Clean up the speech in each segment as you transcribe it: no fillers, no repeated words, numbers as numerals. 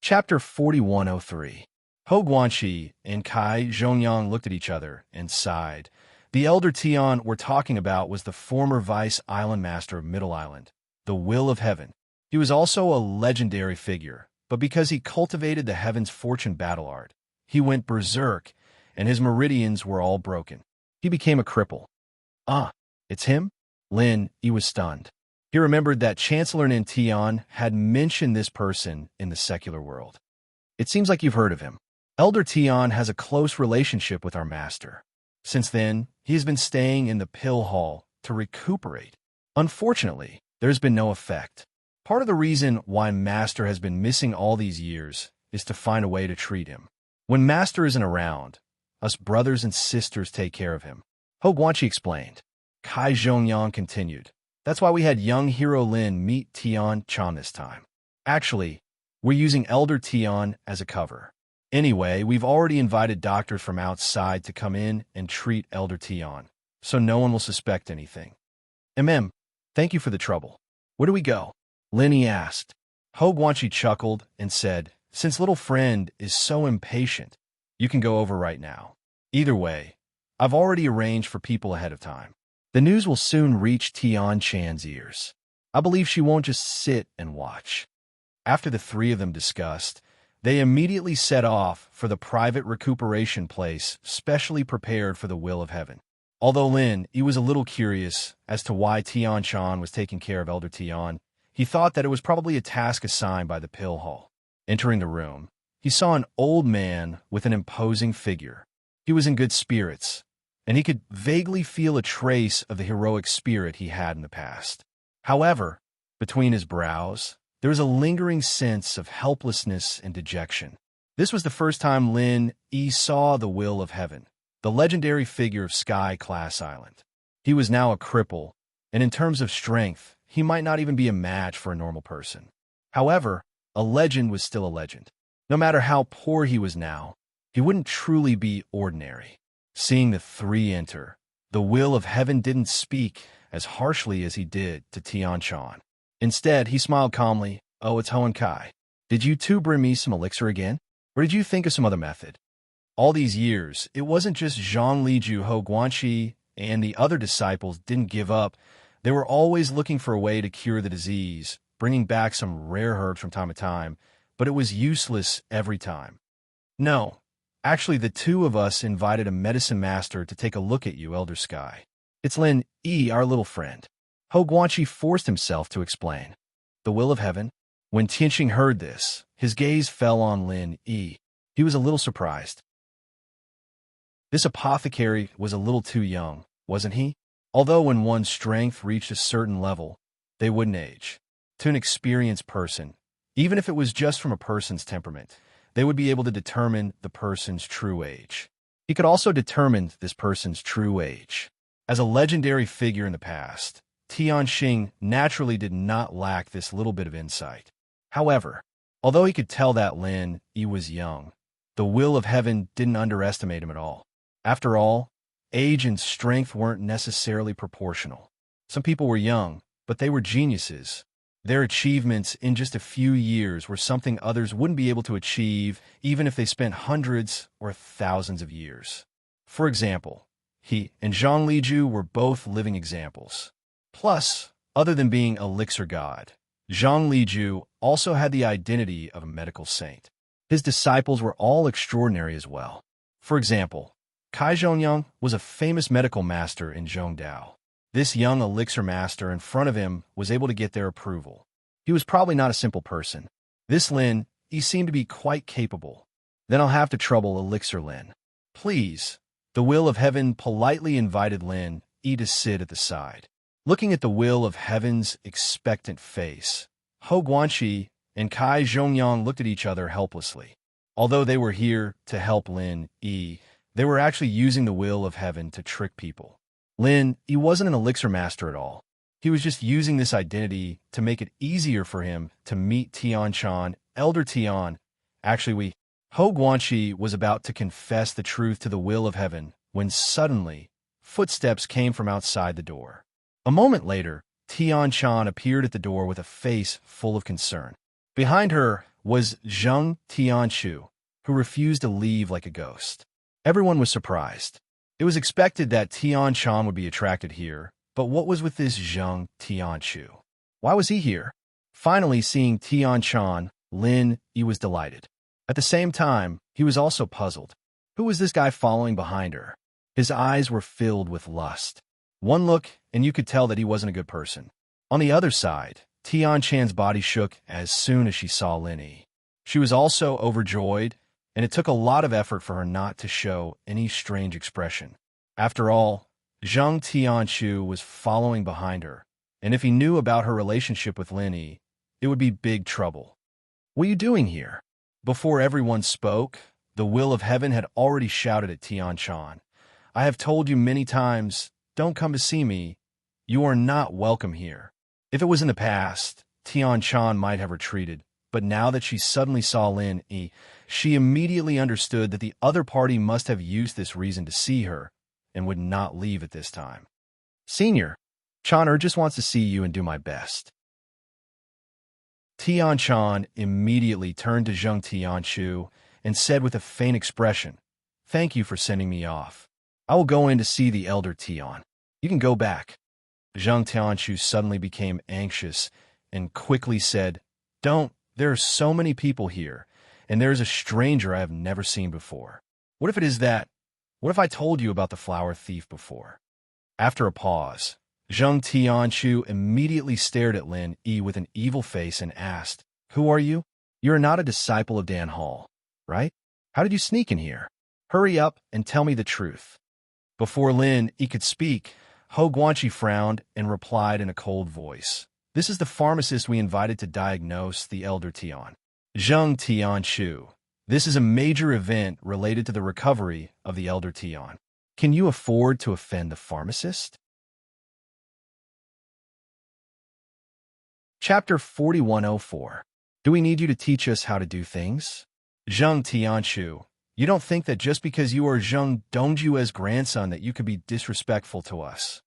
Chapter 4103. Ho Guanxi and Kai Zhongyang looked at each other and sighed. The elder Tian we're talking about was the former vice island master of Middle Island, the Will of Heaven. He was also a legendary figure, but because he cultivated the Heaven's Fortune battle art, he went berserk, and his meridians were all broken. He became a cripple. Ah, it's him? Lin, he was stunned. He remembered that Chancellor Nin Tian had mentioned this person in the secular world. It seems like you've heard of him. Elder Tian has a close relationship with our master. Since then, he has been staying in the pill hall to recuperate. Unfortunately, there's been no effect. Part of the reason why Master has been missing all these years is to find a way to treat him. When Master isn't around, us brothers and sisters take care of him. Ho Guanxi explained. Kai Zhongyang continued. That's why we had young hero Lin meet Tian Chan this time. Actually, we're using Elder Tian as a cover. Anyway, we've already invited doctors from outside to come in and treat Elder Tian, so no one will suspect anything. Thank you for the trouble. Where do we go? Linny asked. Ho Guanxi chuckled and said, since little friend is so impatient, you can go over right now. Either way, I've already arranged for people ahead of time. The news will soon reach Tian Chan's ears. I believe she won't just sit and watch. After the three of them discussed, they immediately set off for the private recuperation place specially prepared for the Will of Heaven. Although Lin, he was a little curious as to why Tian Chan was taking care of Elder Tian, he thought that it was probably a task assigned by the pill hall. Entering the room, he saw an old man with an imposing figure. He was in good spirits, and he could vaguely feel a trace of the heroic spirit he had in the past. However, between his brows, there was a lingering sense of helplessness and dejection. This was the first time Lin Yi saw the Will of Heaven, the legendary figure of Sky Class Island. He was now a cripple, and in terms of strength, he might not even be a match for a normal person. However, a legend was still a legend. No matter how poor he was now, he wouldn't truly be ordinary. Seeing the three enter, the Will of Heaven didn't speak as harshly as he did to Tian Chan. Instead, he smiled calmly. Oh, it's Ho and Kai. Did you two bring me some elixir again? Or did you think of some other method? All these years, it wasn't just Zhang Liju, Ho Guanxi, and the other disciples didn't give up. They were always looking for a way to cure the disease, bringing back some rare herbs from time to time, but it was useless every time. No, actually the two of us invited a medicine master to take a look at you, Elder Sky. It's Lin Yi, our little friend. Ho Guanxi forced himself to explain. The Will of Heaven? When Tianxing heard this, his gaze fell on Lin Yi. He was a little surprised. This apothecary was a little too young, wasn't he? Although when one's strength reached a certain level, they wouldn't age. To an experienced person, even if it was just from a person's temperament, they would be able to determine the person's true age. He could also determine this person's true age. As a legendary figure in the past, Tianxing naturally did not lack this little bit of insight. However, although he could tell that Lin Yi was young, the Will of Heaven didn't underestimate him at all. After all, age and strength weren't necessarily proportional. Some people were young, but they were geniuses. Their achievements in just a few years were something others wouldn't be able to achieve even if they spent hundreds or thousands of years. For example, he and Zhang Liju were both living examples. Plus, other than being elixir god, Zhang Liju also had the identity of a medical saint. His disciples were all extraordinary as well. For example, Kai Zhongyang was a famous medical master in Zhongdao. This young elixir master in front of him was able to get their approval. He was probably not a simple person. This Lin, he seemed to be quite capable. Then I'll have to trouble Elixir Lin. Please. The Will of Heaven politely invited Lin Yi to sit at the side. Looking at the Will of Heaven's expectant face, Ho Guanxi and Kai Zhongyang looked at each other helplessly. Although they were here to help Lin Yi, they were actually using the Will of Heaven to trick people. Lin, he wasn't an elixir master at all. He was just using this identity to make it easier for him to meet Tian Chan, Elder Tian. Actually, Ho Guanxi was about to confess the truth to the Will of Heaven when suddenly footsteps came from outside the door. A moment later, Tian Chan appeared at the door with a face full of concern. Behind her, was Zheng Tianchu, who refused to leave like a ghost. Everyone was surprised. It was expected that Tian Chan would be attracted here, but what was with this Zheng Tianchu? Why was he here? Finally, seeing Tian Chan, Lin Yi was delighted. At the same time, he was also puzzled. Who was this guy following behind her? His eyes were filled with lust. One look, and you could tell that he wasn't a good person. On the other side, Tian Chan's body shook as soon as she saw Lin Yi. She was also overjoyed, and it took a lot of effort for her not to show any strange expression. After all, Zheng Tianchu was following behind her, and if he knew about her relationship with Lin Yi, it would be big trouble. "What are you doing here?" Before everyone spoke, the will of heaven had already shouted at Tian Chan. "I have told you many times, don't come to see me. You are not welcome here." If it was in the past, Tian Chan might have retreated, but now that she suddenly saw Lin Yi, she immediately understood that the other party must have used this reason to see her and would not leave at this time. "Senior, Chan just wants to see you and do my best." Tian Chan immediately turned to Zheng Tianchu and said with a faint expression, "Thank you for sending me off. I will go in to see the elder Tian. You can go back." Zheng Tianchu suddenly became anxious and quickly said, "Don't, there are so many people here, and there is a stranger I have never seen before. What if it is that? What if I told you about the flower thief before?" After a pause, Zheng Tianchu immediately stared at Lin Yi with an evil face and asked, "Who are you? You are not a disciple of Dan Hall, right? How did you sneak in here? Hurry up and tell me the truth." Before Lin Yi could speak, Ho Guanqi frowned and replied in a cold voice, "This is the pharmacist we invited to diagnose the elder Tian. Zheng Tianchu. This is a major event related to the recovery of the elder Tian. Can you afford to offend the pharmacist?" Chapter 4104. Do we need you to teach us how to do things? Zheng Tianchu. You don't think that just because you are Zheng Dongjue's grandson that you could be disrespectful to us?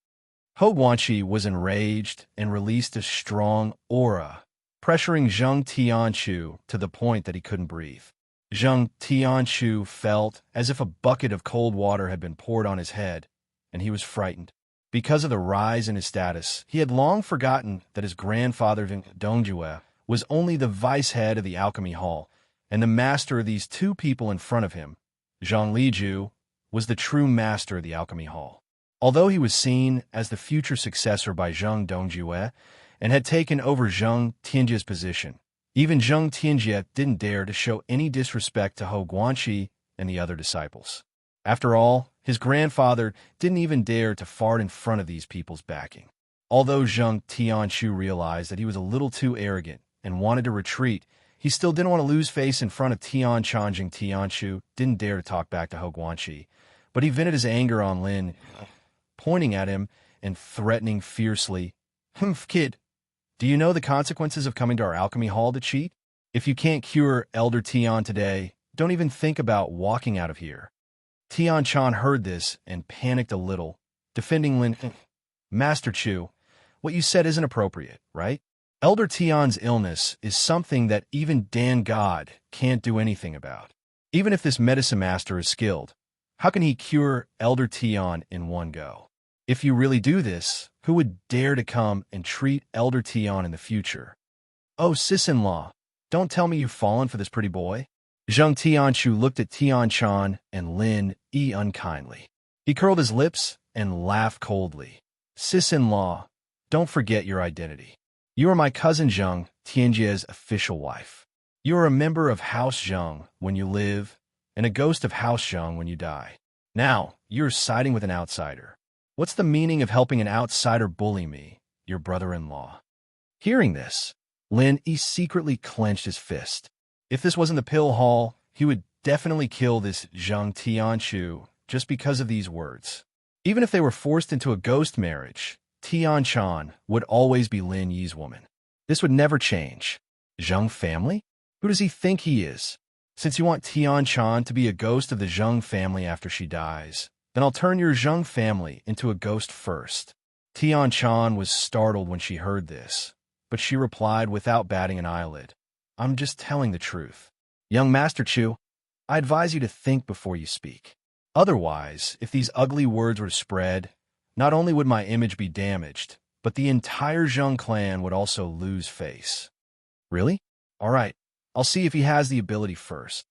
Ho Guanqi was enraged and released a strong aura, pressuring Zheng Tianchu to the point that he couldn't breathe. Zheng Tianchu felt as if a bucket of cold water had been poured on his head, and he was frightened. Because of the rise in his status, he had long forgotten that his grandfather Dongjue was only the vice head of the Alchemy Hall, and the master of these two people in front of him, Zhang Liju, was the true master of the Alchemy Hall. Although he was seen as the future successor by Zheng Dongjue and had taken over Zheng Tianjie's position, even Zheng Tianjie didn't dare to show any disrespect to Ho Guanqi and the other disciples. After all, his grandfather didn't even dare to fart in front of these people's backing. Although Zheng Tianchu realized that he was a little too arrogant and wanted to retreat, he still didn't want to lose face in front of Tian Chan. Zheng Tianchu didn't dare to talk back to Ho Guanqi, but he vented his anger on Lin, pointing at him and threatening fiercely, Kid, do you know the consequences of coming to our alchemy hall to cheat? If you can't cure Elder Tian today, don't even think about walking out of here." Tian Chan heard this and panicked a little, defending Lin. "Master Chu, what you said isn't appropriate, right? Elder Tian's illness is something that even Dan God can't do anything about. Even if this medicine master is skilled, how can he cure Elder Tian in one go? If you really do this, who would dare to come and treat Elder Tian in the future? Oh, sis-in-law, don't tell me you've fallen for this pretty boy." Zheng Tianchu looked at Tian Chan and Lin Yi unkindly. He curled his lips and laughed coldly. "Sis-in-law, don't forget your identity. You are my cousin Zheng, Tianjie's official wife. You are a member of House Zheng when you live, and a ghost of House Zheng when you die. Now, you're siding with an outsider. What's the meaning of helping an outsider bully me, your brother-in-law?" Hearing this, Lin Yi secretly clenched his fist. If this wasn't the pill hall, he would definitely kill this Zheng Tianchu just because of these words. Even if they were forced into a ghost marriage, Tian Chan would always be Lin Yi's woman. This would never change. Zheng family? Who does he think he is? Since you want Tian Chan to be a ghost of the Zheng family after she dies, then I'll turn your Zheng family into a ghost first. Tian Chan was startled when she heard this, but she replied without batting an eyelid. I'm just telling the truth. Young Master Chu, I advise you to think before you speak. Otherwise, if these ugly words were to spread, not only would my image be damaged, but the entire Zheng clan would also lose face. Really? All right, I'll see if he has the ability first.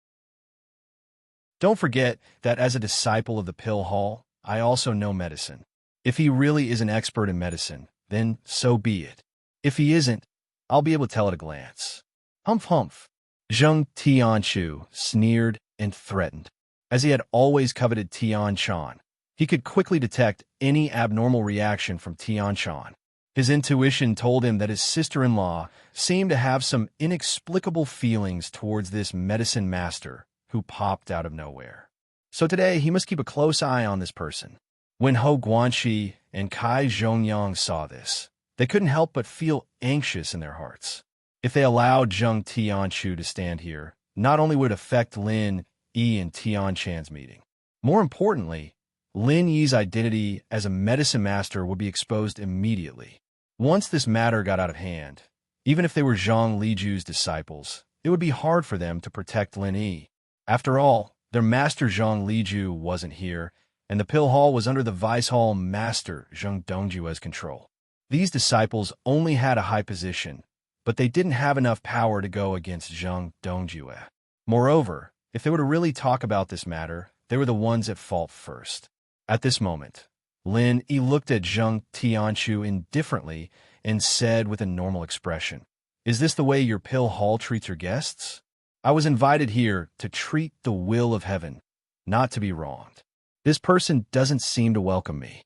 Don't forget that as a disciple of the Pill Hall, I also know medicine. If he really is an expert in medicine, then so be it. If he isn't, I'll be able to tell at a glance. Humph humph. Zheng Tianchu sneered and threatened. As he had always coveted Tian Shan, he could quickly detect any abnormal reaction from Tian Shan. His intuition told him that his sister-in-law seemed to have some inexplicable feelings towards this medicine master who popped out of nowhere. So today he must keep a close eye on this person. When Hou Guanxi and Kai Zhongyang saw this, they couldn't help but feel anxious in their hearts. If they allowed Zheng Tianchu to stand here, not only would it affect Lin Yi and Tian Chan's meeting. More importantly, Lin Yi's identity as a medicine master would be exposed immediately. Once this matter got out of hand, even if they were Zhang Liju's disciples, it would be hard for them to protect Lin Yi. After all, their master Zhang Liju wasn't here, and the Pill Hall was under the Vice Hall master Zheng Dongjue's control. These disciples only had a high position, but they didn't have enough power to go against Zheng Dongjue. Moreover, if they were to really talk about this matter, they were the ones at fault first. At this moment, Lin Yi looked at Zheng Tianchu indifferently and said with a normal expression, "Is this the way your Pill Hall treats your guests? I was invited here to treat the will of heaven, not to be wronged. This person doesn't seem to welcome me."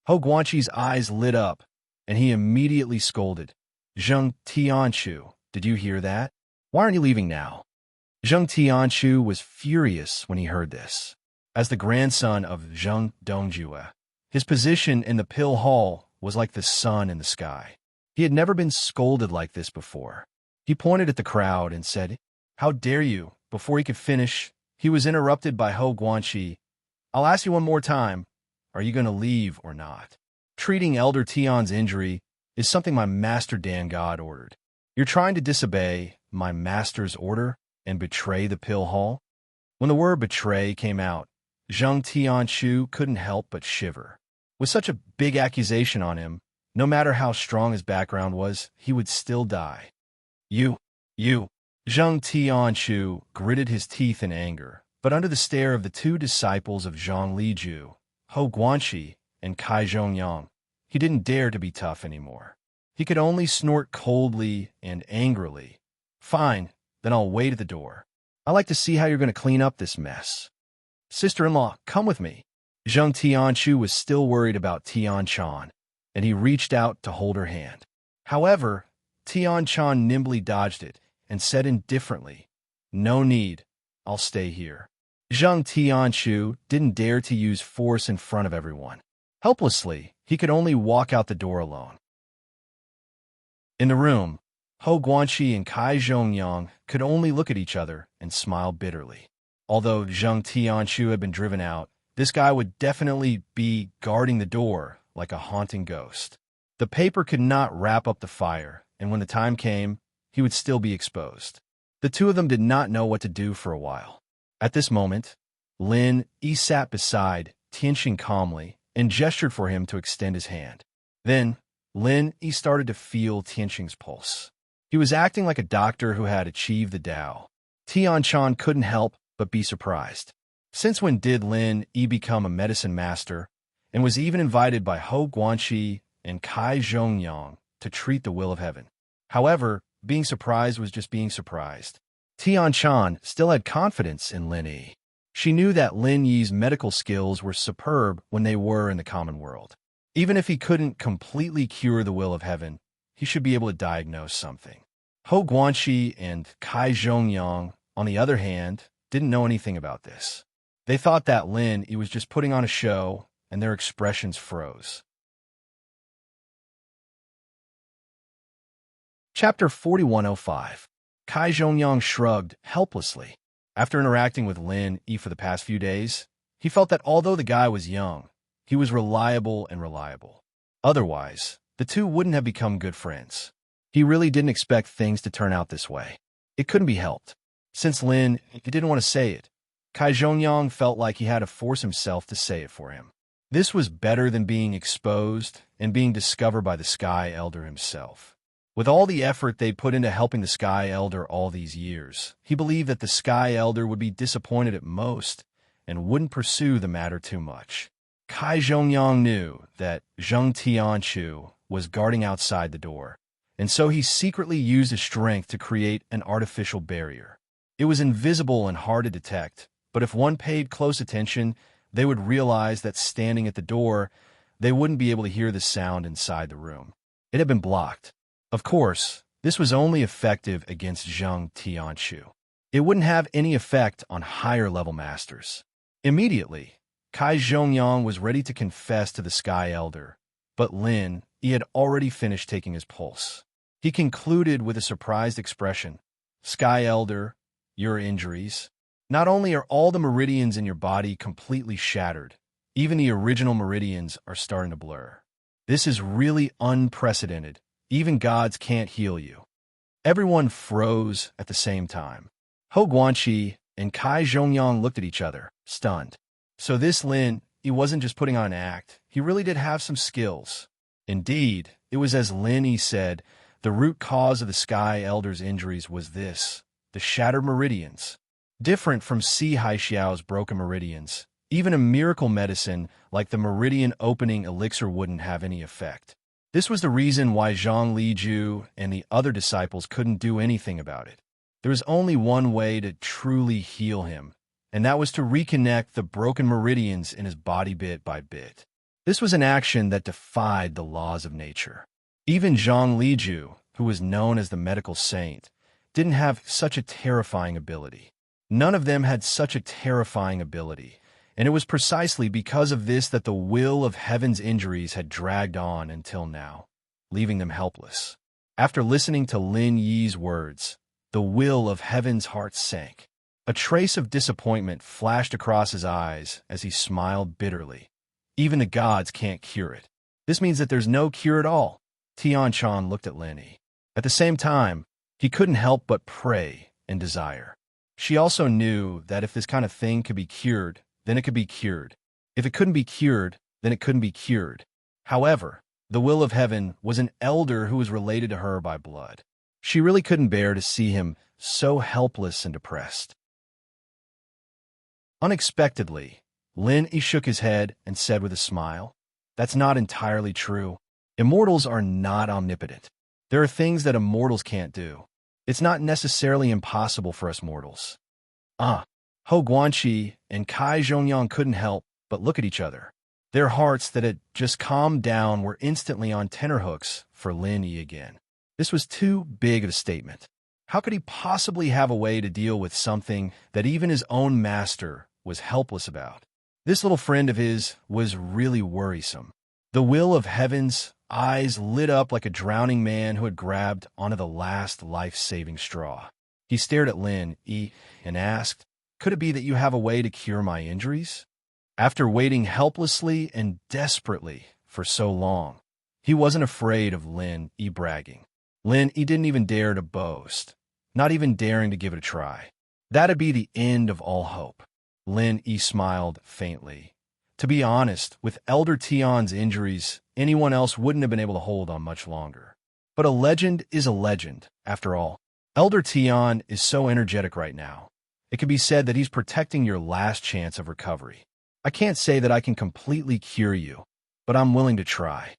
Hou Guanxi's eyes lit up, and he immediately scolded, "Zheng Tianchu, did you hear that? Why aren't you leaving now?" Zheng Tianchu was furious when he heard this. As the grandson of Zheng Dongjue, his position in the Pill Hall was like the sun in the sky. He had never been scolded like this before. He pointed at the crowd and said, "How dare you?" Before he could finish, he was interrupted by Hou Guanxi. "I'll ask you one more time. Are you going to leave or not? Treating Elder Tian's injury is something my master Dan God ordered. You're trying to disobey my master's order and betray the Pill Hall?" When the word betray came out, Zheng Tianchu couldn't help but shiver. With such a big accusation on him, no matter how strong his background was, he would still die. You. Zheng Tianchu gritted his teeth in anger, but under the stare of the two disciples of Zhang Liju, Hou Guanxi and Kai Zhongyang, he didn't dare to be tough anymore. He could only snort coldly and angrily. "Fine, then I'll wait at the door. I'd like to see how you're going to clean up this mess. Sister-in-law, come with me." Zheng Tianchu was still worried about Tian Chan, and he reached out to hold her hand. However, Tian Chan nimbly dodged it and said indifferently, "No need, I'll stay here." Zheng Tianchu didn't dare to use force in front of everyone. Helplessly, he could only walk out the door alone. In the room, Hou Guanxi and Kai Zhongyang could only look at each other and smile bitterly. Although Zheng Tianchu had been driven out, this guy would definitely be guarding the door like a haunting ghost. The paper could not wrap up the fire, and when the time came, he would still be exposed. The two of them did not know what to do for a while. At this moment, Lin Yi sat beside Tianxing calmly and gestured for him to extend his hand. Then, Lin Yi started to feel Tianxing's pulse. He was acting like a doctor who had achieved the Tao. Tian Chan couldn't help but be surprised. Since when did Lin Yi become a medicine master, and was even invited by Hou Guanxi and Kai Zhongyang to treat the will of heaven? However, being surprised was just being surprised. Tian Chan still had confidence in Lin Yi. She knew that Lin Yi's medical skills were superb when they were in the common world. Even if he couldn't completely cure the will of heaven, he should be able to diagnose something. Hou Guanxi and Kai Zhongyang, on the other hand, didn't know anything about this. They thought that Lin Yi was just putting on a show, and their expressions froze. Chapter 4105. Kai Zhongyang shrugged helplessly. After interacting with Lin Yi for the past few days, he felt that although the guy was young, he was reliable and reliable. Otherwise, the two wouldn't have become good friends. He really didn't expect things to turn out this way. It couldn't be helped. Since Lin didn't want to say it, Kai Zhongyang felt like he had to force himself to say it for him. This was better than being exposed and being discovered by the Sky Elder himself. With all the effort they put into helping the Sky Elder all these years, he believed that the Sky Elder would be disappointed at most and wouldn't pursue the matter too much. Kai Zhongyang knew that Zheng Tianchu was guarding outside the door, and so he secretly used his strength to create an artificial barrier. It was invisible and hard to detect, but if one paid close attention, they would realize that standing at the door, they wouldn't be able to hear the sound inside the room. It had been blocked. Of course, this was only effective against Zheng Tianchu. It wouldn't have any effect on higher-level masters. Immediately, Kai Zhongyang was ready to confess to the Sky Elder, but Lin, he had already finished taking his pulse. He concluded with a surprised expression, "Sky Elder, your injuries. Not only are all the meridians in your body completely shattered, even the original meridians are starting to blur. This is really unprecedented. Even gods can't heal you." Everyone froze at the same time. Ho Guanqi and Kai Zhongyang looked at each other, stunned. So this Lin, he wasn't just putting on an act. He really did have some skills. Indeed, it was as Lin Yi said, the root cause of the Sky Elder's injuries was this, the shattered meridians. Different from Si Haixiao's broken meridians, even a miracle medicine like the meridian opening elixir wouldn't have any effect. This was the reason why Zhang Liju and the other disciples couldn't do anything about it. There was only one way to truly heal him, and that was to reconnect the broken meridians in his body bit by bit. This was an action that defied the laws of nature. Even Zhang Liju, who was known as the medical saint, didn't have such a terrifying ability. None of them had such a terrifying ability, and it was precisely because of this that the will of heaven's injuries had dragged on until now, leaving them helpless. After listening to Lin Yi's words, the will of heaven's heart sank. A trace of disappointment flashed across his eyes as he smiled bitterly. Even the gods can't cure it. This means that there's no cure at all. Tianchan looked at Lin Yi. At the same time, he couldn't help but pray and desire. She also knew that if this kind of thing could be cured, then it could be cured. If it couldn't be cured, then it couldn't be cured. However, the will of heaven was an elder who was related to her by blood. She really couldn't bear to see him so helpless and depressed. Unexpectedly, Lin Yi shook his head and said with a smile, "That's not entirely true. Immortals are not omnipotent. There are things that immortals can't do. It's not necessarily impossible for us mortals." Ho Guanqi and Kai Zhongyang couldn't help but look at each other. Their hearts that had just calmed down were instantly on tenterhooks for Lin Yi again. This was too big of a statement. How could he possibly have a way to deal with something that even his own master was helpless about? This little friend of his was really worrisome. The will of heaven's eyes lit up like a drowning man who had grabbed onto the last life-saving straw. He stared at Lin Yi and asked, "Could it be that you have a way to cure my injuries?" After waiting helplessly and desperately for so long, he wasn't afraid of Lin Yi bragging. Lin Yi didn't even dare to boast, not even daring to give it a try. That'd be the end of all hope. Lin Yi smiled faintly. To be honest, with Elder Tian's injuries, anyone else wouldn't have been able to hold on much longer. But a legend is a legend, after all. Elder Tian is so energetic right now. It could be said that he's protecting your last chance of recovery. I can't say that I can completely cure you, but I'm willing to try.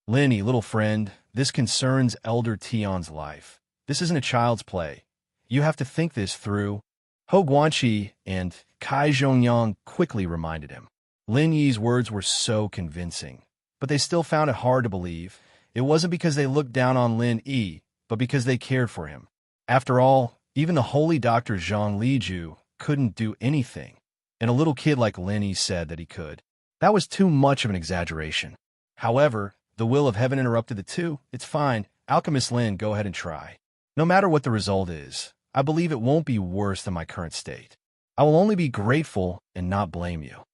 Lin Yi, little friend, this concerns Elder Tian's life. This isn't a child's play. You have to think this through. Ho Guanqi and Kai Zhongyang quickly reminded him. Lin Yi's words were so convincing, but they still found it hard to believe. It wasn't because they looked down on Lin Yi, but because they cared for him. After all, even the holy Dr. Zhang Liju couldn't do anything, and a little kid like Lin Yi said that he could. That was too much of an exaggeration. However, the will of heaven interrupted the two. "It's fine. Alchemist Lin, go ahead and try. No matter what the result is, I believe it won't be worse than my current state. I will only be grateful and not blame you."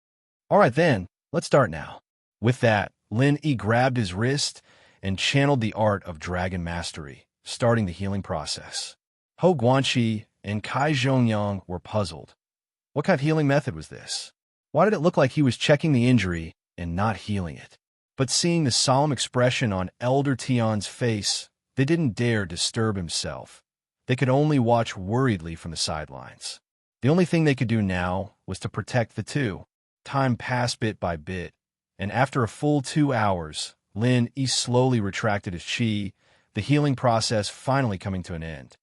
"All right then, let's start now." With that, Lin Yi grabbed his wrist and channeled the art of dragon mastery, starting the healing process. Ho Guanxi and Kai Zhongyang were puzzled. What kind of healing method was this? Why did it look like he was checking the injury and not healing it? But seeing the solemn expression on Elder Tian's face, they didn't dare disturb himself. They could only watch worriedly from the sidelines. The only thing they could do now was to protect the two. Time passed bit by bit, and after a full 2 hours, Lin Yi slowly retracted his qi, the healing process finally coming to an end.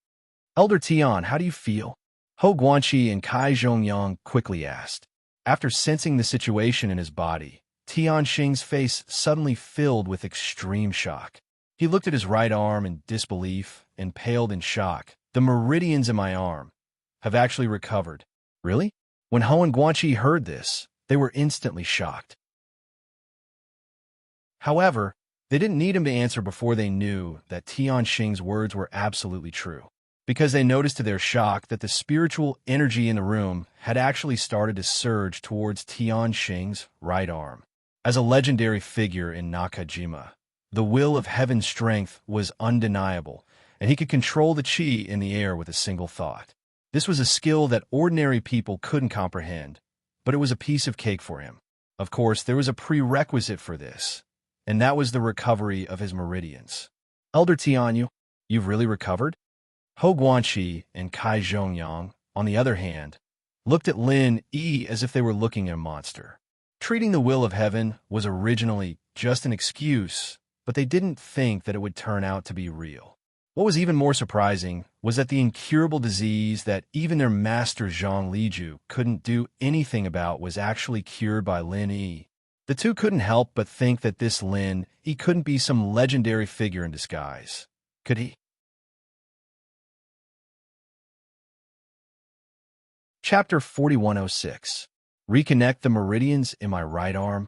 Elder Tian, how do you feel? Ho Guanxi and Kai Zhongyang quickly asked. After sensing the situation in his body, Tian Xing's face suddenly filled with extreme shock. He looked at his right arm in disbelief and paled in shock. The meridians in my arm have actually recovered. Really? When Ho and Guanxi heard this, they were instantly shocked. However, they didn't need him to answer before they knew that Tian Xing's words were absolutely true, because they noticed to their shock that the spiritual energy in the room had actually started to surge towards Tian Xing's right arm. As a legendary figure in Nakajima, the will of heaven's strength was undeniable, and he could control the qi in the air with a single thought. This was a skill that ordinary people couldn't comprehend, but it was a piece of cake for him. Of course, there was a prerequisite for this, and that was the recovery of his meridians. Elder Tianyu, you've really recovered? Ho Guanxi and Kai Zhongyang, on the other hand, looked at Lin Yi as if they were looking at a monster. Treating the will of heaven was originally just an excuse, but they didn't think that it would turn out to be real. What was even more surprising was that the incurable disease that even their master Zhang Liju couldn't do anything about was actually cured by Lin Yi. The two couldn't help but think that this Lin Yi couldn't be some legendary figure in disguise. Could he? Chapter 4106. Reconnect the meridians in my right arm.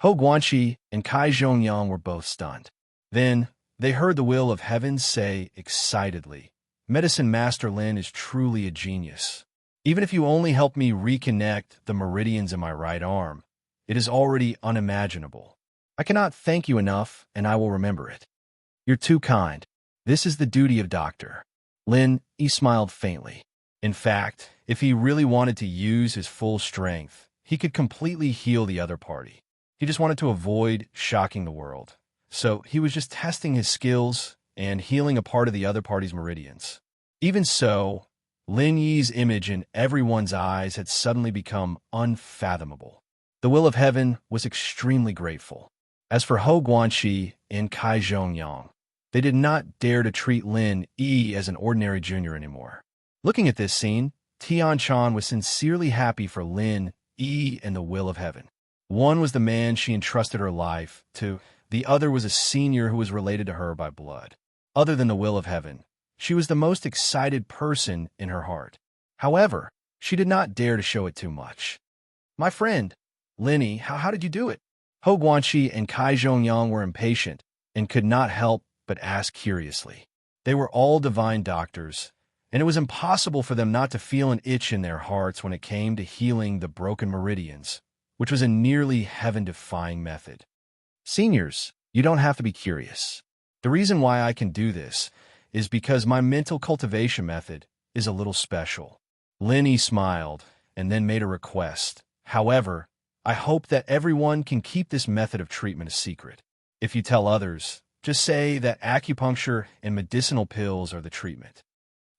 Ho Guanxi and Kai Zhongyang were both stunned. Then, they heard the will of heaven say excitedly, Medicine Master Lin is truly a genius. Even if you only help me reconnect the meridians in my right arm, it is already unimaginable. I cannot thank you enough, and I will remember it. You're too kind. This is the duty of Doctor. Lin Yi smiled faintly. In fact, if he really wanted to use his full strength, he could completely heal the other party. He just wanted to avoid shocking the world. So he was just testing his skills and healing a part of the other party's meridians. Even so, Lin Yi's image in everyone's eyes had suddenly become unfathomable. The will of heaven was extremely grateful. As for Ho Guanxi and Kai Zhongyang, they did not dare to treat Lin Yi as an ordinary junior anymore. Looking at this scene, Tian Chan was sincerely happy for Lin Yi and the will of heaven. One was the man she entrusted her life to. The other was a senior who was related to her by blood. Other than the will of heaven, she was the most excited person in her heart. However, she did not dare to show it too much. My friend, Lin Yi, how did you do it? Ho Guanxi and Kai Zhongyang were impatient and could not help but ask curiously. They were all divine doctors, and it was impossible for them not to feel an itch in their hearts when it came to healing the broken meridians, which was a nearly heaven-defying method. Seniors, you don't have to be curious. The reason why I can do this is because my mental cultivation method is a little special. Lin Yi smiled and then made a request. However, I hope that everyone can keep this method of treatment a secret. If you tell others, just say that acupuncture and medicinal pills are the treatment.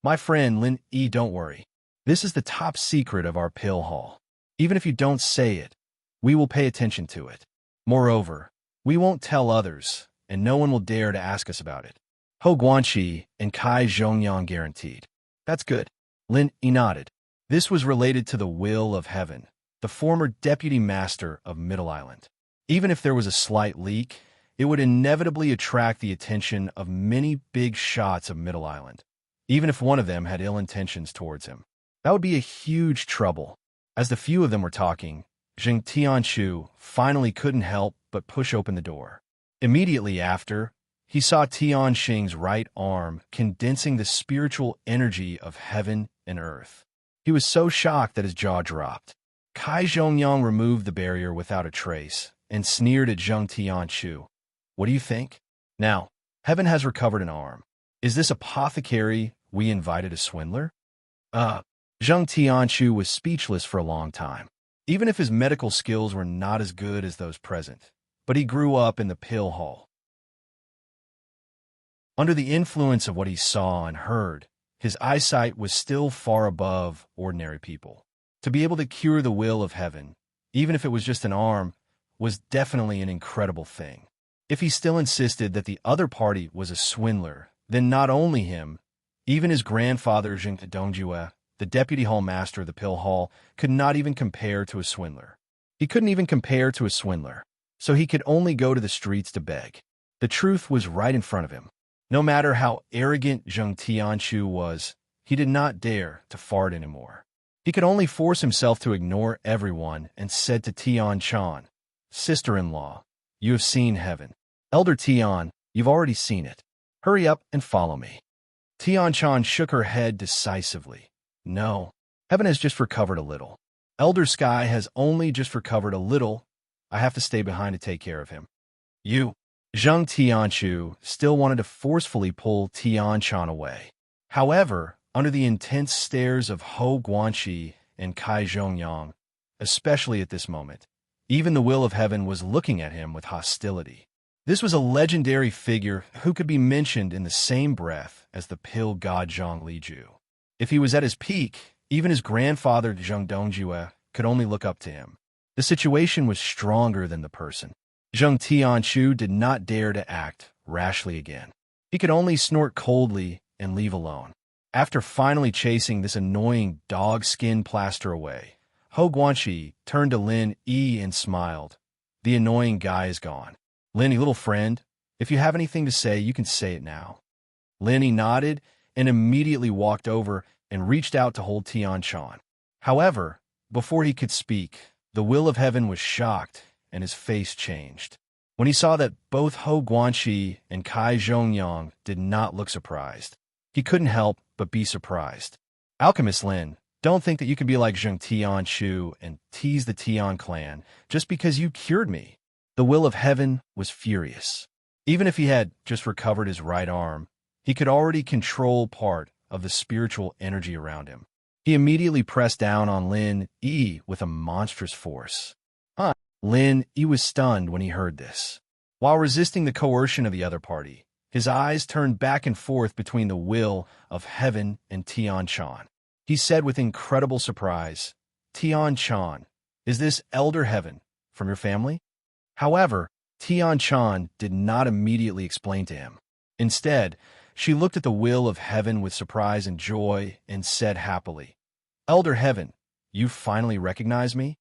My friend Lin Yi, don't worry. This is the top secret of our pill hall. Even if you don't say it, we will pay attention to it. Moreover, we won't tell others, and no one will dare to ask us about it. Ho Guanxi and Kai Zhongyang guaranteed. That's good. Lin Yi nodded. This was related to the will of heaven, the former deputy master of Middle Island. Even if there was a slight leak, it would inevitably attract the attention of many big shots of Middle Island, even if one of them had ill intentions towards him. That would be a huge trouble. As the few of them were talking, Zheng Tianchu finally couldn't help but push open the door. Immediately after, he saw Tian Xing's right arm condensing the spiritual energy of heaven and earth. He was so shocked that his jaw dropped. Kai Zhongyang removed the barrier without a trace and sneered at Zheng Tianchu. What do you think? Now, heaven has recovered an arm. Is this apothecary We invited a swindler? Zheng Tianchu was speechless for a long time, even if his medical skills were not as good as those present. But he grew up in the pill hall. Under the influence of what he saw and heard, his eyesight was still far above ordinary people. To be able to cure the will of heaven, even if it was just an arm, was definitely an incredible thing. If he still insisted that the other party was a swindler, then not only him, even his grandfather Zheng Dongjue, the deputy hall master of the pill hall, could not even compare to a swindler. He couldn't even compare to a swindler, so he could only go to the streets to beg. The truth was right in front of him. No matter how arrogant Zheng Tianchu was, he did not dare to fart anymore. He could only force himself to ignore everyone and said to Tian Chan, "Sister-in-law, you have seen heaven. Elder Tian, you've already seen it. Hurry up and follow me." Tian Chan shook her head decisively. "No, heaven has just recovered a little. Elder Sky has only just recovered a little. I have to stay behind to take care of him." "You." Zheng Tianchu still wanted to forcefully pull Tian Chan away. However, under the intense stares of Hou Guanxi and Cai Zhongyang, especially at this moment, even the will of heaven was looking at him with hostility. This was a legendary figure who could be mentioned in the same breath as the pill god Zhang Liju. If he was at his peak, even his grandfather Zheng Dongjue could only look up to him. The situation was stronger than the person. Zheng Tianchu did not dare to act rashly again. He could only snort coldly and leave alone. After finally chasing this annoying dog skin plaster away, Hou Guanxi turned to Lin Yi and smiled. "The annoying guy is gone. Linny, little friend, if you have anything to say, you can say it now." Linny nodded and immediately walked over and reached out to hold Tian Chan. However, before he could speak, the will of heaven was shocked and his face changed. When he saw that both Hou Guanxi and Cai Zhongyang did not look surprised, he couldn't help but be surprised. "Alchemist Lin, don't think that you can be like Zheng Tianchu and tease the Tian clan just because you cured me." The will of heaven was furious. Even if he had just recovered his right arm, he could already control part of the spiritual energy around him. He immediately pressed down on Lin Yi with a monstrous force. Lin Yi was stunned when he heard this. While resisting the coercion of the other party, his eyes turned back and forth between the will of heaven and Tian Chan. He said with incredible surprise, "Tian Chan, is this elder heaven from your family?" However, Tian Chan did not immediately explain to him. Instead, she looked at the will of heaven with surprise and joy and said happily, "Elder heaven, you finally recognize me?"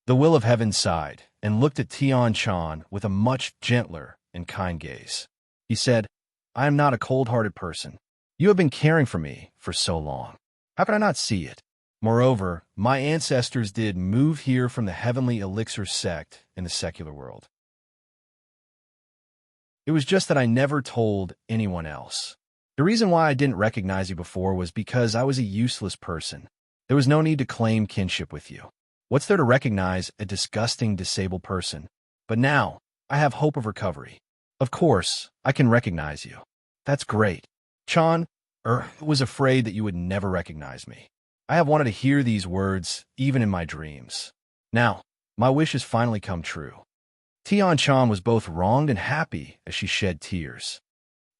The will of heaven sighed and looked at Tian Chan with a much gentler and kind gaze. He said, "I am not a cold-hearted person. You have been caring for me for so long. How could I not see it? Moreover, my ancestors did move here from the heavenly elixir sect in the secular world. It was just that I never told anyone else. The reason why I didn't recognize you before was because I was a useless person. There was no need to claim kinship with you. What's there to recognize a disgusting disabled person? But now, I have hope of recovery. Of course, I can recognize you. That's great. Chan, was afraid that you would never recognize me. I have wanted to hear these words even in my dreams. Now, my wish has finally come true." Tian Chan was both wronged and happy as she shed tears.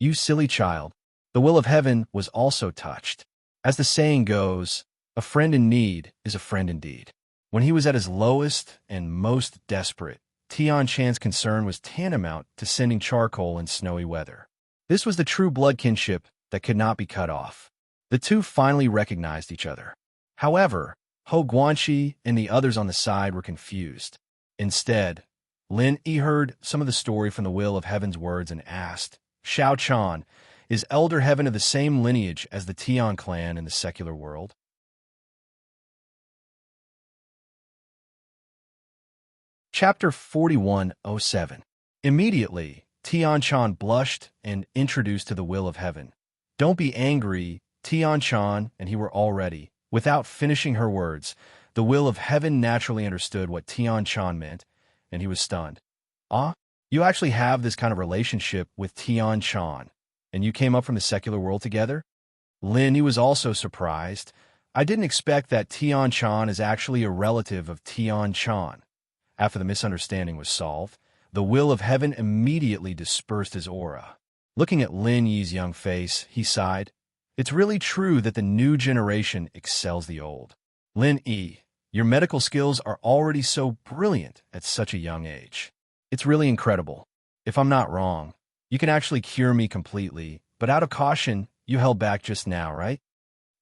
"You silly child." The will of heaven was also touched. As the saying goes, a friend in need is a friend indeed. When he was at his lowest and most desperate, Tian Chan's concern was tantamount to sending charcoal in snowy weather. This was the true blood kinship that could not be cut off. The two finally recognized each other. However, Hou Guanxi and the others on the side were confused. Instead, Lin Yi heard some of the story from the will of heaven's words and asked, "Xiao Chan, is elder heaven of the same lineage as the Tian clan in the secular world?" Chapter 4107. Immediately, Tian Chan blushed and introduced to the will of heaven. "Don't be angry." Tian Chan and he were all ready. Without finishing her words, the will of heaven naturally understood what Tian Chan meant, and he was stunned. "Ah, you actually have this kind of relationship with Tian Chan, and you came up from the secular world together?" Lin, he was also surprised. I didn't expect that Tian-chan is actually a relative of Tian-chan. After the misunderstanding was solved, the will of heaven immediately dispersed his aura. Looking at Lin Yi's young face, he sighed. It's really true that the new generation excels the old. Lin Yi, your medical skills are already so brilliant at such a young age. It's really incredible. If I'm not wrong, you can actually cure me completely, but out of caution, you held back just now, right?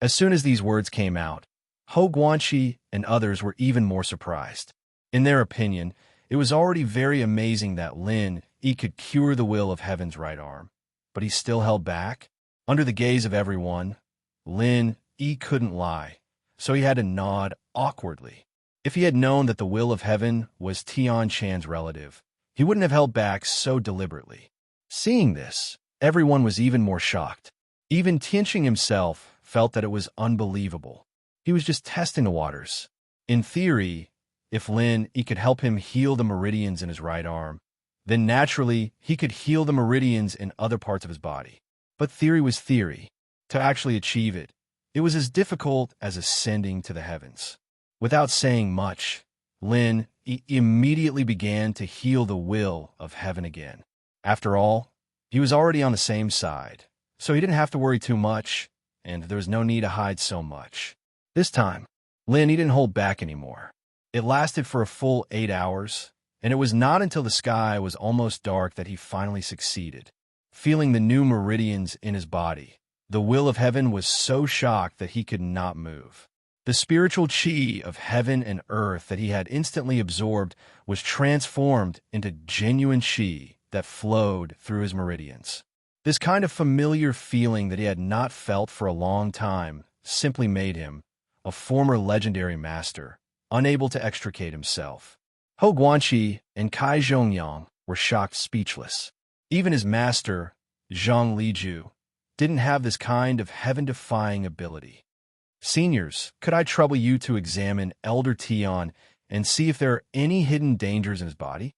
As soon as these words came out, Ho Guanxi and others were even more surprised. In their opinion, it was already very amazing that Lin Yi could cure the will of heaven's right arm, but he still held back. Under the gaze of everyone, Lin Yi couldn't lie, so he had to nod awkwardly. If he had known that the will of heaven was Tian-chan's relative, he wouldn't have held back so deliberately. Seeing this, everyone was even more shocked. Even Tianqing himself felt that it was unbelievable. He was just testing the waters. In theory, if Lin Yi could help him heal the meridians in his right arm, then naturally he could heal the meridians in other parts of his body. But theory was theory. To actually achieve it, it was as difficult as ascending to the heavens. Without saying much, Lin Yi immediately began to heal the will of heaven again. After all, he was already on the same side, so he didn't have to worry too much, and there was no need to hide so much. This time, Lin Yi didn't hold back anymore. It lasted for a full 8 hours, and it was not until the sky was almost dark that he finally succeeded. Feeling the new meridians in his body, the will of heaven was so shocked that he could not move. The spiritual chi of heaven and earth that he had instantly absorbed was transformed into genuine chi that flowed through his meridians. This kind of familiar feeling that he had not felt for a long time simply made him, a former legendary master, unable to extricate himself. Ho Guanxi and Kai Zhongyang were shocked speechless. Even his master, Zhang Liju, didn't have this kind of heaven-defying ability. Seniors, could I trouble you to examine Elder Tian and see if there are any hidden dangers in his body?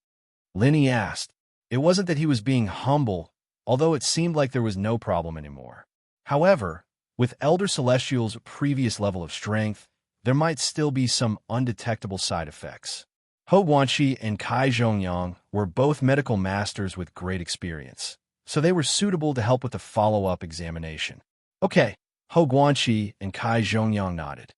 Lin Yi asked. It wasn't that he was being humble, although it seemed like there was no problem anymore. However, with Elder Celestial's previous level of strength, there might still be some undetectable side effects. Ho Guanxi and Kai Zhongyang were both medical masters with great experience, so they were suitable to help with the follow-up examination. Okay, Ho Guanxi and Kai Zhongyang nodded.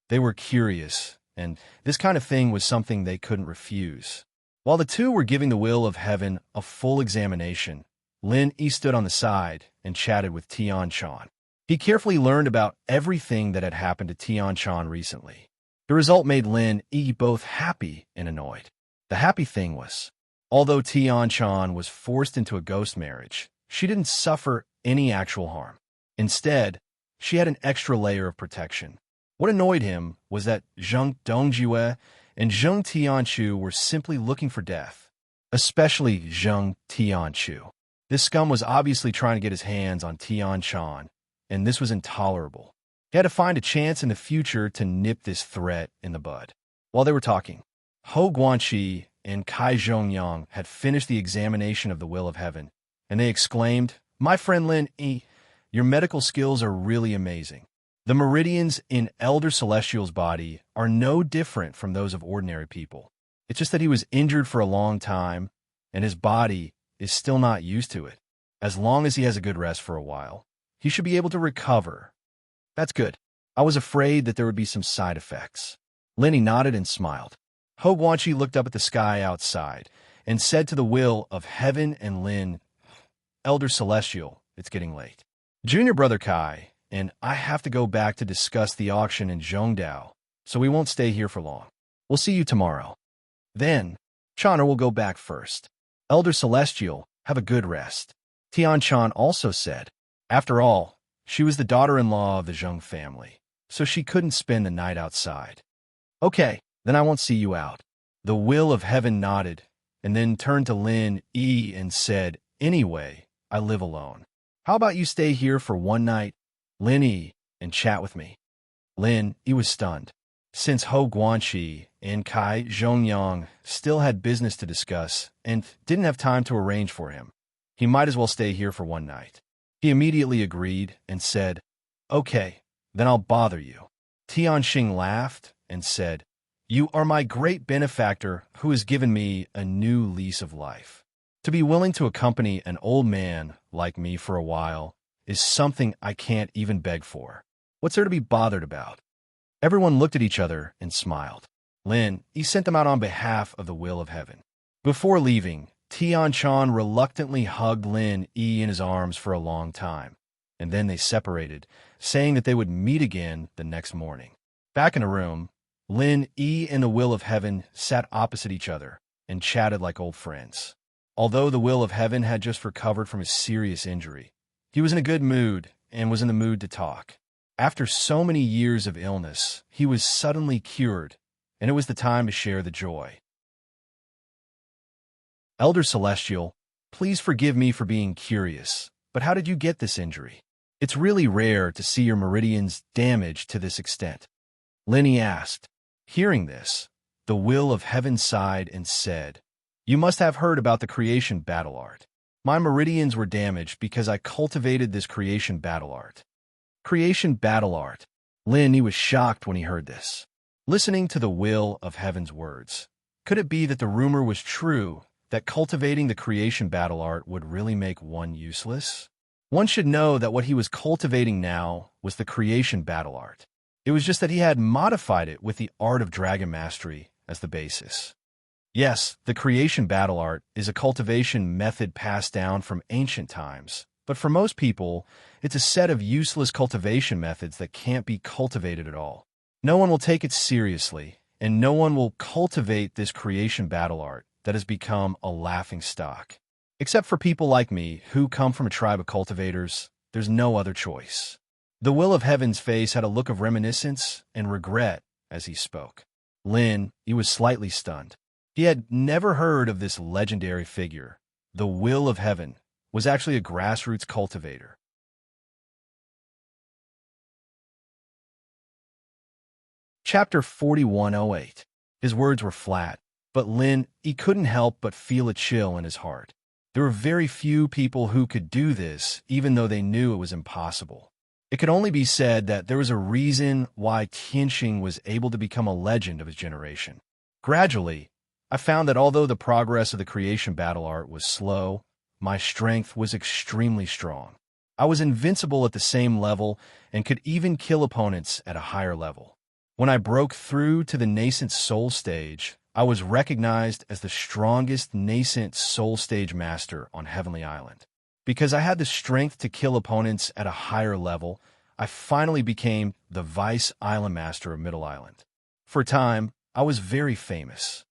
They were curious, and this kind of thing was something they couldn't refuse. While the two were giving the will of heaven a full examination, Lin Yi stood on the side and chatted with Tian-chan. He carefully learned about everything that had happened to Tian-chan recently. The result made Lin Yi both happy and annoyed. The happy thing was, although Tian-chan was forced into a ghost marriage, she didn't suffer any actual harm. Instead, she had an extra layer of protection. What annoyed him was that Zheng Dongjue and Zheng Tianchu were simply looking for death, especially Zheng Tianchu. This scum was obviously trying to get his hands on Tian-chan, and this was intolerable. He had to find a chance in the future to nip this threat in the bud. While they were talking, Ho Guanxi and Kai Zhongyang had finished the examination of the will of heaven, and they exclaimed, "My friend Lin Yi, your medical skills are really amazing. The meridians in Elder Celestial's body are no different from those of ordinary people. It's just that he was injured for a long time, and his body is still not used to it. As long as he has a good rest for a while, he should be able to recover." That's good. I was afraid that there would be some side effects. Lin Yi nodded and smiled. Ho Guanxi looked up at the sky outside and said to the will of heaven and Lin, "Elder Celestial, it's getting late. Junior brother Kai and I have to go back to discuss the auction in Zhongdao, so we won't stay here for long. We'll see you tomorrow. Then, Chana will go back first. Elder Celestial, have a good rest." Tian-chan also said. After all, she was the daughter-in-law of the Zheng family, so she couldn't spend the night outside. Okay, then I won't see you out. The will of heaven nodded, and then turned to Lin Yi and said, "Anyway, I live alone. How about you stay here for one night, Lin Yi, and chat with me?" Lin Yi was stunned. Since Ho Guanxi and Kai Zhongyang still had business to discuss and didn't have time to arrange for him, he might as well stay here for one night. He immediately agreed and said, "Okay, then I'll bother you." Tianxing laughed and said, "You are my great benefactor who has given me a new lease of life. To be willing to accompany an old man like me for a while is something I can't even beg for. What's there to be bothered about?" Everyone looked at each other and smiled. Lin, he sent them out on behalf of the will of heaven. Before leaving, Tian reluctantly hugged Lin Yi in his arms for a long time, and then they separated, saying that they would meet again the next morning. Back in a room, Lin Yi and the will of heaven sat opposite each other and chatted like old friends. Although the will of heaven had just recovered from a serious injury, he was in a good mood and was in the mood to talk. After so many years of illness, he was suddenly cured, and it was the time to share the joy. "Elder Celestial, please forgive me for being curious, but how did you get this injury? It's really rare to see your meridians damaged to this extent." Linny asked. Hearing this, the will of heaven sighed and said, "You must have heard about the creation battle art. My meridians were damaged because I cultivated this creation battle art." Creation battle art. Linny was shocked when he heard this. Listening to the will of heaven's words, could it be that the rumor was true, that cultivating the creation battle art would really make one useless? One should know that what he was cultivating now was the creation battle art. It was just that he had modified it with the art of dragon mastery as the basis. Yes, the creation battle art is a cultivation method passed down from ancient times, but for most people, it's a set of useless cultivation methods that can't be cultivated at all. No one will take it seriously, and no one will cultivate this creation battle art that has become a laughing stock. Except for people like me who come from a tribe of cultivators, there's no other choice. The will of heaven's face had a look of reminiscence and regret as he spoke. Lin, he was slightly stunned. He had never heard of this legendary figure. The will of heaven was actually a grassroots cultivator. Chapter 4108. His words were flat, but Lin, he couldn't help but feel a chill in his heart. There were very few people who could do this, even though they knew it was impossible. It could only be said that there was a reason why Tianxing was able to become a legend of his generation. Gradually, I found that although the progress of the creation battle art was slow, my strength was extremely strong. I was invincible at the same level and could even kill opponents at a higher level. When I broke through to the nascent soul stage, I was recognized as the strongest nascent soul stage master on Heavenly Island. Because I had the strength to kill opponents at a higher level, I finally became the Vice Island Master of Middle Island. For a time, I was very famous.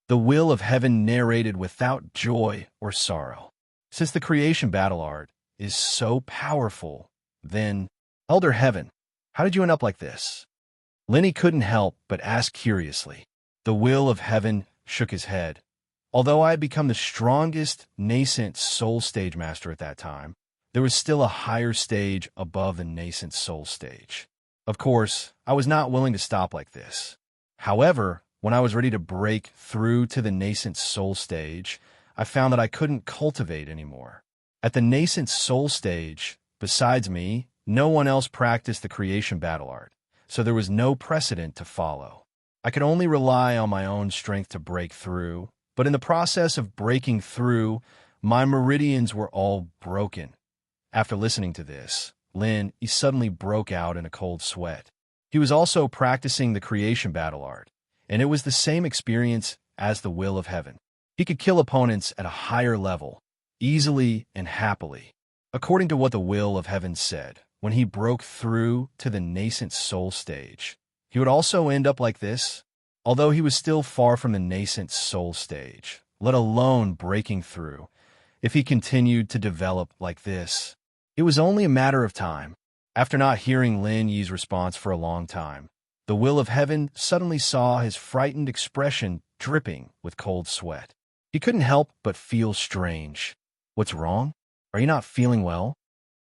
The will of heaven narrated without joy or sorrow. Since the creation battle art is so powerful, then, Elder Heaven, how did you end up like this? Linny couldn't help but ask curiously. The will of heaven shook his head. Although I had become the strongest nascent soul stage master at that time, there was still a higher stage above the nascent soul stage. Of course, I was not willing to stop like this. However, when I was ready to break through to the nascent soul stage, I found that I couldn't cultivate anymore. At the nascent soul stage, besides me, no one else practiced the creation battle art, so there was no precedent to follow. I could only rely on my own strength to break through, but in the process of breaking through, my meridians were all broken. After listening to this, Lin, he suddenly broke out in a cold sweat. He was also practicing the creation battle art, and it was the same experience as the will of heaven. He could kill opponents at a higher level, easily and happily. According to what the will of heaven said, when he broke through to the nascent soul stage, he would also end up like this, although he was still far from the nascent soul stage, let alone breaking through. If he continued to develop like this, it was only a matter of time. After not hearing Lin Yi's response for a long time, the will of heaven suddenly saw his frightened expression dripping with cold sweat. He couldn't help but feel strange. What's wrong? Are you not feeling well?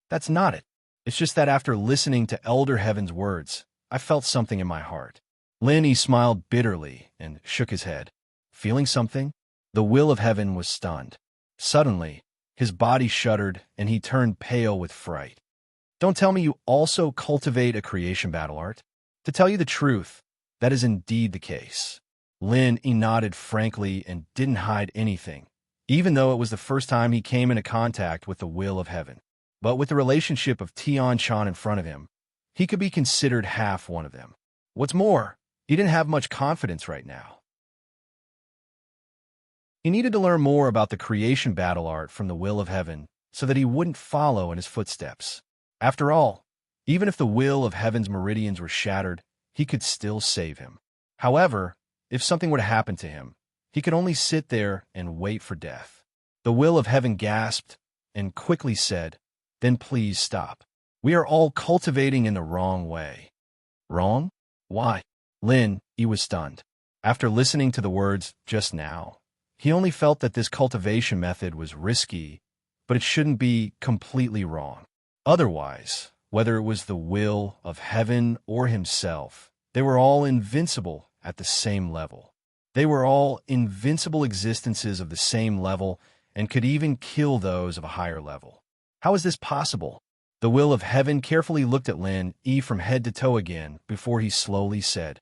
That's not it. It's just that after listening to Elder Heaven's words, I felt something in my heart. Lin Yi smiled bitterly and shook his head. Feeling something? The will of heaven was stunned. Suddenly, His body shuddered, and he turned pale with fright. Don't tell me you also cultivate a creation battle art? To tell you the truth, that is indeed the case. Lin nodded frankly and didn't hide anything, even though it was the first time he came into contact with the will of heaven. But with the relationship of Tian-chan in front of him, he could be considered half one of them. What's more, he didn't have much confidence right now. He needed to learn more about the creation battle art from the will of heaven so that he wouldn't follow in his footsteps. After all, even if the will of heaven's meridians were shattered, he could still save him. However, if something were to happen to him, he could only sit there and wait for death. The will of heaven gasped and quickly said, "Then please stop. We are all cultivating in the wrong way." Wrong? Why? He was stunned. After listening to the words just now, he only felt that this cultivation method was risky, but it shouldn't be completely wrong. Otherwise, whether it was the will of heaven or himself, they were all invincible at the same level. They were all invincible existences of the same level and could even kill those of a higher level. How is this possible? The will of heaven carefully looked at Lin from head to toe again before he slowly said,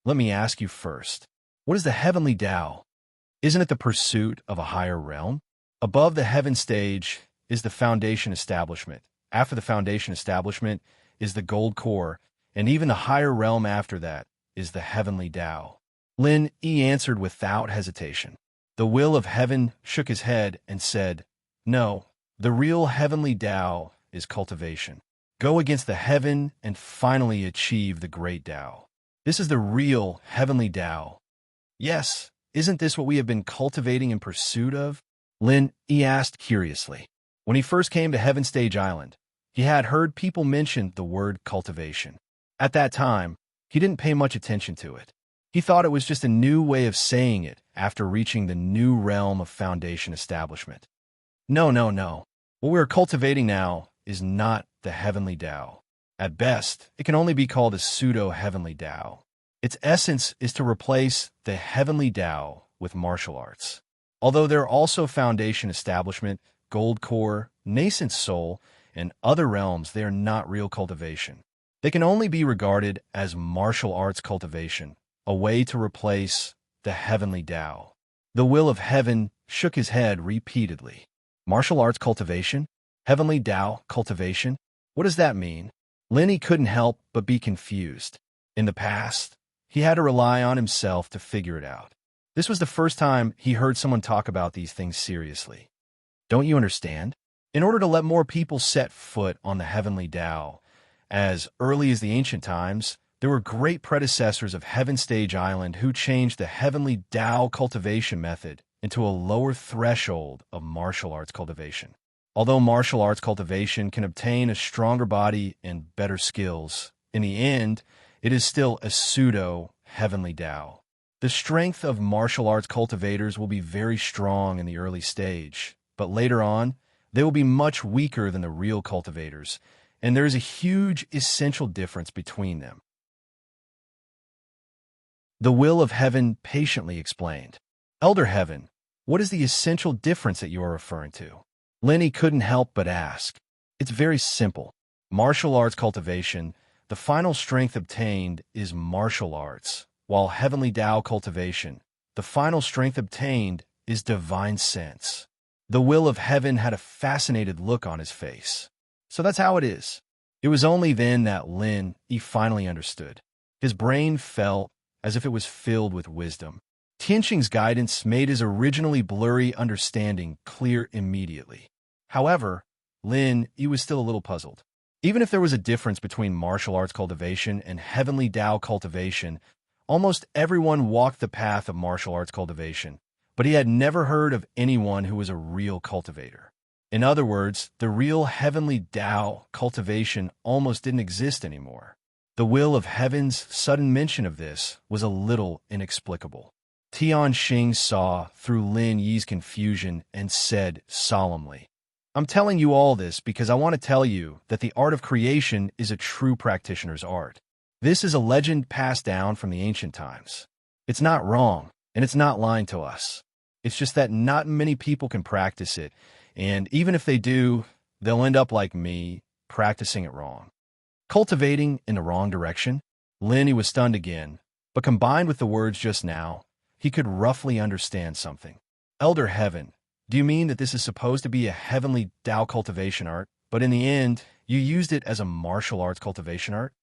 "Let me ask you first, what is the heavenly Tao? Isn't it the pursuit of a higher realm? Above the heaven stage is the foundation establishment. After the foundation establishment is the gold core, and even the higher realm after that is the heavenly Tao." Lin answered without hesitation. The will of heaven shook his head and said, "No, the real heavenly Tao is cultivation. Go against the heaven and finally achieve the great Tao. This is the real heavenly Tao." "Yes, isn't this what we have been cultivating in pursuit of?" Lin asked curiously. When he first came to Heaven Stage Island, he had heard people mention the word cultivation. At that time, he didn't pay much attention to it. He thought it was just a new way of saying it after reaching the new realm of foundation establishment. No. What we are cultivating now is not the heavenly Tao. At best, it can only be called a pseudo-heavenly Tao. Its essence is to replace the heavenly Tao with martial arts. Although there are also foundation establishment, gold core, nascent soul, and other realms, they are not real cultivation. They can only be regarded as martial arts cultivation, a way to replace the heavenly Tao. The will of heaven shook his head repeatedly. Martial arts cultivation? Heavenly Tao cultivation? What does that mean? Lin couldn't help but be confused. In the past, he had to rely on himself to figure it out. This was the first time he heard someone talk about these things seriously. Don't you understand? In order to let more people set foot on the heavenly Tao, as early as the ancient times, there were great predecessors of Heaven Stage Island who changed the heavenly Tao cultivation method into a lower threshold of martial arts cultivation. Although martial arts cultivation can obtain a stronger body and better skills, in the end, it is still a pseudo-heavenly Tao. The strength of martial arts cultivators will be very strong in the early stage, but later on, they will be much weaker than the real cultivators, and there is a huge essential difference between them. The will of heaven patiently explained. Elder Heaven, what is the essential difference that you are referring to? Lin couldn't help but ask. It's very simple. Martial arts cultivation, the final strength obtained is martial arts, while heavenly Tao cultivation, the final strength obtained is divine sense. The will of heaven had a fascinated look on his face. So that's how it is. It was only then that Lin finally understood. His brain felt as if it was filled with wisdom. Tianqing's guidance made his originally blurry understanding clear immediately. However, Lin was still a little puzzled. Even if there was a difference between martial arts cultivation and heavenly Tao cultivation, almost everyone walked the path of martial arts cultivation, but he had never heard of anyone who was a real cultivator. In other words, the real heavenly Tao cultivation almost didn't exist anymore. The will of heaven's sudden mention of this was a little inexplicable. Tianqing saw through Lin Yi's confusion and said solemnly, "I'm telling you all this because I want to tell you that the art of creation is a true practitioner's art. This is a legend passed down from the ancient times. It's not wrong, and it's not lying to us. It's just that not many people can practice it, And even if they do, they'll end up like me, practicing it wrong. Cultivating in the wrong direction? Lin was stunned again, but combined with the words just now, he could roughly understand something. Elder Heaven, do you mean that this is supposed to be a heavenly Tao cultivation art, but in the end, you used it as a martial arts cultivation art?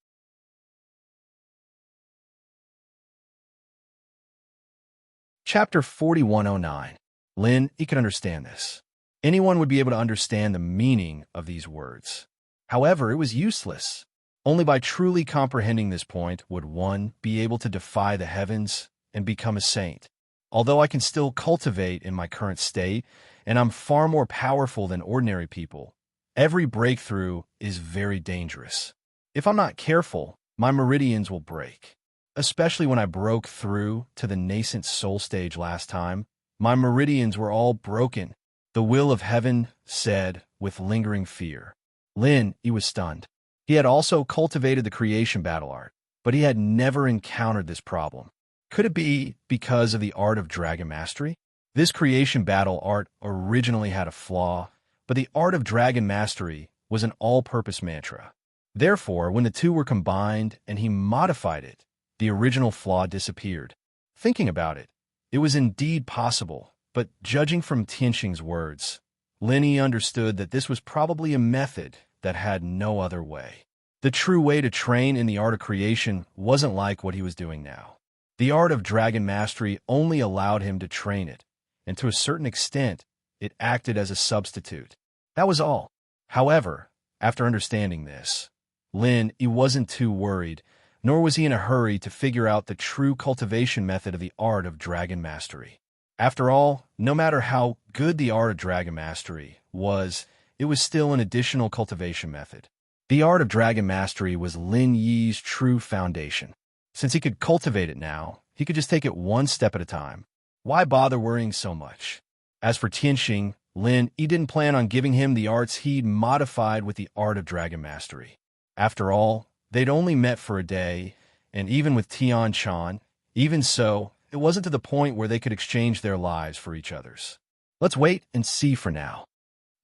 Chapter 4109. Lin, he could understand this. Anyone would be able to understand the meaning of these words. However, it was useless. Only by truly comprehending this point would one be able to defy the heavens and become a saint. Although I can still cultivate in my current state, and I'm far more powerful than ordinary people, every breakthrough is very dangerous. If I'm not careful, my meridians will break. Especially when I broke through to the nascent soul stage last time, my meridians were all broken. The will of heaven said with lingering fear. Lin, he was stunned. He had also cultivated the creation battle art, but he had never encountered this problem. Could it be because of the art of dragon mastery? This creation battle art originally had a flaw, but the art of dragon mastery was an all-purpose mantra. Therefore, when the two were combined and he modified it, the original flaw disappeared. Thinking about it, it was indeed possible, but judging from Tianxing's words, Lin understood that this was probably a method that had no other way. The true way to train in the art of creation wasn't like what he was doing now. The art of dragon mastery only allowed him to train it, and to a certain extent, it acted as a substitute. That was all. However, after understanding this, Lin, he wasn't too worried, nor was he in a hurry to figure out the true cultivation method of the art of dragon mastery. After all, no matter how good the art of dragon mastery was, it was still an additional cultivation method. The art of dragon mastery was Lin Yi's true foundation. Since he could cultivate it now, he could just take it one step at a time. Why bother worrying so much? As for Tianxing, Lin, he didn't plan on giving him the arts he'd modified with the art of dragon mastery. After all, they'd only met for a day, and even with Tian Chan, even so, it wasn't to the point where they could exchange their lives for each other's. Let's wait and see for now.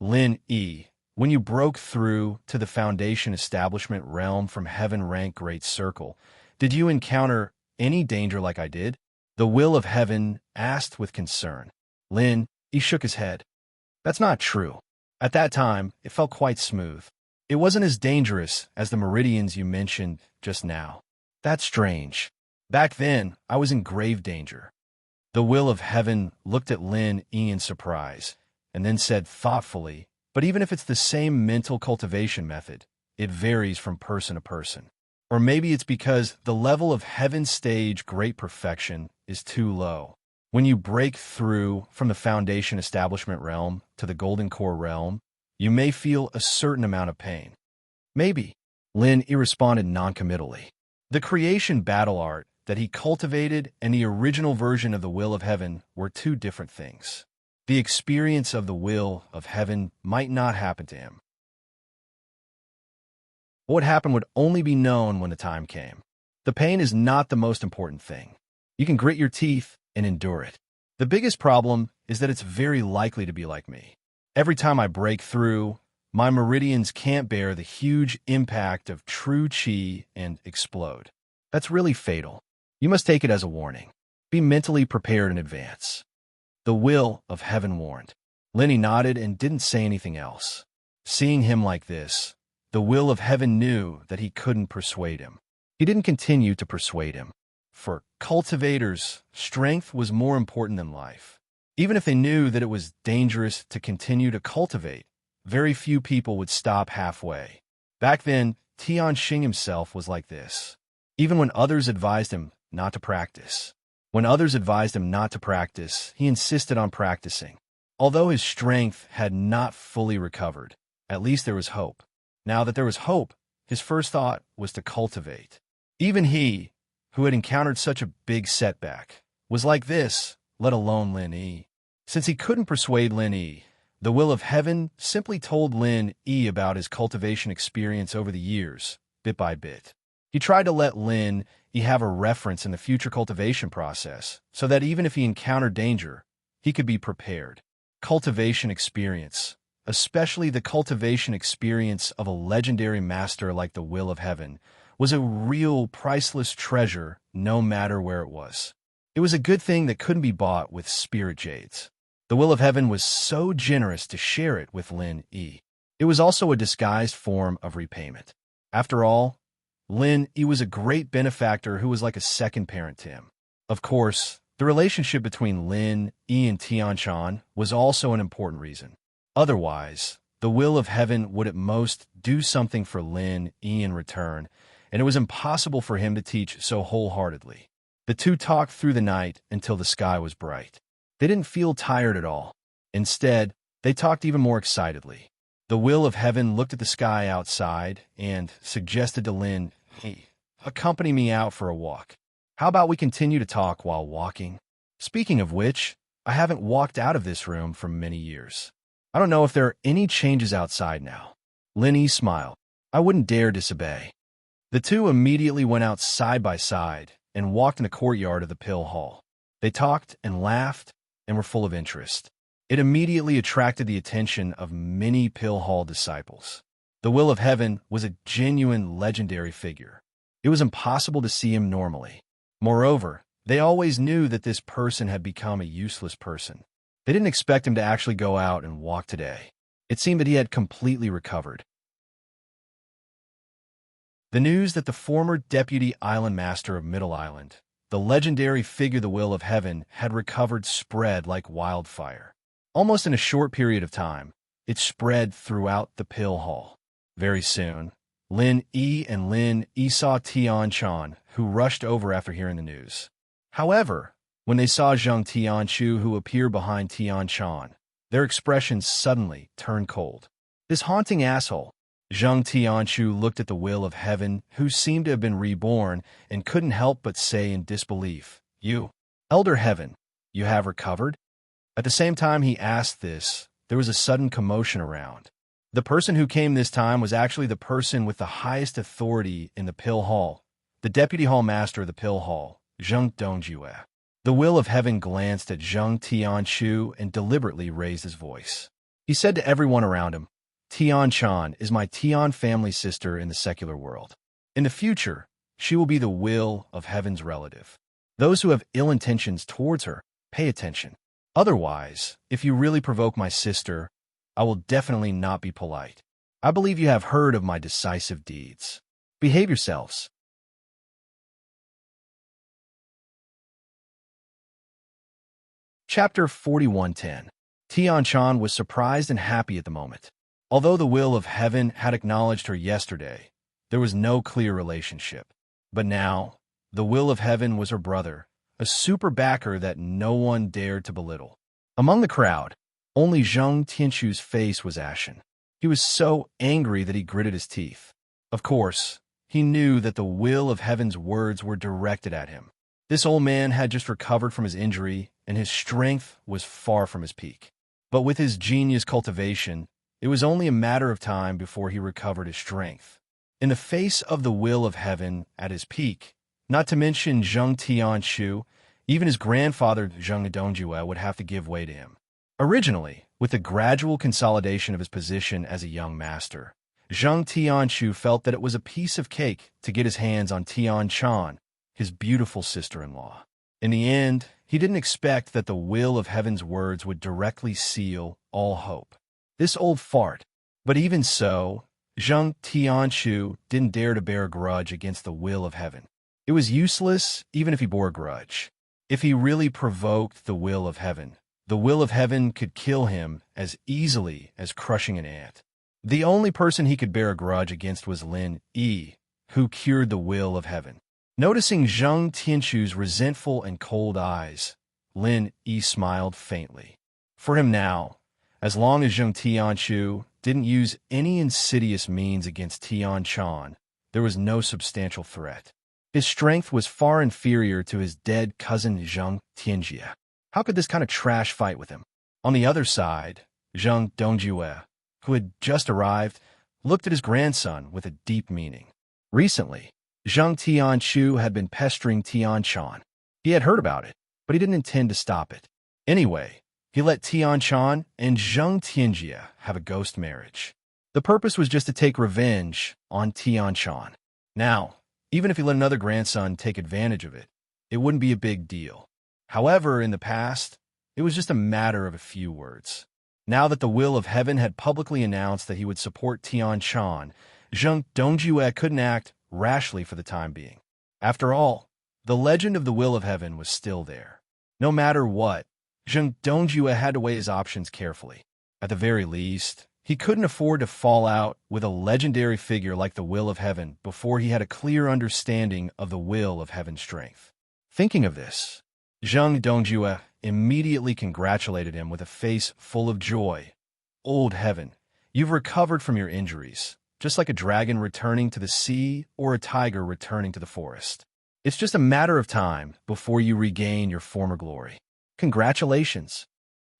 Lin Yi, when you broke through to the Foundation Establishment realm from Heaven Rank Great Circle, did you encounter any danger like I did? The Will of Heaven asked with concern. Lin, he shook his head. That's not true. At that time, it felt quite smooth. It wasn't as dangerous as the meridians you mentioned just now. That's strange. Back then, I was in grave danger. The Will of Heaven looked at Lin in surprise, and then said thoughtfully, but even if it's the same mental cultivation method, it varies from person to person. Or maybe it's because the level of Heaven stage great perfection is too low. When you break through from the Foundation Establishment realm to the Golden Core realm, you may feel a certain amount of pain. Maybe. Lin responded noncommittally. The creation battle art that he cultivated and the original version of the Will of Heaven were two different things. The experience of the Will of Heaven might not happen to him. What would happen would only be known when the time came. The pain is not the most important thing. You can grit your teeth and endure it. The biggest problem is that it's very likely to be like me. Every time I break through, my meridians can't bear the huge impact of true chi and explode. That's really fatal. You must take it as a warning. Be mentally prepared in advance. The Will of Heaven warned. Lin nodded and didn't say anything else. Seeing him like this, the Will of Heaven knew that he couldn't persuade him. He didn't continue to persuade him. For cultivators, strength was more important than life. Even if they knew that it was dangerous to continue to cultivate, very few people would stop halfway. Back then, Tianxing himself was like this. Even when others advised him not to practice. When others advised him not to practice, he insisted on practicing. Although his strength had not fully recovered, at least there was hope. Now that there was hope, his first thought was to cultivate. Even he, who had encountered such a big setback, was like this, let alone Lin Yi. Since he couldn't persuade Lin Yi, the Will of Heaven simply told Lin Yi about his cultivation experience over the years, bit by bit. He tried to let Lin Yi have a reference in the future cultivation process, so that even if he encountered danger, he could be prepared. cultivation experience, especially the cultivation experience of a legendary master like the Will of Heaven, was a real priceless treasure no matter where it was. It was a good thing that couldn't be bought with spirit jades. The Will of Heaven was so generous to share it with Lin Yi. It was also a disguised form of repayment. After all, Lin Yi was a great benefactor who was like a second parent to him. Of course, the relationship between Lin Yi and Tianchan was also an important reason. Otherwise, the Will of Heaven would at most do something for Lin Yi in return, and it was impossible for him to teach so wholeheartedly. The two talked through the night until the sky was bright. They didn't feel tired at all. Instead, they talked even more excitedly. The Will of Heaven looked at the sky outside and suggested to Lin, "Hey, accompany me out for a walk. How about we continue to talk while walking? Speaking of which, I haven't walked out of this room for many years. I don't know if there are any changes outside now." Lin Yi smiled. "I wouldn't dare disobey." The two immediately went out side by side and walked in the courtyard of the pill hall. They talked and laughed and were full of interest. It immediately attracted the attention of many pill hall disciples. The Will of Heaven was a genuine legendary figure. It was impossible to see him normally. Moreover, they always knew that this person had become a useless person. They didn't expect him to actually go out and walk today. It seemed that he had completely recovered. The news that the former deputy island master of Middle Island, the legendary figure the Will of Heaven, had recovered spread like wildfire. Almost in a short period of time, it spread throughout the pill hall. Very soon, Lin Yi and Lin Yi saw Tianchan, who rushed over after hearing the news. However, when they saw Zheng Tianchu who appeared behind Tianchan, their expressions suddenly turned cold. "This haunting asshole." Zheng Tianchu looked at the Will of Heaven, who seemed to have been reborn, and couldn't help but say in disbelief, "You, Elder Heaven, you have recovered?" At the same time he asked this, there was a sudden commotion around. The person who came this time was actually the person with the highest authority in the pill hall, the deputy hall master of the pill hall, Zheng Dongjue. The Will of Heaven glanced at Zheng Tianchu and deliberately raised his voice. He said to everyone around him, "Tianchan is my Tian family sister in the secular world. In the future, she will be the Will of Heaven's relative. Those who have ill intentions towards her, pay attention. Otherwise, if you really provoke my sister, I will definitely not be polite. I believe you have heard of my decisive deeds. Behave yourselves." Chapter 41:10. Tianchan was surprised and happy at the moment. Although the Will of Heaven had acknowledged her yesterday, there was no clear relationship. But now, the Will of Heaven was her brother, a super backer that no one dared to belittle. Among the crowd, only Zheng Tianchu's face was ashen. He was so angry that he gritted his teeth. Of course, he knew that the Will of Heaven's words were directed at him. This old man had just recovered from his injury, and his strength was far from his peak. But with his genius cultivation, it was only a matter of time before he recovered his strength. In the face of the Will of Heaven at his peak, not to mention Zheng Tianchu, even his grandfather Zheng Dongjue would have to give way to him. Originally, with the gradual consolidation of his position as a young master, Zheng Tianchu felt that it was a piece of cake to get his hands on Tianchan, his beautiful sister-in-law. In the end, he didn't expect that the Will of Heaven's words would directly seal all hope. This old fart. But even so, Zheng Tianchu didn't dare to bear a grudge against the Will of Heaven. It was useless even if he bore a grudge. If he really provoked the Will of Heaven, the Will of Heaven could kill him as easily as crushing an ant. The only person he could bear a grudge against was Lin Yi, who cured the Will of Heaven. Noticing Zheng Tianchu's resentful and cold eyes, Lin Yi smiled faintly. For him now, as long as Zheng Tianchu didn't use any insidious means against Tianchan, there was no substantial threat. His strength was far inferior to his dead cousin Zheng Tianjie. How could this kind of trash fight with him? On the other side, Zheng Dongjue, who had just arrived, looked at his grandson with a deep meaning. Recently, Zheng Tianchu had been pestering Tianchan. He had heard about it, but he didn't intend to stop it. Anyway, he let Tian Chan and Zheng Tianjie have a ghost marriage. The purpose was just to take revenge on Tian Chan. Now, even if he let another grandson take advantage of it, it wouldn't be a big deal. However, in the past, it was just a matter of a few words. Now that the will of heaven had publicly announced that he would support Tian Chan, Zheng Dongjue couldn't act rashly for the time being. After all, the legend of the will of heaven was still there. No matter what, Zheng Dongjue had to weigh his options carefully. At the very least, he couldn't afford to fall out with a legendary figure like the will of heaven before he had a clear understanding of the will of heaven's strength. Thinking of this, Zheng Dongjue immediately congratulated him with a face full of joy. "Old heaven, you've recovered from your injuries, just like a dragon returning to the sea or a tiger returning to the forest. It's just a matter of time before you regain your former glory. Congratulations."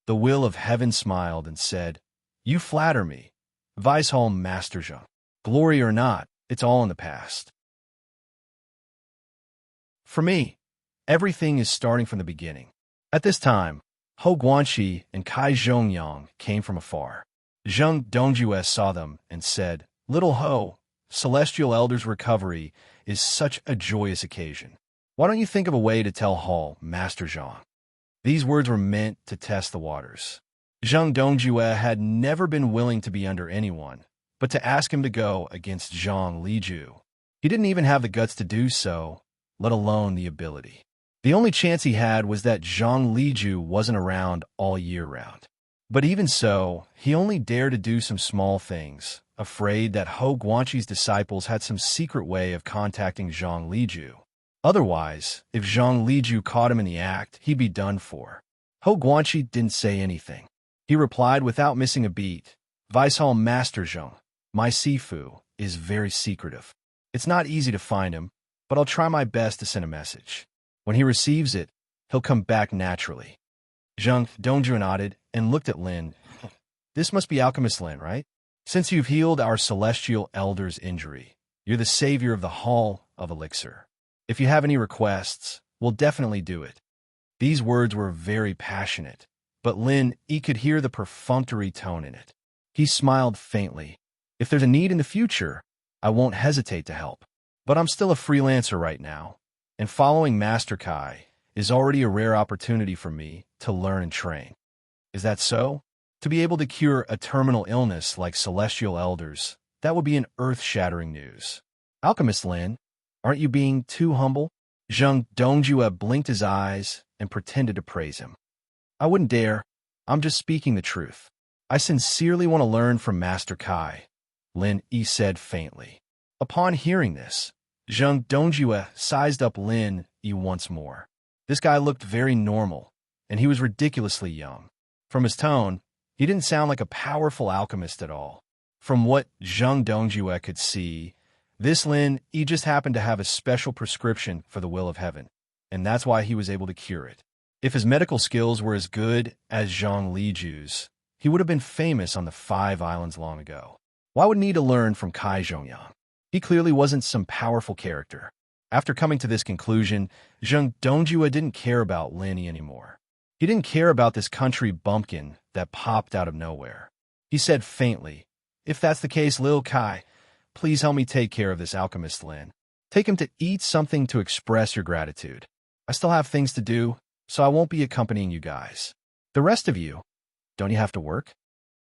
The will of heaven smiled and said, "You flatter me, Weisholm Master Zheng. Glory or not, it's all in the past. For me, everything is starting from the beginning." At this time, Hou Guanxi and Kai Zhongyang came from afar. Zheng Dongjue saw them and said, "Little Hou, Celestial Elder's recovery is such a joyous occasion. Why don't you think of a way to tell Hall, Master Zhang?" These words were meant to test the waters. Zheng Dongjue had never been willing to be under anyone, but to ask him to go against Zhang Liju. He didn't even have the guts to do so, let alone the ability. The only chance he had was that Zhang Liju wasn't around all year round. But even so, he only dared to do some small things, afraid that Hou Guanxi's disciples had some secret way of contacting Zhang Liju. Otherwise, if Zhang Liju caught him in the act, he'd be done for. Hou Guanxi didn't say anything. He replied without missing a beat, "Weisholm Master Zheng, my Sifu is very secretive. It's not easy to find him, but I'll try my best to send a message. When he receives it, he'll come back naturally." Zheng Dongjue nodded and looked at Lin. "This must be Alchemist Lin, right? Since you've healed our Celestial Elder's injury, you're the savior of the Hall of Elixir. If you have any requests, we'll definitely do it." These words were very passionate, but Lin Yi could hear the perfunctory tone in it. He smiled faintly. "If there's a need in the future, I won't hesitate to help. But I'm still a freelancer right now, and following Master Kai is already a rare opportunity for me to learn and train." "Is that so? To be able to cure a terminal illness like Celestial Elders, that would be an earth-shattering news. Alchemist Lin, aren't you being too humble?" Zheng Dongjue blinked his eyes and pretended to praise him. "I wouldn't dare. I'm just speaking the truth. I sincerely want to learn from Master Kai," Lin Yi said faintly. Upon hearing this, Zheng Dongjue sized up Lin Yi once more. This guy looked very normal, and he was ridiculously young. From his tone, he didn't sound like a powerful alchemist at all. From what Zheng Dongjue could see, this Lin Yi just happened to have a special prescription for the will of heaven, and that's why he was able to cure it. If his medical skills were as good as Zhang Liju's, he would have been famous on the 5 Islands long ago. Why would he need to learn from Kai Zhongyang? He clearly wasn't some powerful character. After coming to this conclusion, Zheng Dongjue didn't care about Lin Yi anymore. He didn't care about this country bumpkin that popped out of nowhere. He said faintly, "If that's the case, Lil Kai, please help me take care of this alchemist Lin. Take him to eat something to express your gratitude. I still have things to do, so I won't be accompanying you guys. The rest of you, don't you have to work?"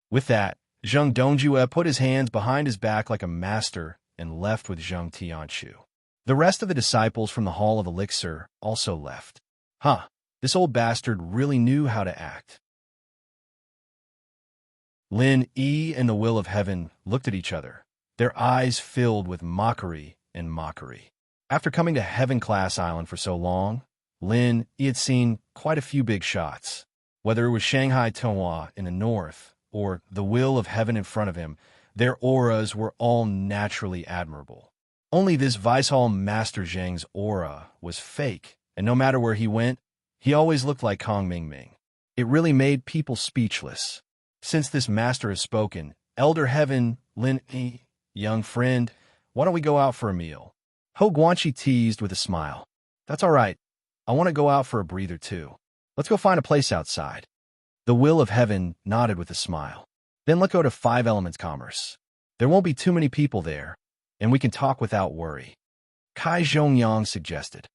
With that, Zheng Dongjue put his hands behind his back like a master and left with Zheng Tianchu. The rest of the disciples from the Hall of Elixir also left. This old bastard really knew how to act. Lin Yi and the Will of Heaven looked at each other, their eyes filled with mockery and mockery. After coming to Heaven Class Island for so long, Lin Yi had seen quite a few big shots. Whether it was Shanghai Tonghua in the north or the Will of Heaven in front of him, their auras were all naturally admirable. Only this Weisholm Master Zheng's aura was fake, and no matter where he went, he always looked like Kong Mingming. It really made people speechless. Since this master has spoken, Elder Heaven, Lin Yi, young friend, why don't we go out for a meal? Hou Guanxi teased with a smile. "That's all right. I want to go out for a breather too. Let's go find a place outside." The will of heaven nodded with a smile. Then let's go to 5 Elements Commerce. There won't be too many people there, and we can talk without worry, Kai Zhongyang suggested.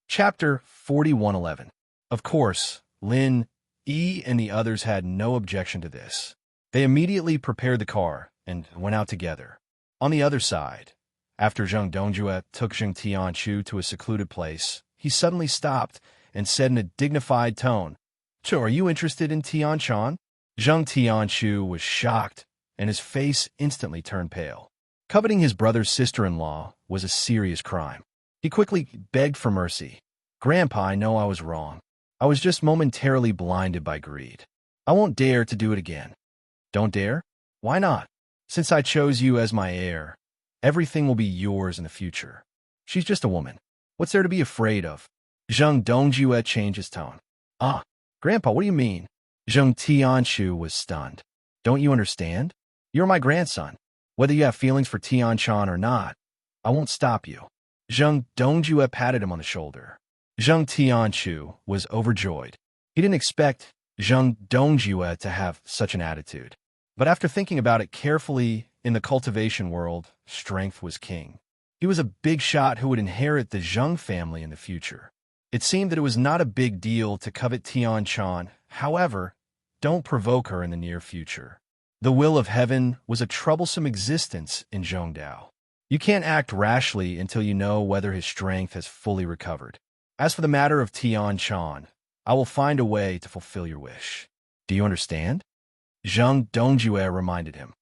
Chapter 4111. Of course, Lin, Yi, and the others had no objection to this. They immediately prepared the car and went out together. On the other side, after Zheng Dongjue took Zheng Tianchu to a secluded place, he suddenly stopped and said in a dignified tone, "So, are you interested in Tianchan?" Zheng Tianchu was shocked, and his face instantly turned pale. Coveting his brother's sister-in-law was a serious crime. He quickly begged for mercy. "Grandpa, I know I was wrong. I was just momentarily blinded by greed. I won't dare to do it again." "Don't dare? Why not? Since I chose you as my heir, everything will be yours in the future. She's just a woman. What's there to be afraid of?" Zheng Dongjue changed his tone. "Ah, Grandpa, what do you mean?" Zheng Tianchu was stunned. "Don't you understand? You're my grandson. Whether you have feelings for Tianchan or not, I won't stop you." Zheng Dongjue patted him on the shoulder. Zheng Tianchu was overjoyed. He didn't expect Zheng Dongjue to have such an attitude. But after thinking about it carefully, in the cultivation world, strength was king. He was a big shot who would inherit the Zheng family in the future. It seemed that it was not a big deal to covet Tianchan. However, don't provoke her in the near future. The will of heaven was a troublesome existence in Zhongdao. You can't act rashly until you know whether his strength has fully recovered. As for the matter of Tianchan, I will find a way to fulfill your wish. Do you understand? Zheng Dongjue reminded him.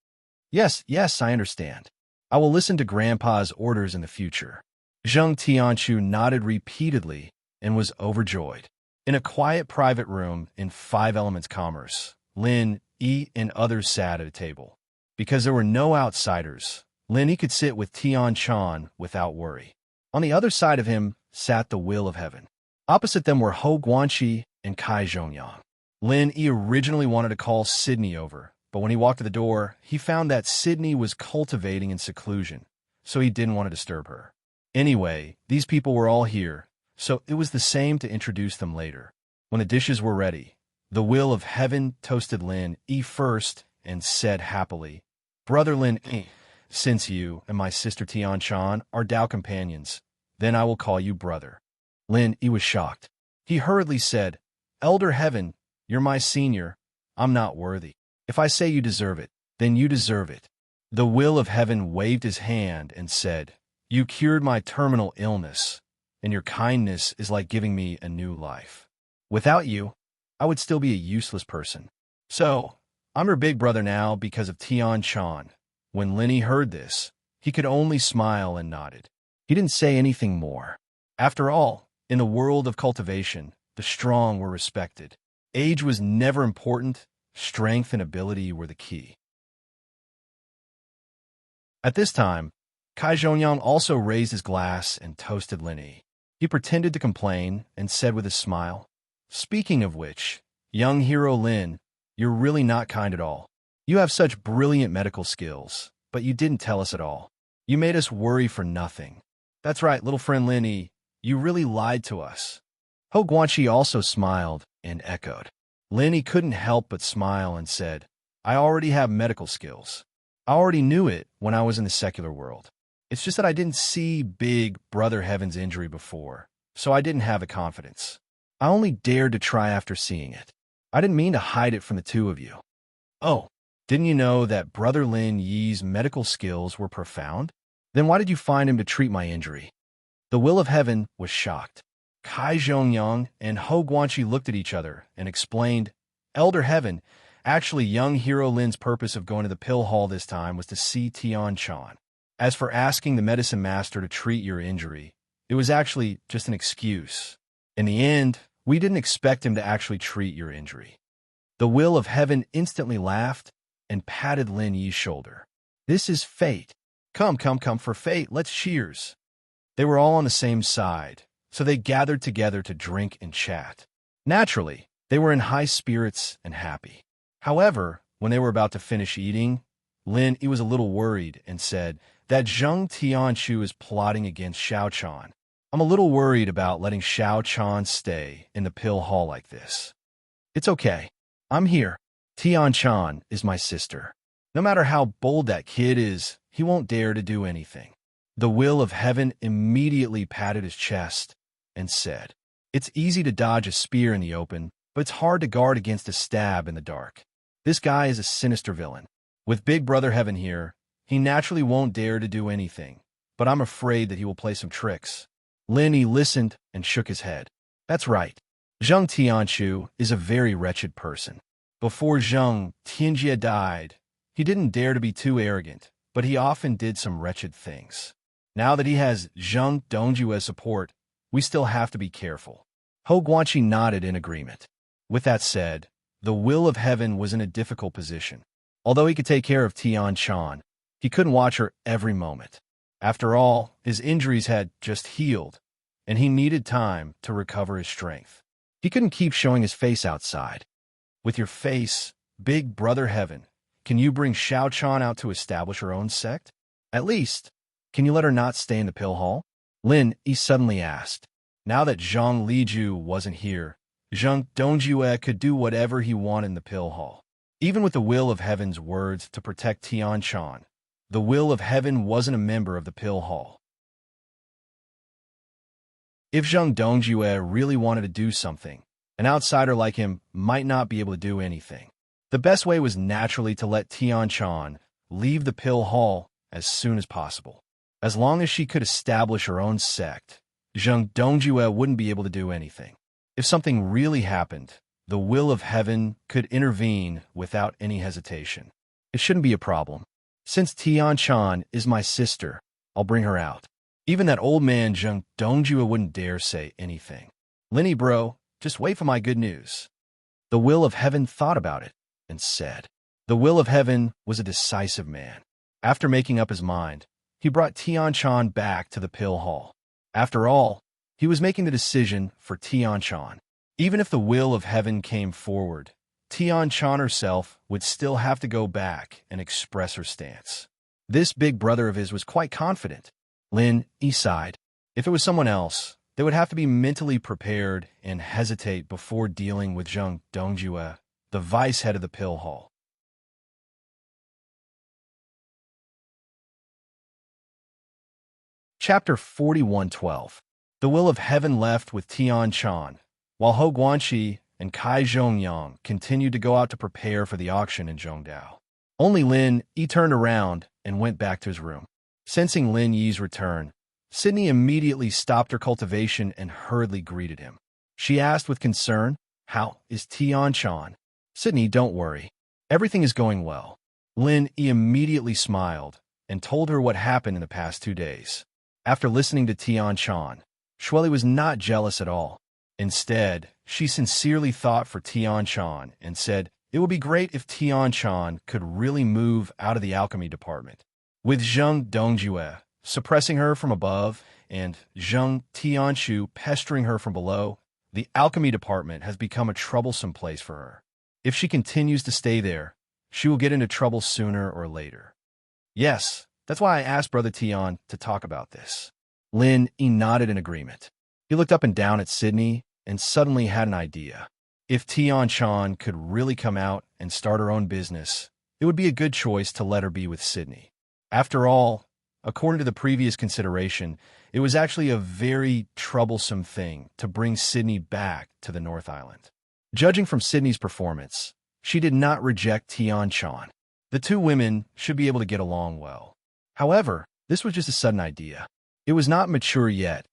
Yes, I understand. I will listen to Grandpa's orders in the future." Zheng Tianchu nodded repeatedly and was overjoyed. In a quiet private room in 5 Elements Commerce, Lin, Yi, and others sat at a table. Because there were no outsiders, Lin Yi could sit with Tianchan without worry. On the other side of him sat the will of heaven. Opposite them were Hou Guanqi and Kai Zhongyang. Lin Yi originally wanted to call Sydney over, but when he walked to the door, he found that Sydney was cultivating in seclusion, so he didn't want to disturb her. Anyway, these people were all here, so it was the same to introduce them later. When the dishes were ready, the will of heaven toasted Lin Yi first and said happily, "Brother Lin Yi, since you and my sister Tianchan are Dao companions, then I will call you brother." Lin Yi was shocked. He hurriedly said, "Elder Heaven, you're my senior. I'm not worthy. If I say you deserve it, then you deserve it." The will of heaven waved his hand and said, "You cured my terminal illness, and your kindness is like giving me a new life. Without you, I would still be a useless person. So, I'm your big brother now because of Tianchan." When Lin Yi heard this, he could only smile and nodded. He didn't say anything more. After all, in the world of cultivation, the strong were respected. Age was never important. Strength and ability were the key. At this time, Kai Zhongyang also raised his glass and toasted Lin Yi. He pretended to complain and said with a smile, "Speaking of which, young hero Lin, you're really not kind at all. You have such brilliant medical skills, but you didn't tell us at all. You made us worry for nothing. That's right, little friend Lin Yi, you really lied to us." Hou Guanqi also smiled and echoed. Lin Yi couldn't help but smile and said, "I already have medical skills. I already knew it when I was in the secular world. It's just that I didn't see Big Brother Heaven's injury before, so I didn't have the confidence. I only dared to try after seeing it. I didn't mean to hide it from the two of you." "Oh, didn't you know that Brother Lin Yi's medical skills were profound? Then why did you find him to treat my injury?" The will of heaven was shocked. Kai Zhongyang and Hou Guanqi looked at each other and explained, "Elder Heaven, actually young hero Lin's purpose of going to the pill hall this time was to see Tianchan. As for asking the medicine master to treat your injury, it was actually just an excuse. In the end, we didn't expect him to actually treat your injury." The will of heaven instantly laughed and patted Lin Yi's shoulder. "This is fate. Come for fate, let's cheers." They were all on the same side, so they gathered together to drink and chat. Naturally, they were in high spirits and happy. However, when they were about to finish eating, Lin Yi was a little worried and said that Zheng Tianchu is plotting against Xiaochan. I'm a little worried about letting Xiao Chan stay in the pill hall like this. It's okay. I'm here. Tian Chan is my sister. No matter how bold that kid is, he won't dare to do anything. The will of heaven immediately patted his chest and said, "It's easy to dodge a spear in the open, but it's hard to guard against a stab in the dark. This guy is a sinister villain. With Big Brother Heaven here, he naturally won't dare to do anything, but I'm afraid that he will play some tricks." Lin Yi listened and shook his head. That's right. Zheng Tianchu is a very wretched person. Before Zheng Tianjie died, he didn't dare to be too arrogant, but he often did some wretched things. Now that he has Zheng Dongjue's support, we still have to be careful. Hou Guanqi nodded in agreement. With that said, the will of heaven was in a difficult position. Although he could take care of Tian Chan, he couldn't watch her every moment. After all, his injuries had just healed, and he needed time to recover his strength. He couldn't keep showing his face outside. With your face, Big Brother Heaven, can you bring Xiao Chan out to establish her own sect? At least, can you let her not stay in the pill hall? Lin Yi suddenly asked. Now that Zhang Liju wasn't here, Zheng Dongjue could do whatever he wanted in the pill hall. Even with the will of heaven's words to protect Tian Chan, the will of heaven wasn't a member of the pill hall. If Zheng Dongjue really wanted to do something, an outsider like him might not be able to do anything. The best way was naturally to let Tian Chan leave the pill hall as soon as possible. As long as she could establish her own sect, Zheng Dongjue wouldn't be able to do anything. If something really happened, the will of heaven could intervene without any hesitation. It shouldn't be a problem. Since Tian Chan is my sister, I'll bring her out. Even that old man Zheng Dongjue wouldn't dare say anything. Linny bro, just wait for my good news. The will of heaven thought about it and said. The will of heaven was a decisive man. After making up his mind, he brought Tian Chan back to the pill hall. After all, he was making the decision for Tian Chan. Even if the will of heaven came forward, Tian Chan herself would still have to go back and express her stance. This big brother of his was quite confident. Lin Yi sighed. If it was someone else, they would have to be mentally prepared and hesitate before dealing with Zheng Dongjue, the vice head of the pill hall. Chapter 41:12. The will of heaven left with Tian Chan, while Hou Guanqi and Kai Zhongyang continued to go out to prepare for the auction in Zhongdao. Only Lin Yi turned around and went back to his room. Sensing Lin Yi's return, Sydney immediately stopped her cultivation and hurriedly greeted him. She asked with concern, "How is Tian Chan?" "Sydney, don't worry. Everything is going well." Lin Yi immediately smiled and told her what happened in the past 2 days. After listening to Tian Chan, Shueli was not jealous at all. Instead, she sincerely thought for Tian Chan and said it would be great if Tian Chan could really move out of the alchemy department. With Zheng Dongjue suppressing her from above and Zheng Tianchu pestering her from below, the alchemy department has become a troublesome place for her. If she continues to stay there, she will get into trouble sooner or later. Yes, that's why I asked Brother Tian to talk about this. Lin Yi nodded in agreement. He looked up and down at Sydney and suddenly had an idea. If Tian Chan could really come out and start her own business, it would be a good choice to let her be with Sydney. After all, according to the previous consideration, it was actually a very troublesome thing to bring Sydney back to the North Island. Judging from Sydney's performance, she did not reject Tian Chan. The two women should be able to get along well. However, this was just a sudden idea. It was not mature yet,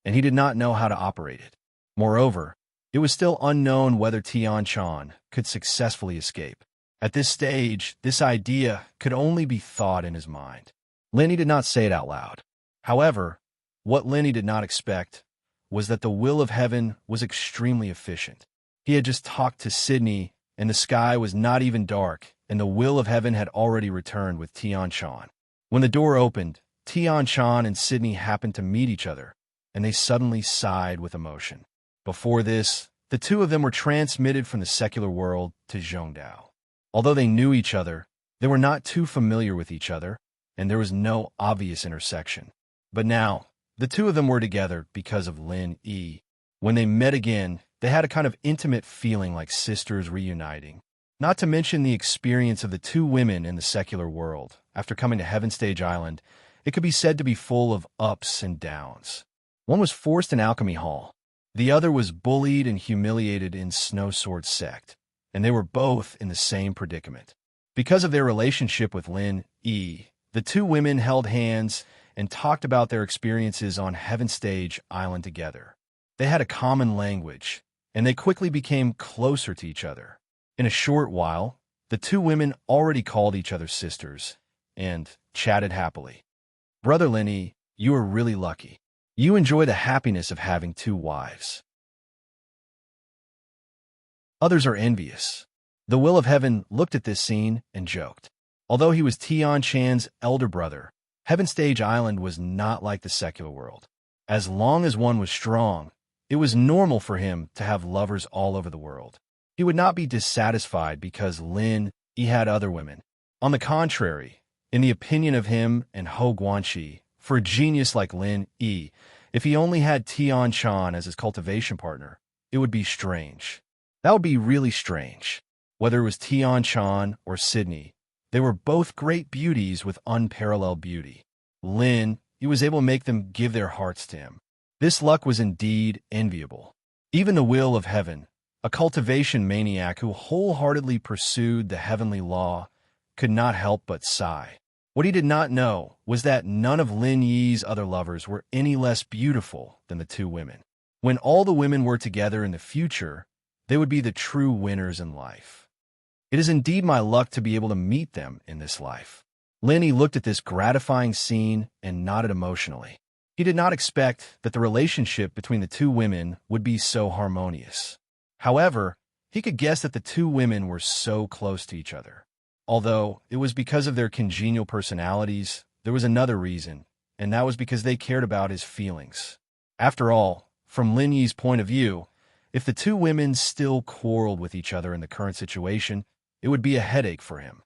and he did not know how to operate it. Moreover, it was still unknown whether Tian Chan could successfully escape. At this stage, this idea could only be thought in his mind. Linny did not say it out loud. However, what Linny did not expect was that the will of heaven was extremely efficient. He had just talked to Sydney, and the sky was not even dark, and the will of heaven had already returned with Tian Chan. When the door opened, Tian Chan and Sydney happened to meet each other, and they suddenly sighed with emotion. Before this, the two of them were transmitted from the secular world to Zhongdao. Although they knew each other, they were not too familiar with each other, and there was no obvious intersection. But now, The two of them were together because of Lin Yi. When they met again, they had a kind of intimate feeling like sisters reuniting. Not to mention the experience of the two women in the secular world. After coming to Heaven Stage Island, it could be said to be full of ups and downs. One was forced in Alchemy Hall. The other was bullied and humiliated in Snow Sword Sect. And they were both in the same predicament. Because of their relationship with Lin Yi, the two women held hands and talked about their experiences on Heaven Stage Island together. They had a common language, and they quickly became closer to each other. In a short while, the two women already called each other sisters and chatted happily. Brother Linny, you are really lucky. You enjoy the happiness of having two wives. Others are envious. The Will of Heaven looked at this scene and joked. Although he was Tian Chan's elder brother, Heaven Stage Island was not like the secular world. As long as one was strong, it was normal for him to have lovers all over the world. He would not be dissatisfied because Lin Yi had other women. On the contrary, in the opinion of him and Ho Guanxi, for a genius like Lin Yi, if he only had Tian Chan as his cultivation partner, it would be strange. That would be really strange. Whether it was Tian Chan or Sydney, they were both great beauties with unparalleled beauty. Lin Yi was able to make them give their hearts to him. This luck was indeed enviable. Even the Will of Heaven, a cultivation maniac who wholeheartedly pursued the heavenly law, could not help but sigh. What he did not know was that none of Lin Yi's other lovers were any less beautiful than the two women. When all the women were together in the future, they would be the true winners in life. It is indeed my luck to be able to meet them in this life. Lin Yi looked at this gratifying scene and nodded emotionally. He did not expect that the relationship between the two women would be so harmonious. However, he could guess that the two women were so close to each other. Although it was because of their congenial personalities, there was another reason, and that was because they cared about his feelings. After all, from Lin Yi's point of view, if the two women still quarreled with each other in the current situation, it would be a headache for him.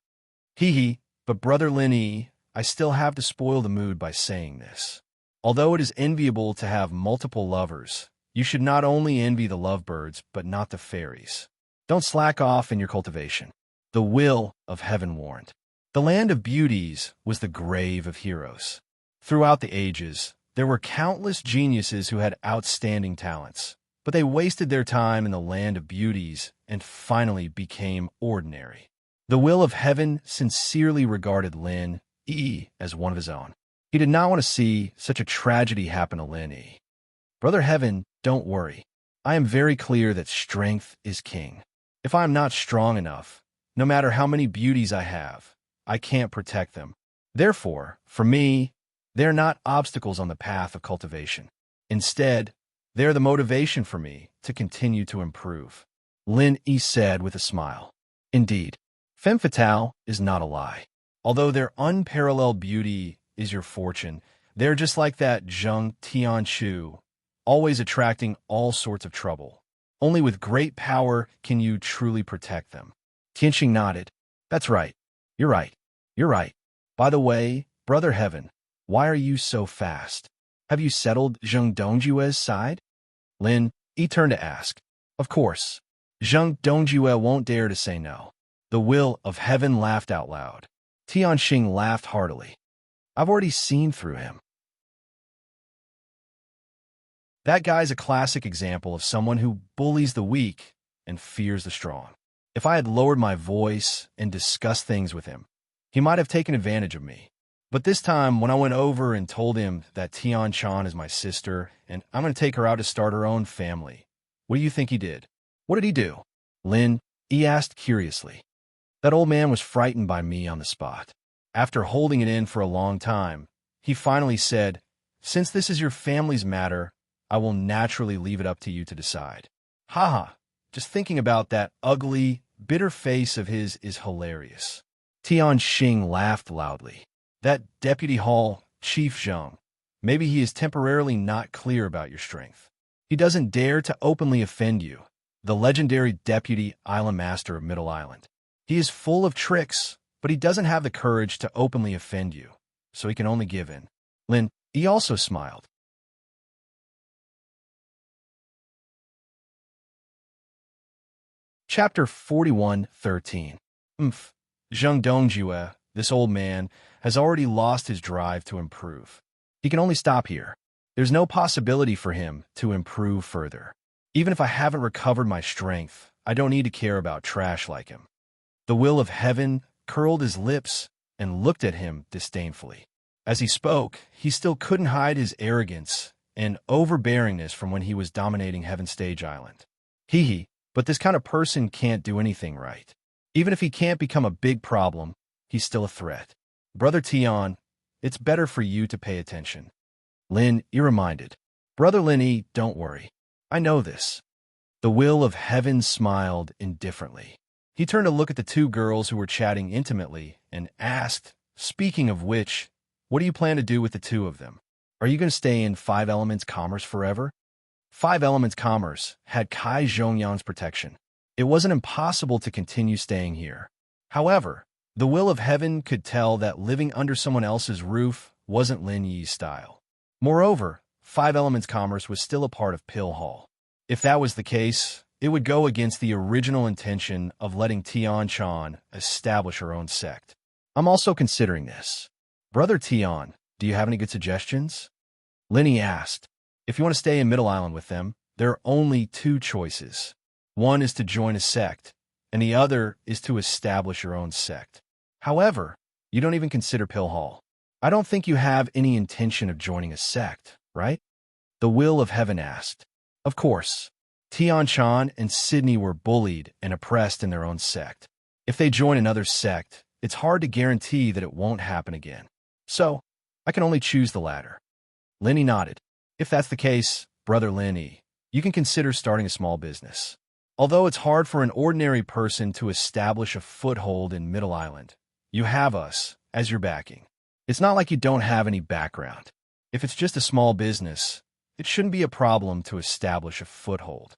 Hee, but Brother Lin Yi, I still have to spoil the mood by saying this. Although it is enviable to have multiple lovers, you should not only envy the lovebirds, but not the fairies. Don't slack off in your cultivation. The Will of Heaven warned. The land of beauties was the grave of heroes. Throughout the ages, there were countless geniuses who had outstanding talents, but they wasted their time in the land of beauties and finally became ordinary. The Will of Heaven sincerely regarded Lin Yi as one of his own. He did not want to see such a tragedy happen to Lin Yi. Brother Heaven, don't worry. I am very clear that strength is king. If I am not strong enough, no matter how many beauties I have, I can't protect them. Therefore, for me, they are not obstacles on the path of cultivation. Instead, they are the motivation for me to continue to improve. Lin Yi said with a smile. Indeed, femme fatale is not a lie. Although their unparalleled beauty is your fortune, they're just like that Zheng Tianchu, always attracting all sorts of trouble. Only with great power can you truly protect them. Tianxing nodded. That's right. You're right. You're right. By the way, Brother Heaven, why are you so fast? Have you settled Zheng Dongjue's side? Lin Yi turned to ask. Of course. Zheng Dongjue won't dare to say no. The Will of Heaven laughed out loud. Tianxing laughed heartily. I've already seen through him. That guy's a classic example of someone who bullies the weak and fears the strong. If I had lowered my voice and discussed things with him, he might have taken advantage of me. But this time, when I went over and told him that Tian Chan is my sister and I'm going to take her out to start her own family, what do you think he did? What did he do? Lin Yi asked curiously. That old man was frightened by me on the spot. After holding it in for a long time, he finally said, since this is your family's matter, I will naturally leave it up to you to decide. Haha, just thinking about that ugly, bitter face of his is hilarious. Tianxing laughed loudly. That Deputy Hall, Chief Zheng, maybe he is temporarily not clear about your strength. He doesn't dare to openly offend you, the legendary Deputy Island Master of Middle Island. He is full of tricks, but he doesn't have the courage to openly offend you, so he can only give in. Lin Yi also smiled. Chapter 41:13. Zheng Dongjue, this old man, has already lost his drive to improve. He can only stop here. There's no possibility for him to improve further. Even if I haven't recovered my strength, I don't need to care about trash like him. The will of heaven curled his lips and looked at him disdainfully. As he spoke, he still couldn't hide his arrogance and overbearingness from when he was dominating Heaven Stage Island. But this kind of person can't do anything right. Even if he can't become a big problem, he's still a threat. Brother Tian, it's better for you to pay attention. Lin E reminded. Brother Lin E, don't worry. I know this. The will of heaven smiled indifferently. He turned to look at the two girls who were chatting intimately and asked, speaking of which, what do you plan to do with the two of them? Are you going to stay in Five Elements Commerce forever? Five Elements Commerce had Kai Zhongyang's protection. It wasn't impossible to continue staying here. However, the will of heaven could tell that living under someone else's roof wasn't Lin Yi's style. Moreover, Five Elements Commerce was still a part of Pill Hall. If that was the case, it would go against the original intention of letting Tian Chan establish her own sect. I'm also considering this. Brother Tian, do you have any good suggestions? Lin Yi asked. If you want to stay in Middle Island with them, there are only two choices. One is to join a sect, and the other is to establish your own sect. However, you don't even consider Pill Hall. I don't think you have any intention of joining a sect, right? The will of heaven asked. Of course. Tian Chan and Sydney were bullied and oppressed in their own sect. If they join another sect, it's hard to guarantee that it won't happen again. So, I can only choose the latter. Lin Yi nodded. If that's the case, Brother Lin Yi, you can consider starting a small business. Although it's hard for an ordinary person to establish a foothold in Middle Island, you have us as your backing. It's not like you don't have any background. If it's just a small business, it shouldn't be a problem to establish a foothold.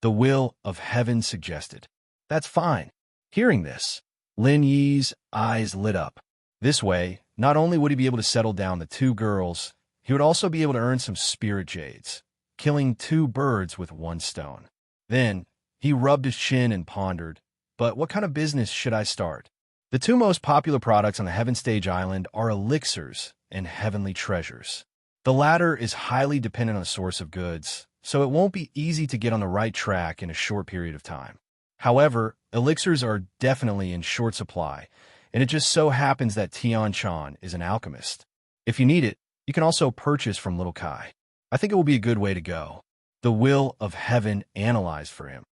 The will of heaven suggested. That's fine. Hearing this, Lin Yi's eyes lit up. This way, not only would he be able to settle down the two girls, he would also be able to earn some spirit jades, killing two birds with one stone. Then, he rubbed his chin and pondered, but what kind of business should I start? The two most popular products on the Heaven Stage Island are elixirs and heavenly treasures. The latter is highly dependent on the source of goods, so it won't be easy to get on the right track in a short period of time. However, elixirs are definitely in short supply, and it just so happens that Tian Chan is an alchemist. If you need it, you can also purchase from Little Kai. I think it will be a good way to go. The will of heaven analyzed for him.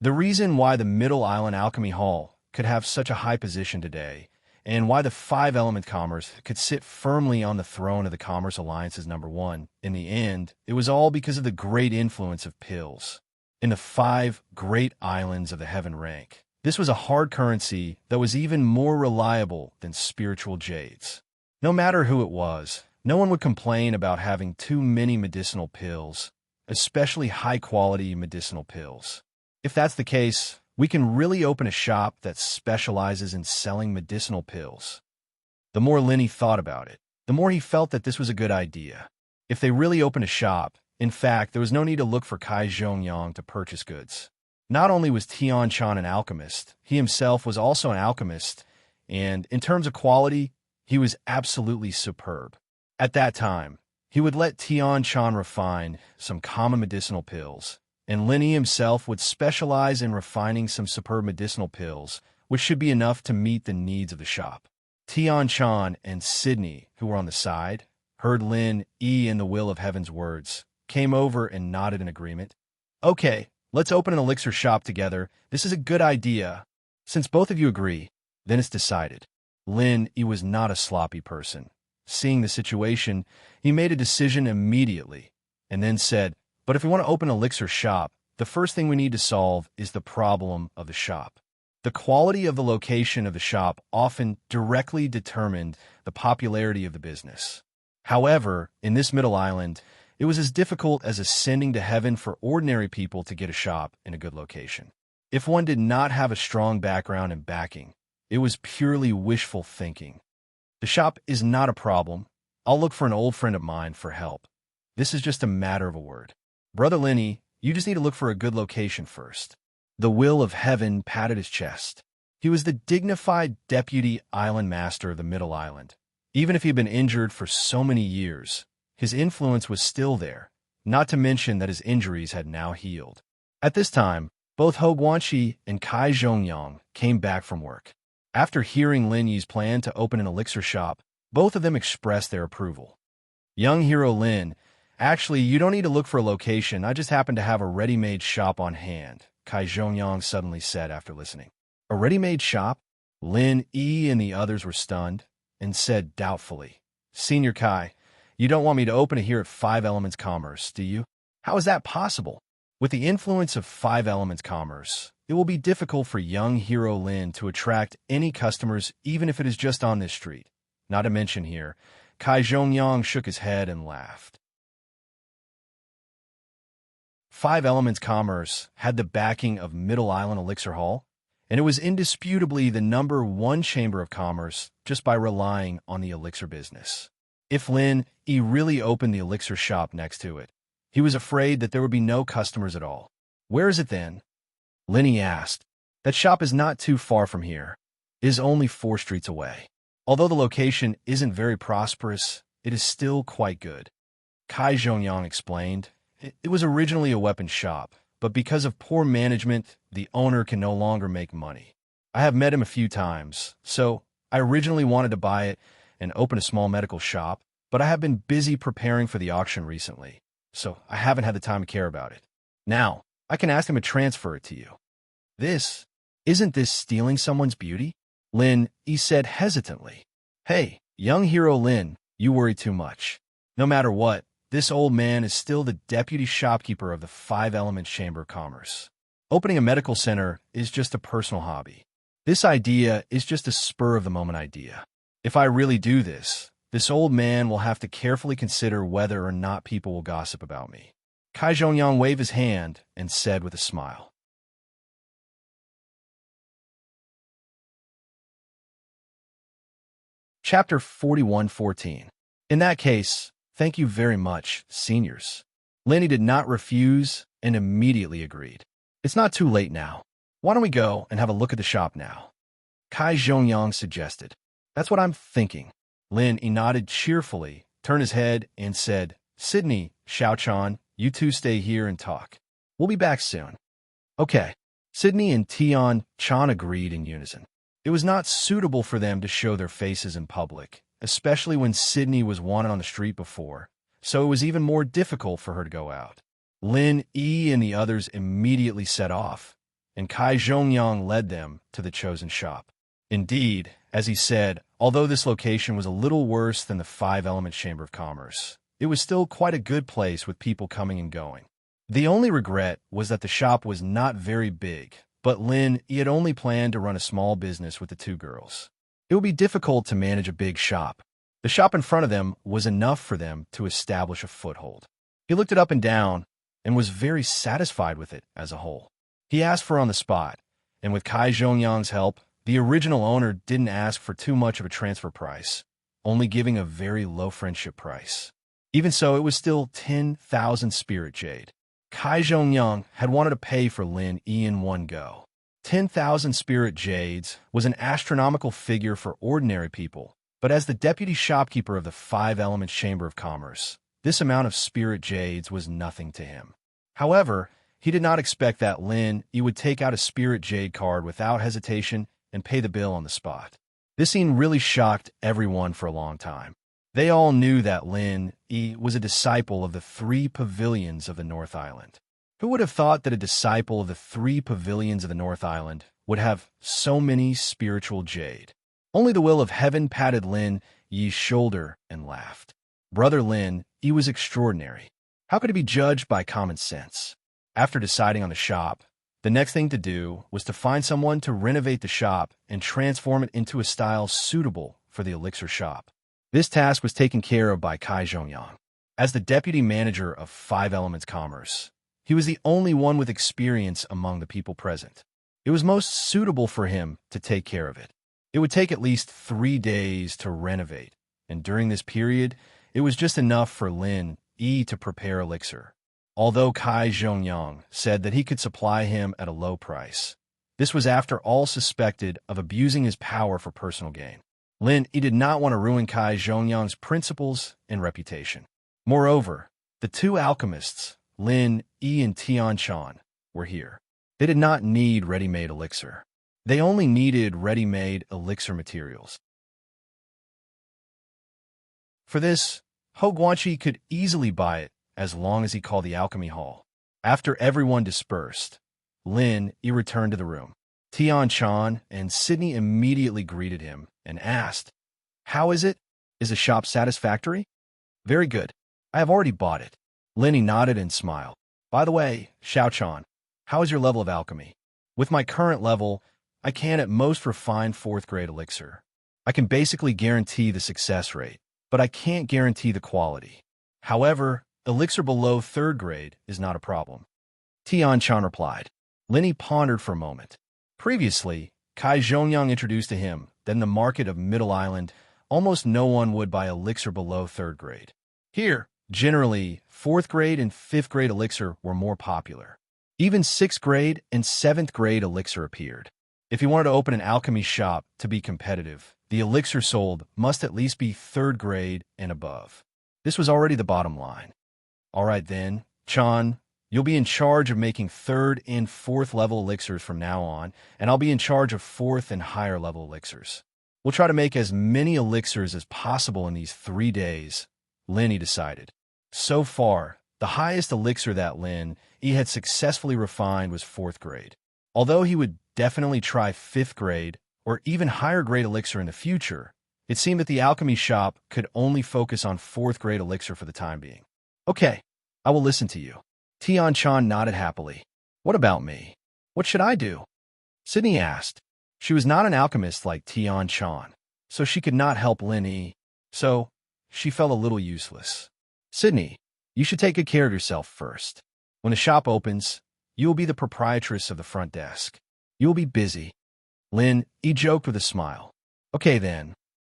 The reason why the Middle Island Alchemy Hall could have such a high position today, and why the Five Element Commerce could sit firmly on the throne of the Commerce Alliance as number one, in the end, it was all because of the great influence of pills. In the 5 great islands of the Heaven rank, this was a hard currency that was even more reliable than spiritual jades. No matter who it was, no one would complain about having too many medicinal pills, especially high-quality medicinal pills. If that's the case, we can really open a shop that specializes in selling medicinal pills. The more Lin Yi thought about it, the more he felt that this was a good idea. If they really opened a shop, in fact, there was no need to look for Kai Zhongyang to purchase goods. Not only was Tian Chan an alchemist, he himself was also an alchemist, and in terms of quality, he was absolutely superb. At that time, he would let Tian Chan refine some common medicinal pills, and Lin Yi himself would specialize in refining some superb medicinal pills, which should be enough to meet the needs of the shop. Tian Chan and Sydney, who were on the side, heard Lin Yi and the will of heaven's words, came over and nodded in agreement. Okay, let's open an elixir shop together. This is a good idea. Since both of you agree, then it's decided. Lin Yi was not a sloppy person. Seeing the situation, he made a decision immediately, and then said, but if we want to open an elixir shop, the first thing we need to solve is the problem of the shop. The quality of the location of the shop often directly determined the popularity of the business. However, in this Middle Island, it was as difficult as ascending to heaven for ordinary people to get a shop in a good location. If one did not have a strong background and backing, it was purely wishful thinking. The shop is not a problem. I'll look for an old friend of mine for help. This is just a matter of a word. Brother Lin Yi, You just need to look for a good location first. The will of heaven patted his chest. He was the dignified deputy island master of the Middle Island. Even if he'd been injured for so many years, his influence was still there, not to mention that his injuries had now healed. At this time, both Ho Guanxi and Kai Zhongyang came back from work. After hearing Lin Yi's plan to open an elixir shop, both of them expressed their approval. Young hero Lin, actually, you don't need to look for a location. I just happen to have a ready-made shop on hand, Kai Zhongyang suddenly said after listening. A ready-made shop? Lin Yi and the others were stunned and said doubtfully, Senior Kai, you don't want me to open it here at Five Elements Commerce, do you? How is that possible? With the influence of Five Elements Commerce, it will be difficult for young hero Lin to attract any customers even if it is just on this street. Not to mention here, Kai Zhongyang shook his head and laughed. Five Elements Commerce had the backing of Middle Island Elixir Hall, and it was indisputably the #1 chamber of commerce just by relying on the elixir business. If Lin Yi really opened the elixir shop next to it, he was afraid that there would be no customers at all. Where is it then? Lin Yi asked. That shop is not too far from here. It is only 4 streets away. Although the location isn't very prosperous, it is still quite good. Kai Zhongyang explained. It was originally a weapons shop, but because of poor management, the owner can no longer make money. I have met him a few times, so I originally wanted to buy it and open a small medical shop, but I have been busy preparing for the auction recently, so I haven't had the time to care about it. Now, I can ask him to transfer it to you. Isn't this stealing someone's beauty? Lin Yi said hesitantly. Hey, young hero Lin, you worry too much. No matter what, this old man is still the deputy shopkeeper of the Five Elements Chamber of Commerce. Opening a medical center is just a personal hobby. This idea is just a spur-of-the-moment idea. If I really do this old man will have to carefully consider whether or not people will gossip about me. Kai Zhongyang waved his hand and said with a smile. Chapter 41:14. In that case, thank you very much, seniors. Lin Yi did not refuse and immediately agreed. It's not too late now. Why don't we go and have a look at the shop now? Kai Zhongyang suggested. That's what I'm thinking. Lin Yi nodded cheerfully, turned his head, and said, Sydney, Xiaochan, you two stay here and talk. We'll be back soon. Okay. Sydney and Tian Chan agreed in unison. It was not suitable for them to show their faces in public, especially when Sydney was wanted on the street before, so it was even more difficult for her to go out. Lin Yi and the others immediately set off, and Kai Zhongyang led them to the chosen shop. Indeed, as he said, although this location was a little worse than the Five Elements Chamber of Commerce, it was still quite a good place with people coming and going. The only regret was that the shop was not very big, but Lin Yi had only planned to run a small business with the 2 girls. It would be difficult to manage a big shop. The shop in front of them was enough for them to establish a foothold. He looked it up and down and was very satisfied with it as a whole. He asked for on the spot, and with Kai Zhongyang's help, the original owner didn't ask for too much of a transfer price, only giving a very low friendship price. Even so, it was still 10,000 spirit jade. Kai Zhongyang had wanted to pay for Lin Yi in one go. 10,000 spirit jades was an astronomical figure for ordinary people, but as the deputy shopkeeper of the Five Elements Chamber of Commerce, this amount of spirit jades was nothing to him. However, he did not expect that Lin Yi would take out a spirit jade card without hesitation and pay the bill on the spot. This scene really shocked everyone for a long time. They all knew that Lin Yi was a disciple of the 3 pavilions of the North Island. Who would have thought that a disciple of the 3 pavilions of the North Island would have so many spiritual jade? Only the will of heaven patted Lin Yi's shoulder and laughed. Brother Lin Yi was extraordinary. How could he be judged by common sense? After deciding on the shop, the next thing to do was to find someone to renovate the shop and transform it into a style suitable for the elixir shop. This task was taken care of by Kai Zhongyang. As the deputy manager of Five Elements Commerce, he was the only one with experience among the people present. It was most suitable for him to take care of it. It would take at least 3 days to renovate, and during this period, it was just enough for Lin Yi to prepare elixir. although Kai Zhongyang said that he could supply him at a low price. This was after all suspected of abusing his power for personal gain. Lin Yi did not want to ruin Kai Zhongyang's principles and reputation. Moreover, the two alchemists, Lin Yi and Tian Chan, were here. They did not need ready-made elixir. They only needed ready-made elixir materials. For this, Hou Guanqi could easily buy it as long as he called the alchemy hall. After everyone dispersed, Lin Yi returned to the room. Tian Chan and Sydney immediately greeted him and asked, "How is it? Is the shop satisfactory?" "Very good. I have already bought it." Lin Yi nodded and smiled. "By the way, Xiao Chan, how is your level of alchemy?" "With my current level, I can at most refine 4th grade elixir. I can basically guarantee the success rate, but I can't guarantee the quality. However, elixir below 3rd grade is not a problem." Tian Chan replied. Lin Yi pondered for a moment. Previously, Kai Zhongyang introduced to him that in the market of Middle Island, almost no one would buy elixir below 3rd grade. Here, generally, 4th grade and 5th grade elixir were more popular. Even 6th grade and 7th grade elixir appeared. If you wanted to open an alchemy shop to be competitive, the elixir sold must at least be 3rd grade and above. This was already the bottom line. "All right then, Chan, you'll be in charge of making 3rd and 4th level elixirs from now on, and I'll be in charge of 4th and higher level elixirs. We'll try to make as many elixirs as possible in these 3 days," Lin Yi decided. So far, the highest elixir that Lin Yi had successfully refined was 4th grade. Although he would definitely try 5th grade or even higher grade elixir in the future, it seemed that the alchemy shop could only focus on 4th grade elixir for the time being. "Okay, I will listen to you." Tian Chan nodded happily. "What about me? What should I do?" Sydney asked. She was not an alchemist like Tian Chan, so she could not help Lin Yi, so she felt a little useless. "Sydney, you should take good care of yourself first. When the shop opens, you will be the proprietress of the front desk. You will be busy." Lin Yi joked with a smile. "Okay then."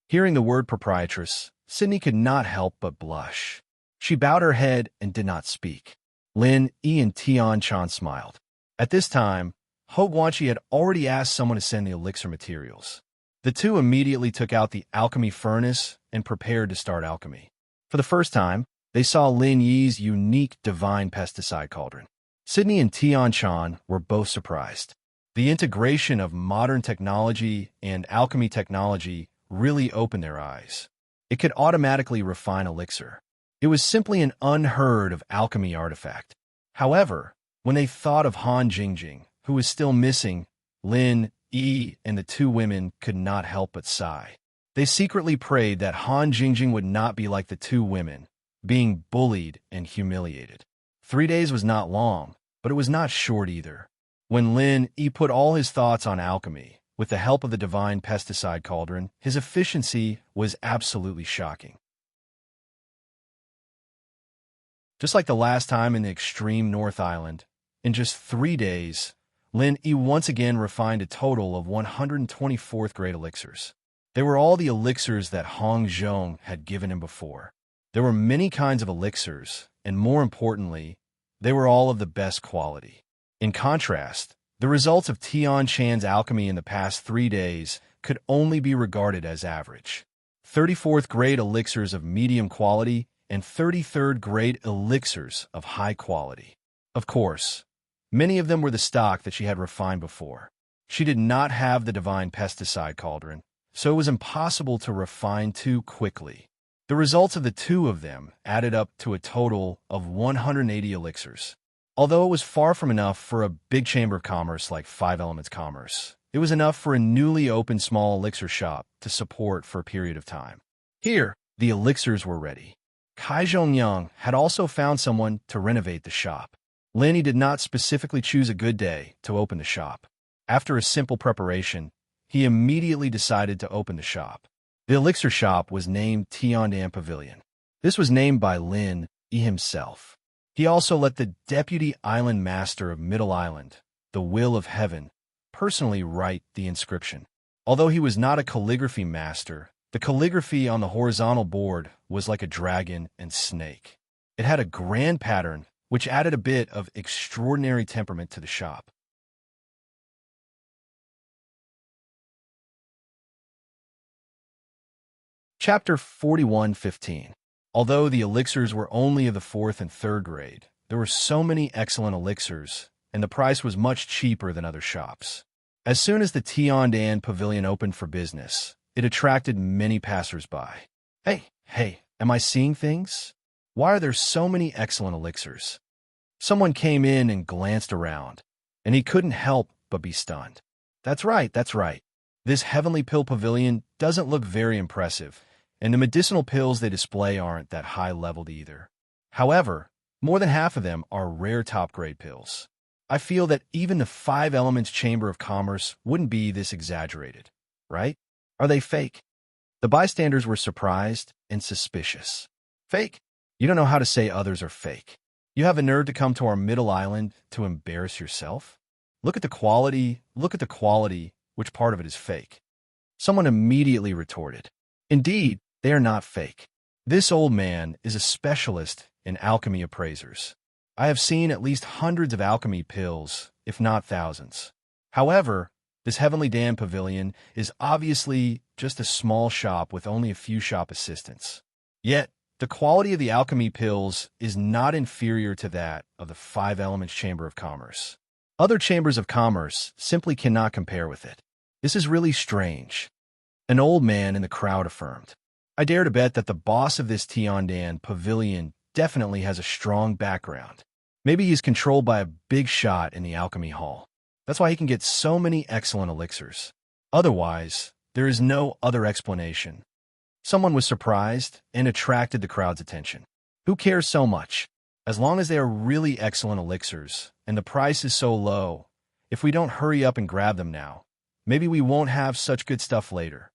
Hearing the word proprietress, Sydney could not help but blush. She bowed her head and did not speak. Lin Yi and Tian Chan smiled. At this time, Hou Guanqi had already asked someone to send the elixir materials. The two immediately took out the alchemy furnace and prepared to start alchemy. For the first time, they saw Lin Yi's unique divine pesticide cauldron. Sydney and Tian Chan were both surprised. The integration of modern technology and alchemy technology really opened their eyes. It could automatically refine elixir. It was simply an unheard of alchemy artifact. However, when they thought of Han Jingjing, who was still missing, Lin Yi and the two women could not help but sigh. They secretly prayed that Han Jingjing would not be like the two women, being bullied and humiliated. 3 days was not long, but it was not short either. When Lin Yi put all his thoughts on alchemy, with the help of the divine pesticide cauldron, his efficiency was absolutely shocking. Just like the last time in the extreme North Island, in just 3 days, Lin Yi once again refined a total of 124th grade elixirs. They were all the elixirs that Hong Zhong had given him before. There were many kinds of elixirs, and more importantly, they were all of the best quality. In contrast, the results of Tian Chan's alchemy in the past 3 days could only be regarded as average. 34th grade elixirs of medium quality and 33rd grade elixirs of high quality. Of course, many of them were the stock that she had refined before. She did not have the divine pesticide cauldron, so it was impossible to refine too quickly. The results of the two of them added up to a total of 180 elixirs. Although it was far from enough for a big chamber of commerce like 5 Elements Commerce, it was enough for a newly opened small elixir shop to support for a period of time. Here, the elixirs were ready. Kai Zhongyang had also found someone to renovate the shop. Lin Yi did not specifically choose a good day to open the shop. After a simple preparation, he immediately decided to open the shop. The elixir shop was named Tiandan Pavilion. This was named by Lin Yi himself. He also let the deputy island master of Middle Island, the Will of Heaven, personally write the inscription. Although he was not a calligraphy master, the calligraphy on the horizontal board was like a dragon and snake. It had a grand pattern which added a bit of extraordinary temperament to the shop. Chapter 41:15. Although the elixirs were only of the 4th and 3rd grade, there were so many excellent elixirs, and the price was much cheaper than other shops. As soon as the Tiandan Pavilion opened for business, it attracted many passers-by. Hey, am I seeing things? Why are there so many excellent elixirs? Someone came in and glanced around, and he couldn't help but be stunned. That's right. This Heavenly Pill Pavilion doesn't look very impressive, and the medicinal pills they display aren't that high-leveled either. However, more than half of them are rare top-grade pills. I feel that even the 5 Elements Chamber of Commerce wouldn't be this exaggerated, right? Are they fake? The bystanders were surprised and suspicious. Fake? You don't know how to say others are fake. You have a nerve to come to our middle island to embarrass yourself? Look at the quality, which part of it is fake? Someone immediately retorted. Indeed, they are not fake. This old man is a specialist in alchemy appraisers. I have seen at least hundreds of alchemy pills, if not thousands. However, this Heavenly Dan Pavilion is obviously just a small shop with only a few shop assistants. Yet, the quality of the alchemy pills is not inferior to that of the 5 Elements Chamber of Commerce. Other chambers of commerce simply cannot compare with it. This is really strange. An old man in the crowd affirmed. I dare to bet that the boss of this Tiandan Pavilion definitely has a strong background. Maybe he's controlled by a big shot in the alchemy hall. That's why he can get so many excellent elixirs. Otherwise, there is no other explanation. Someone was surprised and attracted the crowd's attention. Who cares so much? As long as they are really excellent elixirs, and the price is so low, if we don't hurry up and grab them now, maybe we won't have such good stuff later.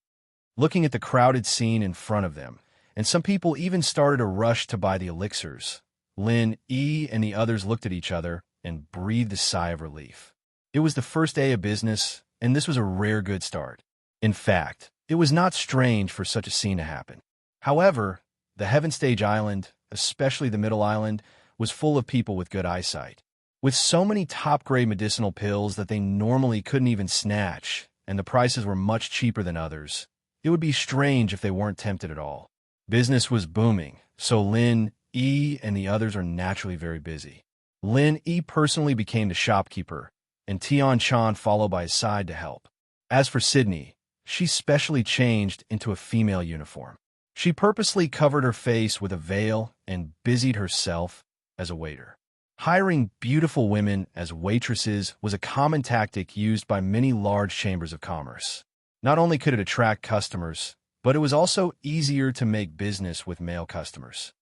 Looking at the crowded scene in front of them, and some people even started a rush to buy the elixirs, Lin, E, and the others looked at each other and breathed a sigh of relief. It was the first day of business, and this was a rare good start. In fact, it was not strange for such a scene to happen. However, the Heaven Stage Island, especially the Middle Island, was full of people with good eyesight. With so many top-grade medicinal pills that they normally couldn't even snatch, and the prices were much cheaper than others, it would be strange if they weren't tempted at all. Business was booming, so Lin, E, and the others are naturally very busy. Lin E personally became the shopkeeper, and Tian Chan followed by his side to help. As for Sydney, she specially changed into a female uniform. She purposely covered her face with a veil and busied herself as a waiter. Hiring beautiful women as waitresses was a common tactic used by many large chambers of commerce. Not only could it attract customers, but it was also easier to make business with male customers.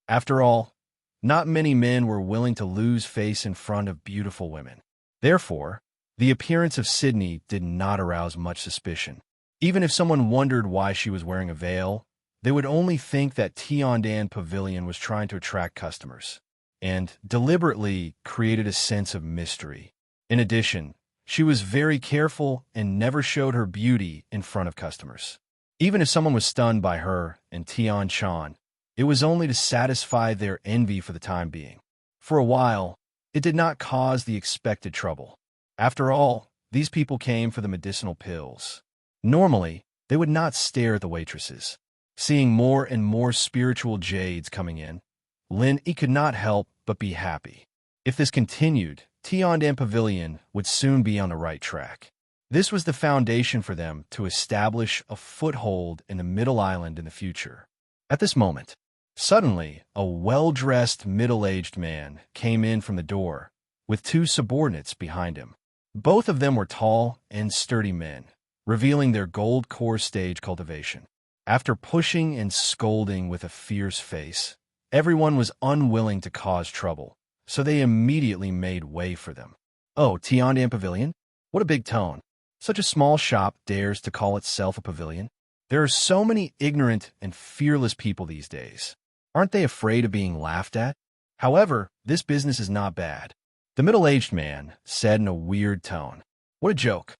After all, not many men were willing to lose face in front of beautiful women. Therefore, the appearance of Sydney did not arouse much suspicion. Even if someone wondered why she was wearing a veil, they would only think that Tiandan Pavilion was trying to attract customers, and deliberately created a sense of mystery. In addition, she was very careful and never showed her beauty in front of customers. Even if someone was stunned by her and Tian Chan, it was only to satisfy their envy for the time being. For a while, it did not cause the expected trouble. After all, these people came for the medicinal pills. Normally, they would not stare at the waitresses. Seeing more and more spiritual jades coming in, Lin E could not help but be happy. If this continued, Tiandan Pavilion would soon be on the right track. This was the foundation for them to establish a foothold in the Middle Island in the future. At this moment, suddenly, a well-dressed, middle-aged man came in from the door, with 2 subordinates behind him. Both of them were tall and sturdy men, revealing their gold core stage cultivation. After pushing and scolding with a fierce face, everyone was unwilling to cause trouble, so they immediately made way for them. Oh, Tiandan Pavilion? What a big tone. Such a small shop dares to call itself a pavilion? There are so many ignorant and fearless people these days. Aren't they afraid of being laughed at? However, this business is not bad. The middle-aged man said in a weird tone. What a joke.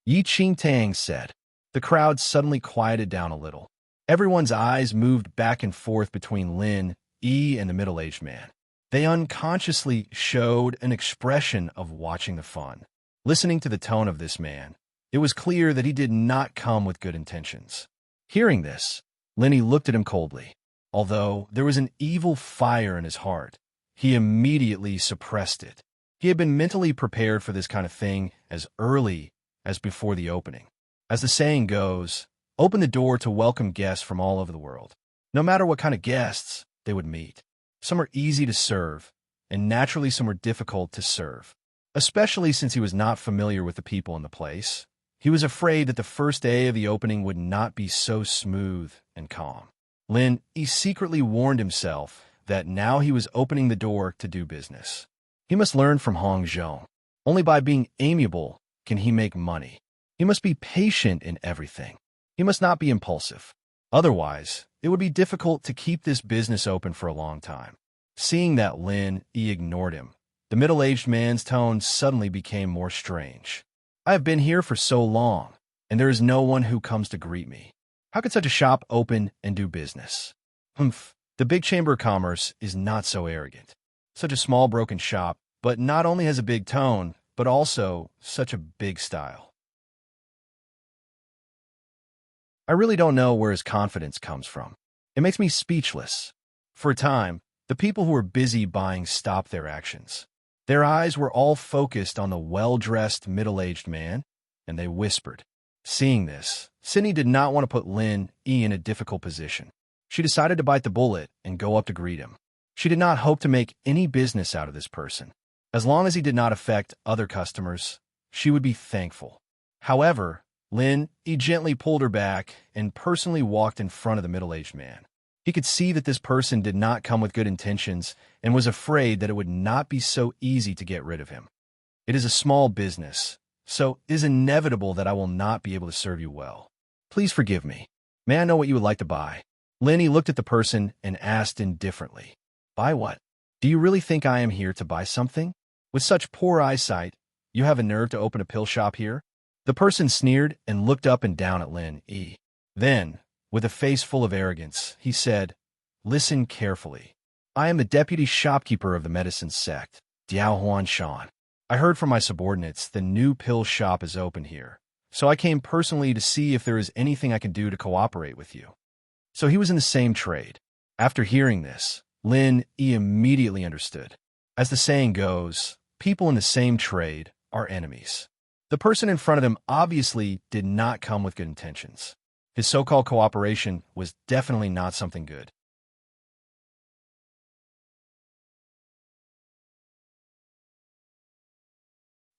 Yi Qing Tang said. The crowd suddenly quieted down a little. Everyone's eyes moved back and forth between Lin, E and the middle-aged man. They unconsciously showed an expression of watching the fun. Listening to the tone of this man, it was clear that he did not come with good intentions. Hearing this, Lenny looked at him coldly. Although there was an evil fire in his heart, he immediately suppressed it. He had been mentally prepared for this kind of thing as early as before the opening. As the saying goes, open the door to welcome guests from all over the world. No matter what kind of guests they would meet. Some are easy to serve, and naturally some were difficult to serve. Especially since he was not familiar with the people in the place. He was afraid that the first day of the opening would not be so smooth and calm. He secretly warned himself that now he was opening the door to do business. He must learn from Hong Zhong. Only by being amiable can he make money. He must be patient in everything. He must not be impulsive. Otherwise, it would be difficult to keep this business open for a long time. Seeing that He ignored him, the middle-aged man's tone suddenly became more strange. I have been here for so long, and there is no one who comes to greet me. How could such a shop open and do business? Humph, the big chamber of commerce is not so arrogant. Such a small broken shop, but not only has a big tone, but also such a big style. I really don't know where his confidence comes from. It makes me speechless. For a time, the people who were busy buying stopped their actions. Their eyes were all focused on the well-dressed middle-aged man, and they whispered. Seeing this, Sydney did not want to put in a difficult position. She decided to bite the bullet and go up to greet him. She did not hope to make any business out of this person. As long as he did not affect other customers, she would be thankful. However, he gently pulled her back and personally walked in front of the middle-aged man. He could see that this person did not come with good intentions and was afraid that it would not be so easy to get rid of him. It is a small business, so it is inevitable that I will not be able to serve you well. Please forgive me. May I know what you would like to buy? Lenny looked at the person and asked indifferently. Buy what? Do you really think I am here to buy something? With such poor eyesight, you have a nerve to open a pill shop here? The person sneered and looked up and down at Then, with a face full of arrogance, he said, Listen carefully. I am the deputy shopkeeper of the medicine sect, Diao Huan Shan. I heard from my subordinates the new pill shop is open here, so I came personally to see if there is anything I can do to cooperate with you. So he was in the same trade. After hearing this, He immediately understood. As the saying goes, people in the same trade are enemies. The person in front of him obviously did not come with good intentions. His so-called cooperation was definitely not something good.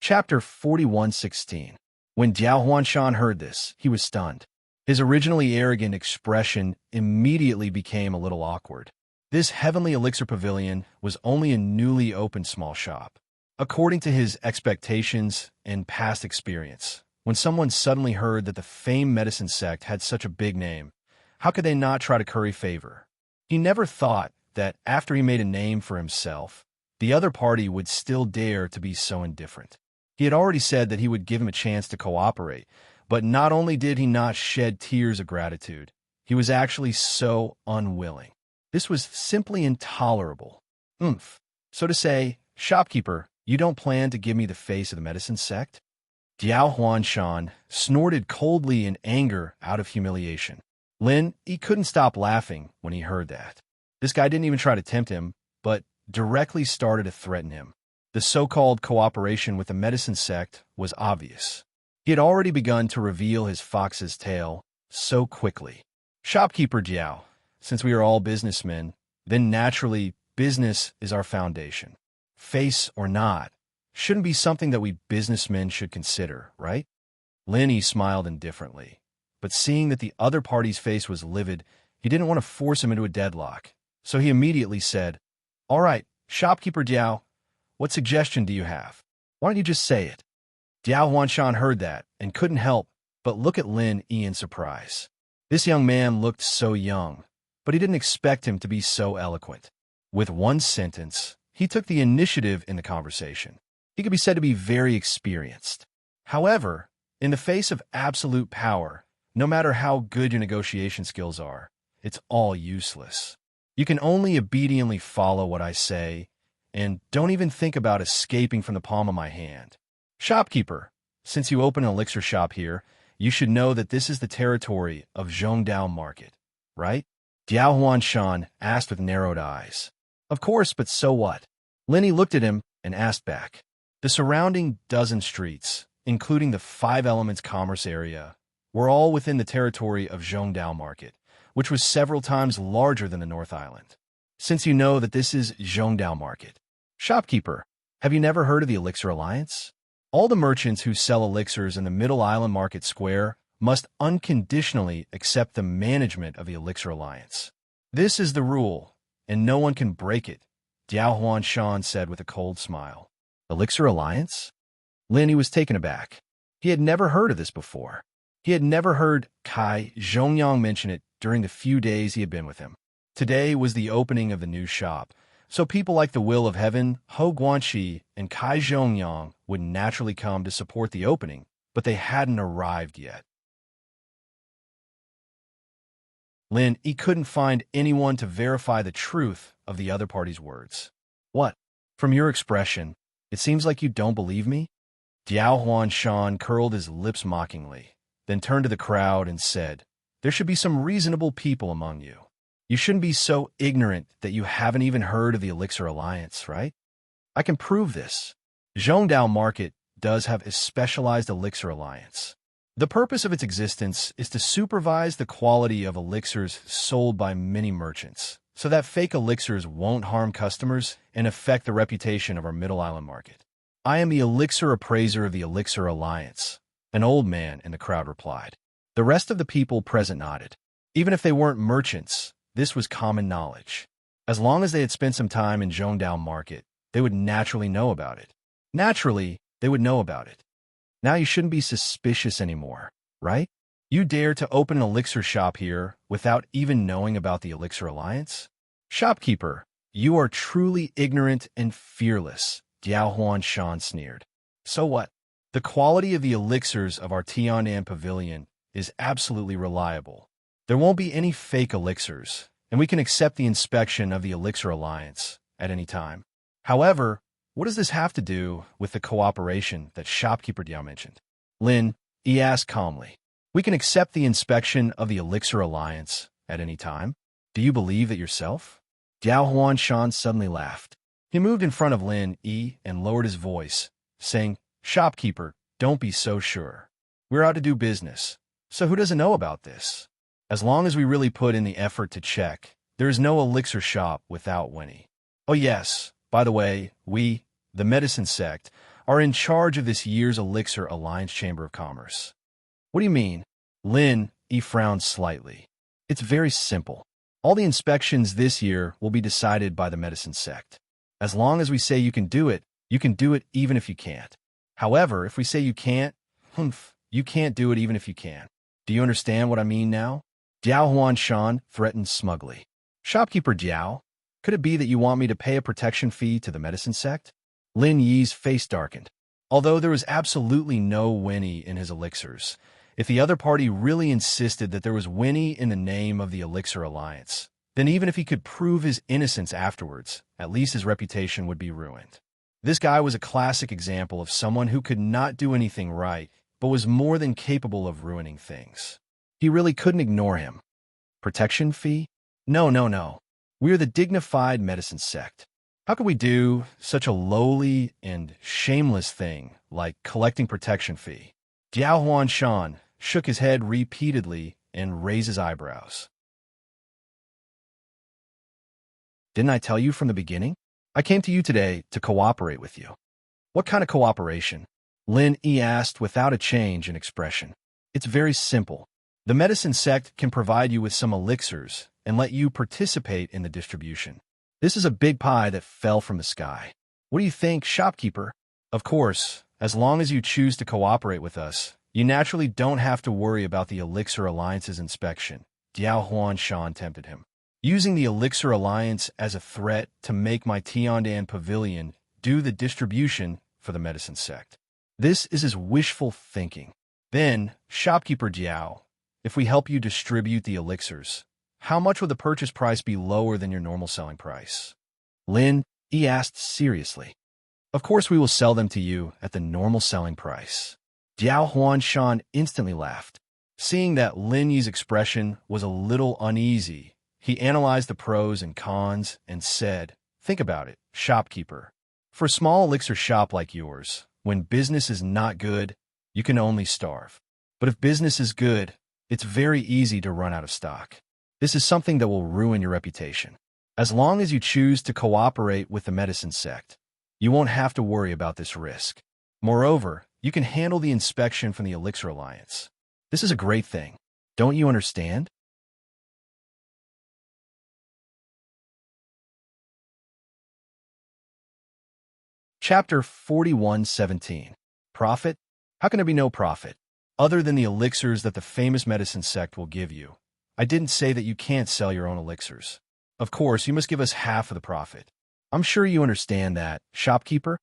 Chapter 41:16. When Diao Huanshan heard this, he was stunned. His originally arrogant expression immediately became a little awkward. This heavenly elixir pavilion was only a newly opened small shop. According to his expectations and past experience, when someone suddenly heard that the famed medicine sect had such a big name, how could they not try to curry favor? He never thought that after he made a name for himself, the other party would still dare to be so indifferent. He had already said that he would give him a chance to cooperate, but not only did he not shed tears of gratitude, he was actually so unwilling. This was simply intolerable. So to say, shopkeeper, you don't plan to give me the face of the medicine sect? Diao Huanshan snorted coldly in anger out of humiliation. He couldn't stop laughing when he heard that. This guy didn't even try to tempt him, but directly started to threaten him. The so-called cooperation with the medicine sect was obvious. He had already begun to reveal his fox's tail so quickly. Shopkeeper Diao, since we are all businessmen, then naturally business is our foundation. Face or not, shouldn't be something that we businessmen should consider, right? He smiled indifferently, but seeing that the other party's face was livid, he didn't want to force him into a deadlock, so he immediately said, All right, shopkeeper Diao, what suggestion do you have? Why don't you just say it? Diao Huanshan heard that and couldn't help but look at in surprise. This young man looked so young, but he didn't expect him to be so eloquent. With one sentence, he took the initiative in the conversation. He could be said to be very experienced. However, in the face of absolute power, no matter how good your negotiation skills are, it's all useless. You can only obediently follow what I say, and don't even think about escaping from the palm of my hand. Shopkeeper, since you open an elixir shop here, you should know that this is the territory of Zhongdao Market, right? Diao Huanshan asked with narrowed eyes. Of course, but so what? Linny looked at him and asked back. The surrounding dozen streets, including the Five Elements Commerce area, were all within the territory of Zhongdao Market, which was several times larger than the North Island. Since you know that this is Zhongdao Market. Shopkeeper, have you never heard of the Elixir Alliance? All the merchants who sell elixirs in the Middle Island Market Square must unconditionally accept the management of the Elixir Alliance. This is the rule, and no one can break it, Diao Huanshan said with a cold smile. Elixir Alliance? Linny was taken aback. He had never heard of this before. He had never heard Kai Zhongyang mention it during the few days he had been with him. Today was the opening of the new shop, so people like the Will of Heaven, Ho Guanxi, and Kai Zhongyang would naturally come to support the opening, but they hadn't arrived yet. Lin, he couldn't find anyone to verify the truth of the other party's words. What? From your expression, it seems like you don't believe me? Diao Huanshan curled his lips mockingly, then turned to the crowd and said, There should be some reasonable people among you. You shouldn't be so ignorant that you haven't even heard of the Elixir Alliance, right? I can prove this. Zhongdao Market does have a specialized Elixir Alliance. The purpose of its existence is to supervise the quality of elixirs sold by many merchants, so that fake elixirs won't harm customers and affect the reputation of our Middle Island market. I am the elixir appraiser of the Elixir Alliance, an old man in the crowd replied. The rest of the people present nodded. Even if they weren't merchants, this was common knowledge. As long as they had spent some time in Zhongdao Market, they would naturally know about it. Naturally, they would know about it. Now you shouldn't be suspicious anymore, right? You dare to open an elixir shop here without even knowing about the Elixir Alliance? Shopkeeper, you are truly ignorant and fearless, Diao Huanshan sneered. So what? The quality of the elixirs of our Tiandan Pavilion is absolutely reliable. There won't be any fake elixirs, and we can accept the inspection of the Elixir Alliance at any time. However, what does this have to do with the cooperation that Shopkeeper Diao mentioned? Lin, he asked calmly. We can accept the inspection of the Elixir Alliance at any time. Do you believe that yourself? Diao Huanshan suddenly laughed. He moved in front of Lin Yi and lowered his voice, saying, Shopkeeper, don't be so sure. We're out to do business, so who doesn't know about this? As long as we really put in the effort to check, there is no elixir shop without Winnie. Oh yes, by the way, we, the medicine sect, are in charge of this year's Elixir Alliance Chamber of Commerce. What do you mean? Lin, he frowned slightly. It's very simple. All the inspections this year will be decided by the medicine sect. As long as we say you can do it even if you can't. However, if we say you can't, you can't do it even if you can. Do you understand what I mean now? Diao Huanshan threatened smugly. Shopkeeper Diao, could it be that you want me to pay a protection fee to the medicine sect? Lin Yi's face darkened. Although there was absolutely no Winnie in his elixirs, if the other party really insisted that there was Winnie in the name of the Elixir Alliance, then even if he could prove his innocence afterwards, at least his reputation would be ruined. This guy was a classic example of someone who could not do anything right, but was more than capable of ruining things. He really couldn't ignore him. Protection fee? No. We're the dignified medicine sect. How could we do such a lowly and shameless thing like collecting protection fee? Diao Huanshan shook his head repeatedly and raised his eyebrows. Didn't I tell you from the beginning? I came to you today to cooperate with you. What kind of cooperation? Lin Yi asked without a change in expression. It's very simple. The medicine sect can provide you with some elixirs and let you participate in the distribution. This is a big pie that fell from the sky. What do you think, shopkeeper? Of course, as long as you choose to cooperate with us, you naturally don't have to worry about the Elixir Alliance's inspection. Diao Huanshan tempted him. Using the Elixir Alliance as a threat to make my Tiandan Pavilion do the distribution for the medicine sect. This is his wishful thinking. Then, shopkeeper Diao, if we help you distribute the elixirs, how much would the purchase price be lower than your normal selling price? Lin, he asked seriously. Of course we will sell them to you at the normal selling price. Jiao Huanshan instantly laughed. Seeing that Lin Yi's expression was a little uneasy, he analyzed the pros and cons and said, think about it, shopkeeper. For a small elixir shop like yours, when business is not good, you can only starve. But if business is good, it's very easy to run out of stock. This is something that will ruin your reputation. As long as you choose to cooperate with the medicine sect, you won't have to worry about this risk. Moreover, you can handle the inspection from the Elixir Alliance. This is a great thing. Don't you understand? Chapter 41:17. Profit? How can there be no profit? Other than the elixirs that the famous medicine sect will give you. I didn't say that you can't sell your own elixirs. Of course, you must give us half of the profit. I'm sure you understand that, shopkeeper?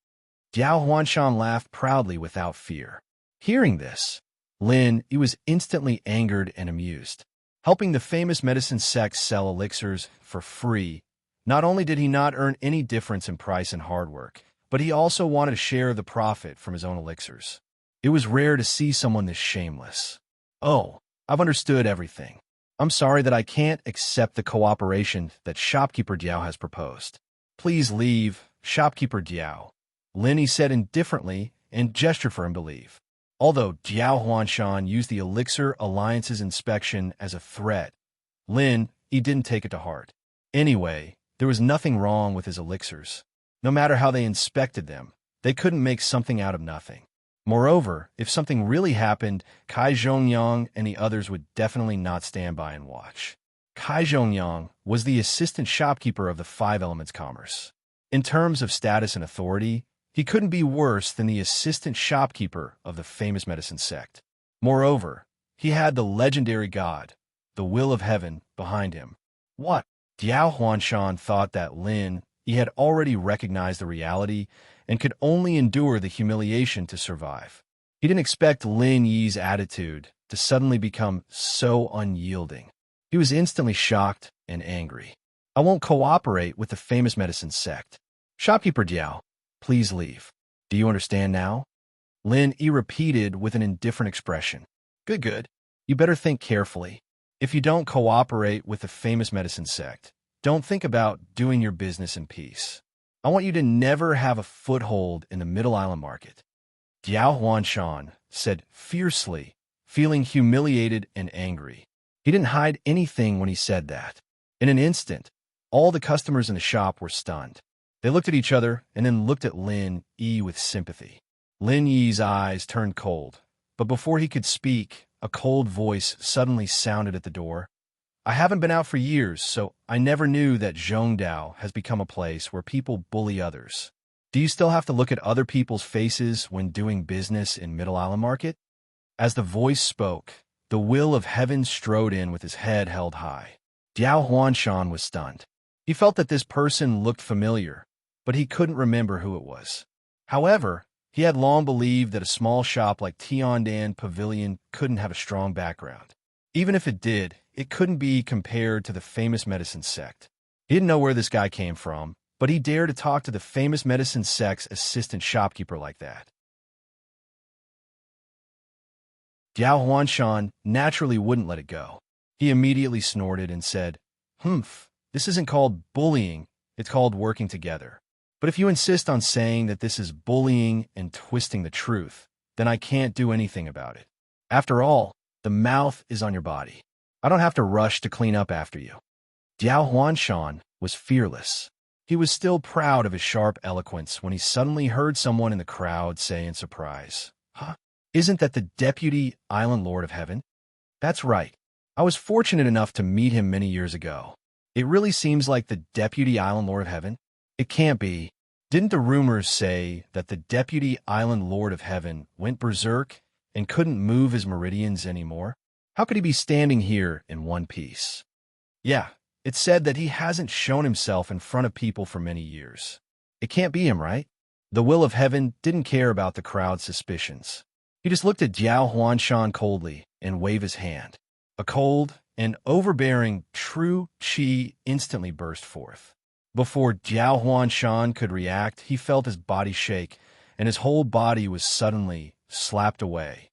Jiao Huanshan laughed proudly without fear. Hearing this, Lin, he was instantly angered and amused. Helping the famous medicine sect sell elixirs for free, not only did he not earn any difference in price and hard work, but he also wanted a share of the profit from his own elixirs. It was rare to see someone this shameless. Oh, I've understood everything. I'm sorry that I can't accept the cooperation that Shopkeeper Diao has proposed. Please leave, Shopkeeper Diao. Lin said indifferently and gestured for him to leave. Although Jiao Huanshan used the Elixir Alliance's inspection as a threat, Lin, he didn't take it to heart. Anyway, there was nothing wrong with his elixirs. No matter how they inspected them, they couldn't make something out of nothing. Moreover, if something really happened, Kai Zhongyang and the others would definitely not stand by and watch. Kai Zhongyang was the assistant shopkeeper of the Five Elements Commerce. In terms of status and authority, he couldn't be worse than the assistant shopkeeper of the famous medicine sect. Moreover, he had the legendary god, the will of heaven, behind him. What? Jiao Huanshan thought that Lin, he had already recognized the reality and could only endure the humiliation to survive. He didn't expect Lin Yi's attitude to suddenly become so unyielding. He was instantly shocked and angry. I won't cooperate with the famous medicine sect. Shopkeeper Diao, please leave. Do you understand now? Lin Yi repeated with an indifferent expression. Good. You better think carefully. If you don't cooperate with the famous medicine sect, don't think about doing your business in peace. I want you to never have a foothold in the Middle Island market. Jiao Huanshan said fiercely, feeling humiliated and angry. He didn't hide anything when he said that. In an instant, all the customers in the shop were stunned. They looked at each other and then looked at Lin Yi with sympathy. Lin Yi's eyes turned cold, but before he could speak, a cold voice suddenly sounded at the door. I haven't been out for years, so I never knew that Zhongdao has become a place where people bully others. Do you still have to look at other people's faces when doing business in Middle Island Market? As the voice spoke, the will of heaven strode in with his head held high. Jiao Huanshan was stunned. He felt that this person looked familiar, but he couldn't remember who it was. However, he had long believed that a small shop like Tiandan Pavilion couldn't have a strong background. Even if it did, it couldn't be compared to the famous medicine sect. He didn't know where this guy came from, but he dared to talk to the famous medicine sect's assistant shopkeeper like that. Jiao Huanshan naturally wouldn't let it go. He immediately snorted and said, this isn't called bullying, it's called working together. But if you insist on saying that this is bullying and twisting the truth, then I can't do anything about it. After all, the mouth is on your body. I don't have to rush to clean up after you. Jiao Huanshan was fearless. He was still proud of his sharp eloquence when he suddenly heard someone in the crowd say in surprise, Isn't that the Deputy Island Lord of Heaven? That's right. I was fortunate enough to meet him many years ago. It really seems like the Deputy Island Lord of Heaven? It can't be. Didn't the rumors say that the Deputy Island Lord of Heaven went berserk and couldn't move his meridians anymore? How could he be standing here in one piece? Yeah, it said that he hasn't shown himself in front of people for many years. It can't be him, right? The will of heaven didn't care about the crowd's suspicions. He just looked at Jiao Huanshan coldly and waved his hand. A cold An overbearing, true qi instantly burst forth. Before Jiao Huanshan could react, he felt his body shake, and his whole body was suddenly slapped away.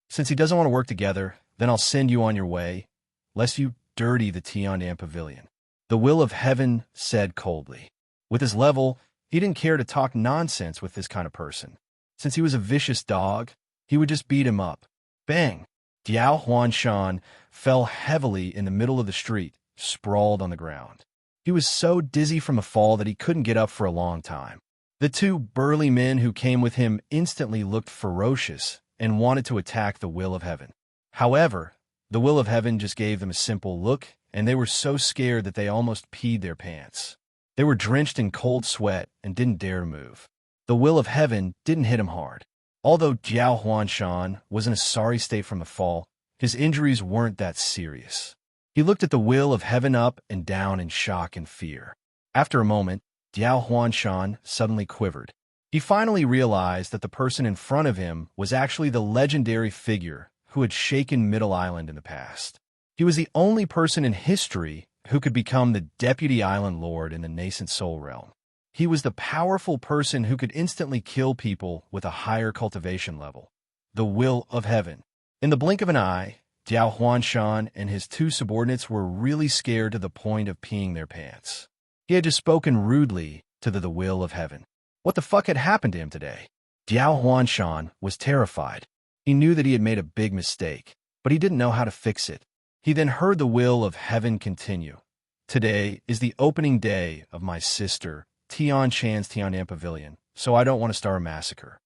Since he doesn't want to work together, then I'll send you on your way, lest you dirty the Tiandan Pavilion. The will of heaven said coldly. With his level, he didn't care to talk nonsense with this kind of person. Since he was a vicious dog, he would just beat him up. Bang! Jiao Huanshan fell heavily in the middle of the street, sprawled on the ground. He was so dizzy from a fall that he couldn't get up for a long time. The two burly men who came with him instantly looked ferocious and wanted to attack the will of heaven. However, the will of heaven just gave them a simple look, and they were so scared that they almost peed their pants. They were drenched in cold sweat and didn't dare to move. The will of heaven didn't hit him hard. Although Jiao Huanshan was in a sorry state from the fall, his injuries weren't that serious. He looked at the will of heaven up and down in shock and fear. After a moment, Jiao Huanshan suddenly quivered. He finally realized that the person in front of him was actually the legendary figure who had shaken Middle Island in the past. He was the only person in history who could become the Deputy Island Lord in the nascent Soul Realm. He was the powerful person who could instantly kill people with a higher cultivation level. The will of heaven. In the blink of an eye, Jiao Huanshan and his two subordinates were really scared to the point of peeing their pants. He had just spoken rudely to the will of heaven. What the fuck had happened to him today? Jiao Huanshan was terrified. He knew that he had made a big mistake, but he didn't know how to fix it. He then heard the will of heaven continue. Today is the opening day of my sister Tian Chan's Tiandan Pavilion, so I don't want to start a massacre.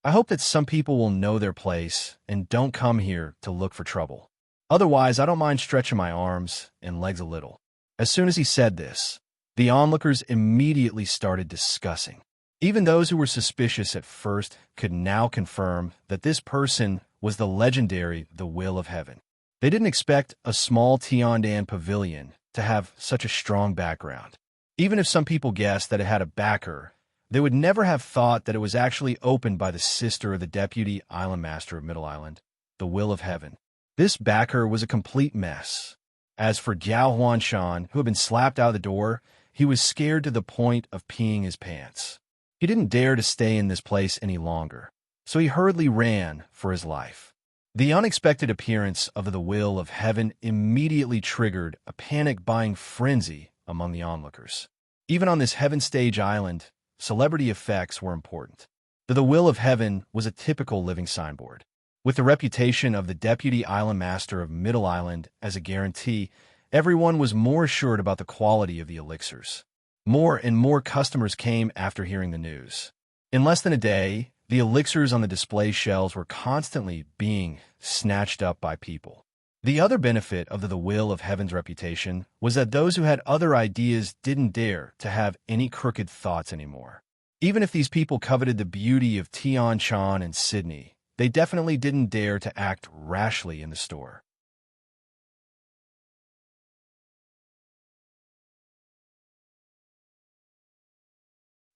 I hope that some people will know their place and don't come here to look for trouble. Otherwise, I don't mind stretching my arms and legs a little. As soon as he said this, the onlookers immediately started discussing. Even those who were suspicious at first could now confirm that this person was the legendary The Will of Heaven. They didn't expect a small Tiandan Pavilion to have such a strong background. Even if some people guessed that it had a backer, they would never have thought that it was actually opened by the sister of the Deputy Island Master of Middle Island, The Will of Heaven. This backer was a complete mess. As for Jiao Huanshan, who had been slapped out of the door, he was scared to the point of peeing his pants. He didn't dare to stay in this place any longer, so he hurriedly ran for his life. The unexpected appearance of the will of heaven immediately triggered a panic-buying frenzy among the onlookers. Even on this heaven stage island, celebrity effects were important. The will of heaven was a typical living signboard. With the reputation of the Deputy Island Master of Middle Island as a guarantee, everyone was more assured about the quality of the elixirs. More and more customers came after hearing the news. In less than a day, the elixirs on the display shelves were constantly being snatched up by people. The other benefit of the will of heaven's reputation was that those who had other ideas didn't dare to have any crooked thoughts anymore. Even if these people coveted the beauty of Tian Chan and Sydney, they definitely didn't dare to act rashly in the store.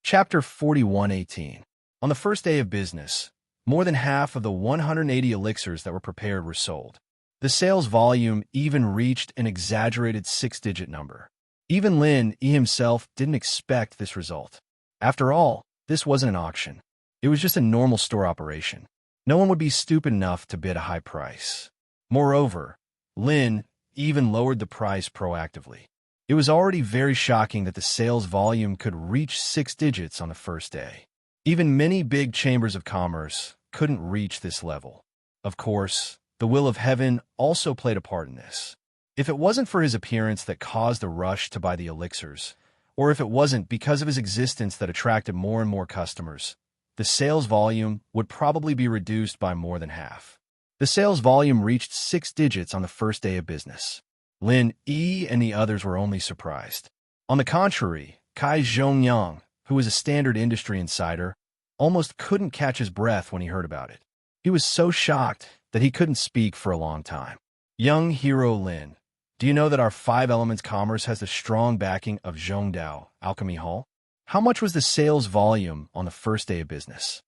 Chapter 41:18. On the first day of business, more than half of the 180 elixirs that were prepared were sold. The sales volume even reached an exaggerated 6-digit number. Even Lin Yi himself didn't expect this result. After all, this wasn't an auction. It was just a normal store operation. No one would be stupid enough to bid a high price. Moreover, Lin even lowered the price proactively. It was already very shocking that the sales volume could reach 6 digits on the first day. Even many big chambers of commerce couldn't reach this level. Of course, the will of heaven also played a part in this. If it wasn't for his appearance that caused the rush to buy the elixirs, or if it wasn't because of his existence that attracted more and more customers, the sales volume would probably be reduced by more than half. The sales volume reached 6 digits on the first day of business. Lin Yi and the others were only surprised. On the contrary, Kai Zhongyang, who was a standard industry insider, almost couldn't catch his breath when he heard about it. He was so shocked that he couldn't speak for a long time. Young hero Lin, do you know that our 5 Elements Commerce has the strong backing of Zhongdao Alchemy Hall? How much was the sales volume on the first day of business?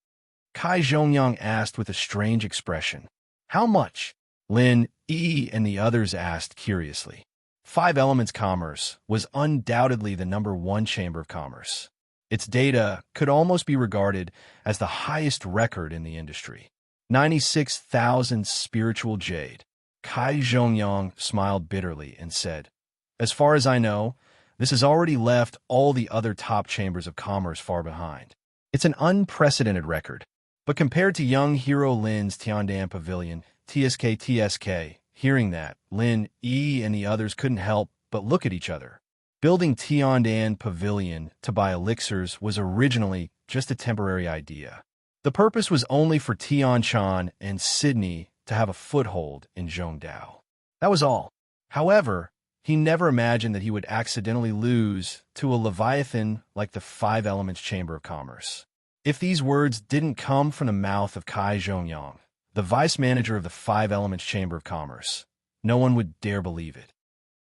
Kai Zhongyang asked with a strange expression. How much? Lin, E, and the others asked curiously. Five Elements Commerce was undoubtedly the #1 chamber of commerce. Its data could almost be regarded as the highest record in the industry. 96,000 spiritual jade. Kai Zhongyang smiled bitterly and said, "As far as I know, this has already left all the other top chambers of commerce far behind. It's an unprecedented record." But compared to young hero Lin's Tiandan Pavilion, TSK, hearing that, Lin, E, and the others couldn't help but look at each other. Building Tiandan Pavilion to buy elixirs was originally just a temporary idea. The purpose was only for Tianchan and Sydney to have a foothold in Zhongdao. That was all. However, he never imagined that he would accidentally lose to a leviathan like the Five Elements Chamber of Commerce. If these words didn't come from the mouth of Kai Zhongyang, the vice manager of the Five Elements Chamber of Commerce, no one would dare believe it.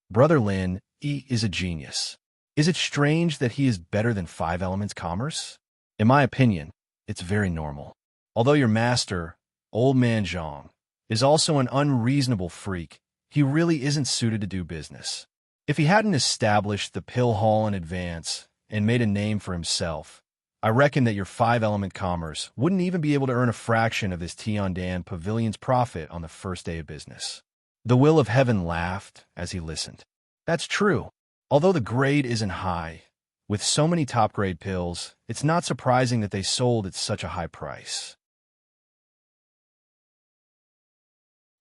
Brother Lin, he is a genius. Is it strange that he is better than Five Elements Commerce? In my opinion, it's very normal. Although your master, Old Man Zhang, is also an unreasonable freak, he really isn't suited to do business. If he hadn't established the pill hall in advance and made a name for himself, I reckon that your five-element commerce wouldn't even be able to earn a fraction of this Tiandan Pavilion's profit on the first day of business. The Will of Heaven laughed as he listened. That's true. Although the grade isn't high, with so many top-grade pills, it's not surprising that they sold at such a high price.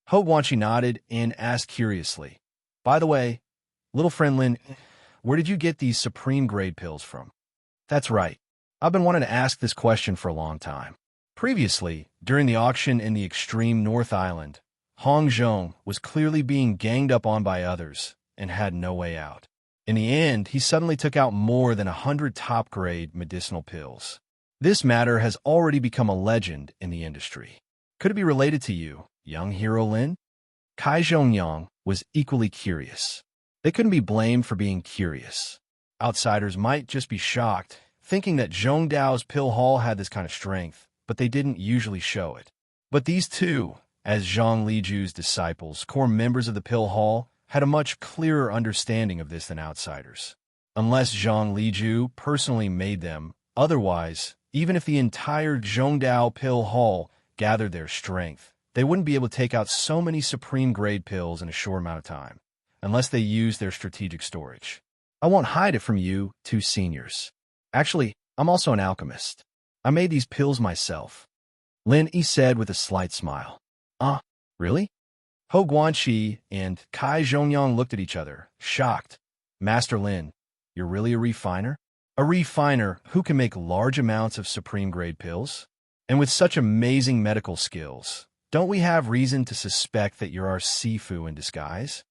Ho Guanqi nodded and asked curiously, "By the way, little friend Lin, where did you get these supreme-grade pills from?" "That's right. I've been wanting to ask this question for a long time." Previously, during the auction in the extreme North Island, Hong Zhong was clearly being ganged up on by others and had no way out. In the end, he suddenly took out more than 100 top-grade medicinal pills. This matter has already become a legend in the industry. Could it be related to you, young hero Lin? Kai Zhongyang was equally curious. They couldn't be blamed for being curious. Outsiders might just be shocked, thinking that Zhongdao's pill hall had this kind of strength, but they didn't usually show it. But these two, as Zhang Liju's disciples, core members of the pill hall, had a much clearer understanding of this than outsiders. Unless Zhang Liju personally made them, otherwise, even if the entire Zhongdao pill hall gathered their strength, they wouldn't be able to take out so many supreme-grade pills in a short amount of time, unless they used their strategic storage. I won't hide it from you, two seniors. Actually, I'm also an alchemist. I made these pills myself. Lin Yi said with a slight smile. Really? Ho Guanqi and Kai Zhongyang looked at each other, shocked. Master Lin, you're really a refiner? A refiner who can make large amounts of supreme-grade pills? And with such amazing medical skills, don't we have reason to suspect that you're our Sifu in disguise?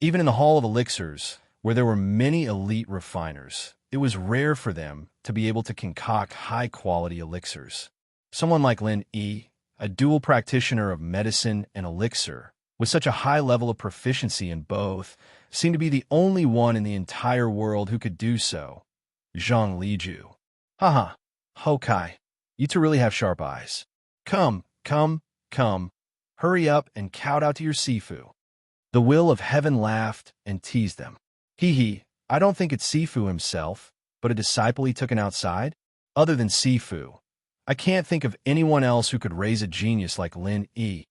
Even in the Hall of Elixirs, where there were many elite refiners, it was rare for them to be able to concoct high-quality elixirs. Someone like Lin Yi, a dual practitioner of medicine and elixir, with such a high level of proficiency in both, seemed to be the only one in the entire world who could do so. Zhang Liju. Haha, Ho Kai, you two really have sharp eyes. Come. Hurry up and kowtow to your Sifu. The Will of Heaven laughed and teased them. Hee, I don't think it's Sifu himself, but a disciple he took outside? Other than Sifu, I can't think of anyone else who could raise a genius like Lin Yi.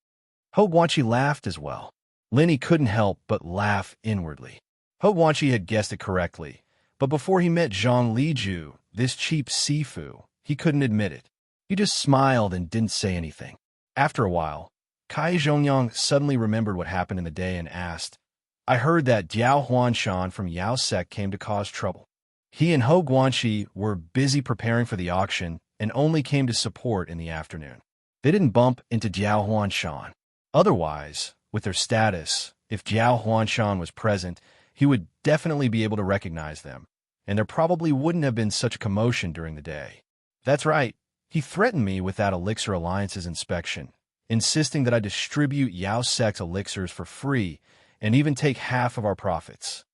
Ho Guanqi laughed as well. Lin Yi couldn't help but laugh inwardly. Ho Guanqi had guessed it correctly, but before he met Zhang Liju, this cheap Sifu, he couldn't admit it. He just smiled and didn't say anything. After a while, Kai Zhongyang suddenly remembered what happened in the day and asked, I heard that Diao Huanshan from Yao Sect came to cause trouble. He and Ho Guanqi were busy preparing for the auction and only came to support in the afternoon. They didn't bump into Diao Huanshan. Otherwise, with their status, if Diao Huanshan was present, he would definitely be able to recognize them, and there probably wouldn't have been such a commotion during the day. That's right, he threatened me with that Elixir Alliance's inspection, insisting that I distribute Yao Sect's elixirs for free and even take half of our profits.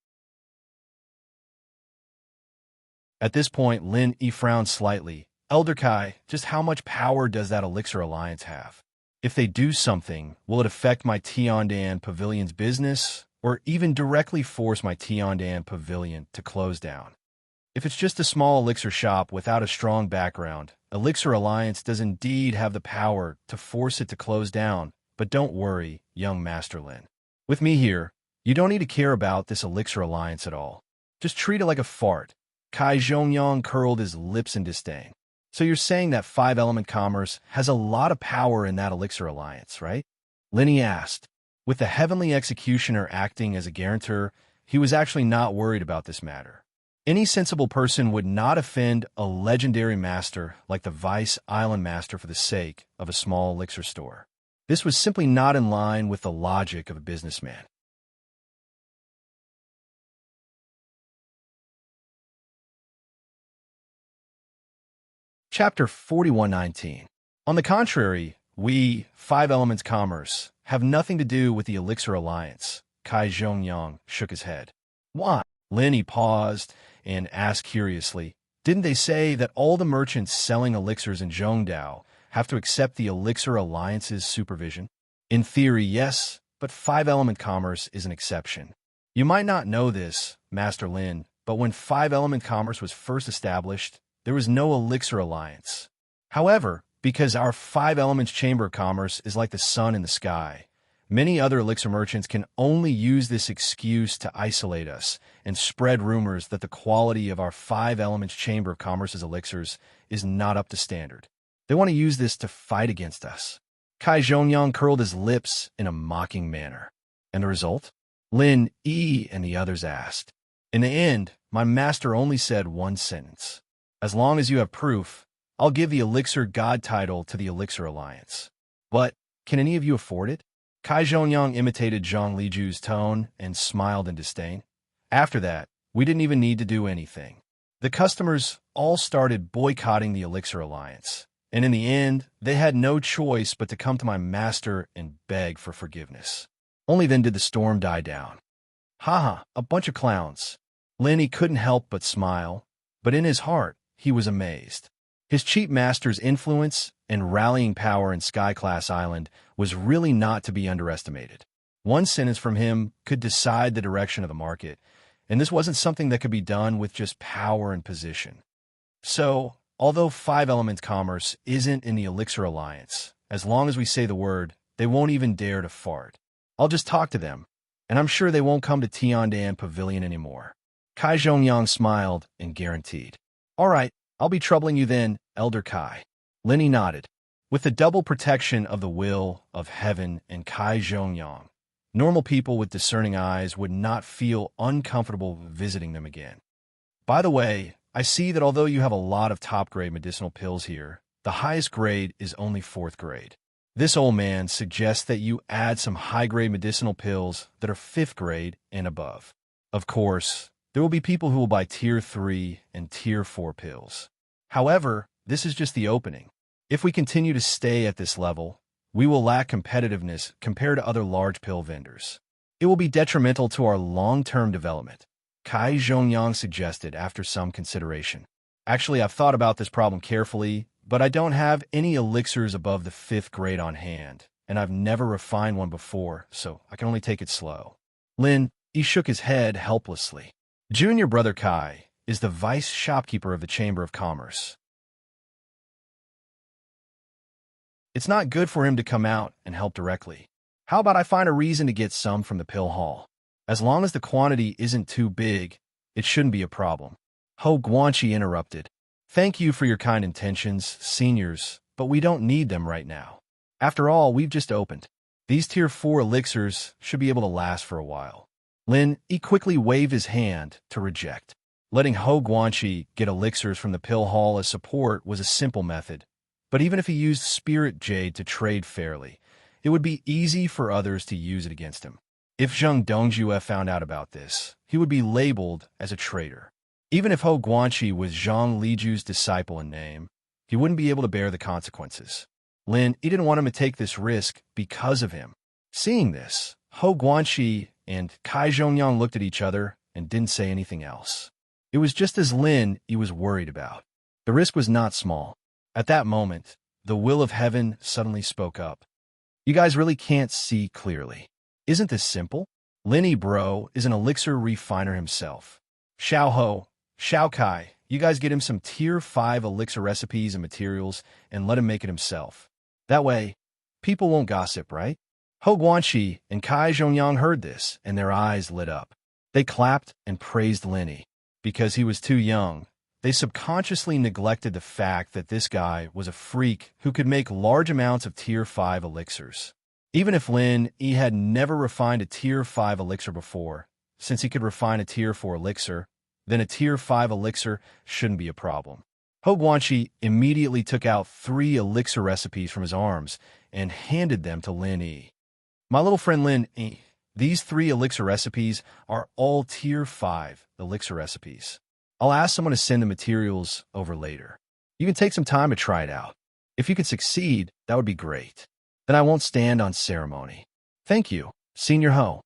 At this point, Lin Yi frowned slightly. Elder Kai, just how much power does that Elixir Alliance have? If they do something, will it affect my Tiandan Pavilion's business, or even directly force my Tiandan Pavilion to close down? If it's just a small elixir shop without a strong background, Elixir Alliance does indeed have the power to force it to close down, but don't worry, young Master Lin. With me here, you don't need to care about this Elixir Alliance at all. Just treat it like a fart. Kai Zhongyang curled his lips in disdain. So you're saying that five-element commerce has a lot of power in that Elixir Alliance, right? Linny asked. With the Heavenly Executioner acting as a guarantor, he was actually not worried about this matter. Any sensible person would not offend a legendary master like the Vice Island Master for the sake of a small elixir store. This was simply not in line with the logic of a businessman. Chapter 4119. On the contrary, we, Five Elements Commerce, have nothing to do with the Elixir Alliance. Kai Zhongyang shook his head. Why? Linny paused and asked curiously, didn't they say that all the merchants selling elixirs in Zhongdao have to accept the Elixir Alliance's supervision? In theory, yes, but five-element commerce is an exception. You might not know this, Master Lin, but when five-element commerce was first established, there was no Elixir Alliance. However, because our Five Elements Chamber of Commerce is like the sun in the sky, many other elixir merchants can only use this excuse to isolate us and spread rumors that the quality of our Five Elements Chamber of Commerce's elixirs is not up to standard. They want to use this to fight against us. Kai Zhongyang curled his lips in a mocking manner. And the result? Lin Yi and the others asked. In the end, my master only said one sentence. As long as you have proof, I'll give the Elixir God title to the Elixir Alliance. But can any of you afford it? Kai Zhongyang imitated Zhang Liju's tone and smiled in disdain. After that, we didn't even need to do anything. The customers all started boycotting the Elixir Alliance, and in the end, they had no choice but to come to my master and beg for forgiveness. Only then did the storm die down. Haha, a bunch of clowns. Linny couldn't help but smile, but in his heart, he was amazed. His cheap master's influence and rallying power in Sky-class Island was really not to be underestimated. One sentence from him could decide the direction of the market, and this wasn't something that could be done with just power and position. So, although Five Elements Commerce isn't in the Elixir Alliance, as long as we say the word, they won't even dare to fart. I'll just talk to them, and I'm sure they won't come to Tiandan Pavilion anymore. Kai Zhongyang smiled and guaranteed. All right, I'll be troubling you then, Elder Kai. Linny nodded. With the double protection of the will of heaven and Kai Zhongyang, normal people with discerning eyes would not feel uncomfortable visiting them again. By the way, I see that although you have a lot of top-grade medicinal pills here, the highest grade is only 4th grade. This old man suggests that you add some high-grade medicinal pills that are 5th grade and above. Of course, there will be people who will buy Tier 3 and Tier 4 pills. However, this is just the opening. If we continue to stay at this level, we will lack competitiveness compared to other large pill vendors. It will be detrimental to our long-term development, Kai Zhongyang suggested after some consideration. Actually, I've thought about this problem carefully, but I don't have any elixirs above the 5th grade on hand, and I've never refined one before, so I can only take it slow. Lin, he shook his head helplessly. Junior brother Kai is the vice shopkeeper of the Chamber of Commerce. It's not good for him to come out and help directly. How about I find a reason to get some from the pill hall? As long as the quantity isn't too big, it shouldn't be a problem. Ho Guanxi interrupted. Thank you for your kind intentions, seniors, but we don't need them right now. After all, we've just opened. These Tier 4 elixirs should be able to last for a while. Lin, he quickly waved his hand to reject. Letting Ho Guanxi get elixirs from the pill hall as support was a simple method, but even if he used Spirit Jade to trade fairly, it would be easy for others to use it against him. If Zheng Dongjue found out about this, he would be labeled as a traitor. Even if Ho Guanxi was Zhang Liju's disciple in name, he wouldn't be able to bear the consequences. Lin, he didn't want him to take this risk because of him. Seeing this, Ho Guanxi and Kai Zhongyang looked at each other and didn't say anything else. It was just as Lin he was worried about. The risk was not small. At that moment, the will of heaven suddenly spoke up. You guys really can't see clearly. Isn't this simple? Linny Bro is an elixir refiner himself. Xiao Ho, Xiao Kai, you guys get him some tier 5 elixir recipes and materials and let him make it himself. That way, people won't gossip, right? Ho Guanxi and Kai Zhongyang heard this, and their eyes lit up. They clapped and praised Linny. Because he was too young, they subconsciously neglected the fact that this guy was a freak who could make large amounts of tier 5 elixirs. Even if Lin Yi had never refined a tier 5 elixir before, since he could refine a tier 4 elixir, then a tier 5 elixir shouldn't be a problem. Ho Guanxi immediately took out 3 elixir recipes from his arms and handed them to Lin Yi. My little friend Lin Yi, these 3 elixir recipes are all tier 5 elixir recipes. I'll ask someone to send the materials over later. You can take some time to try it out. If you could succeed, that would be great. Then I won't stand on ceremony. Thank you, Senior Ho.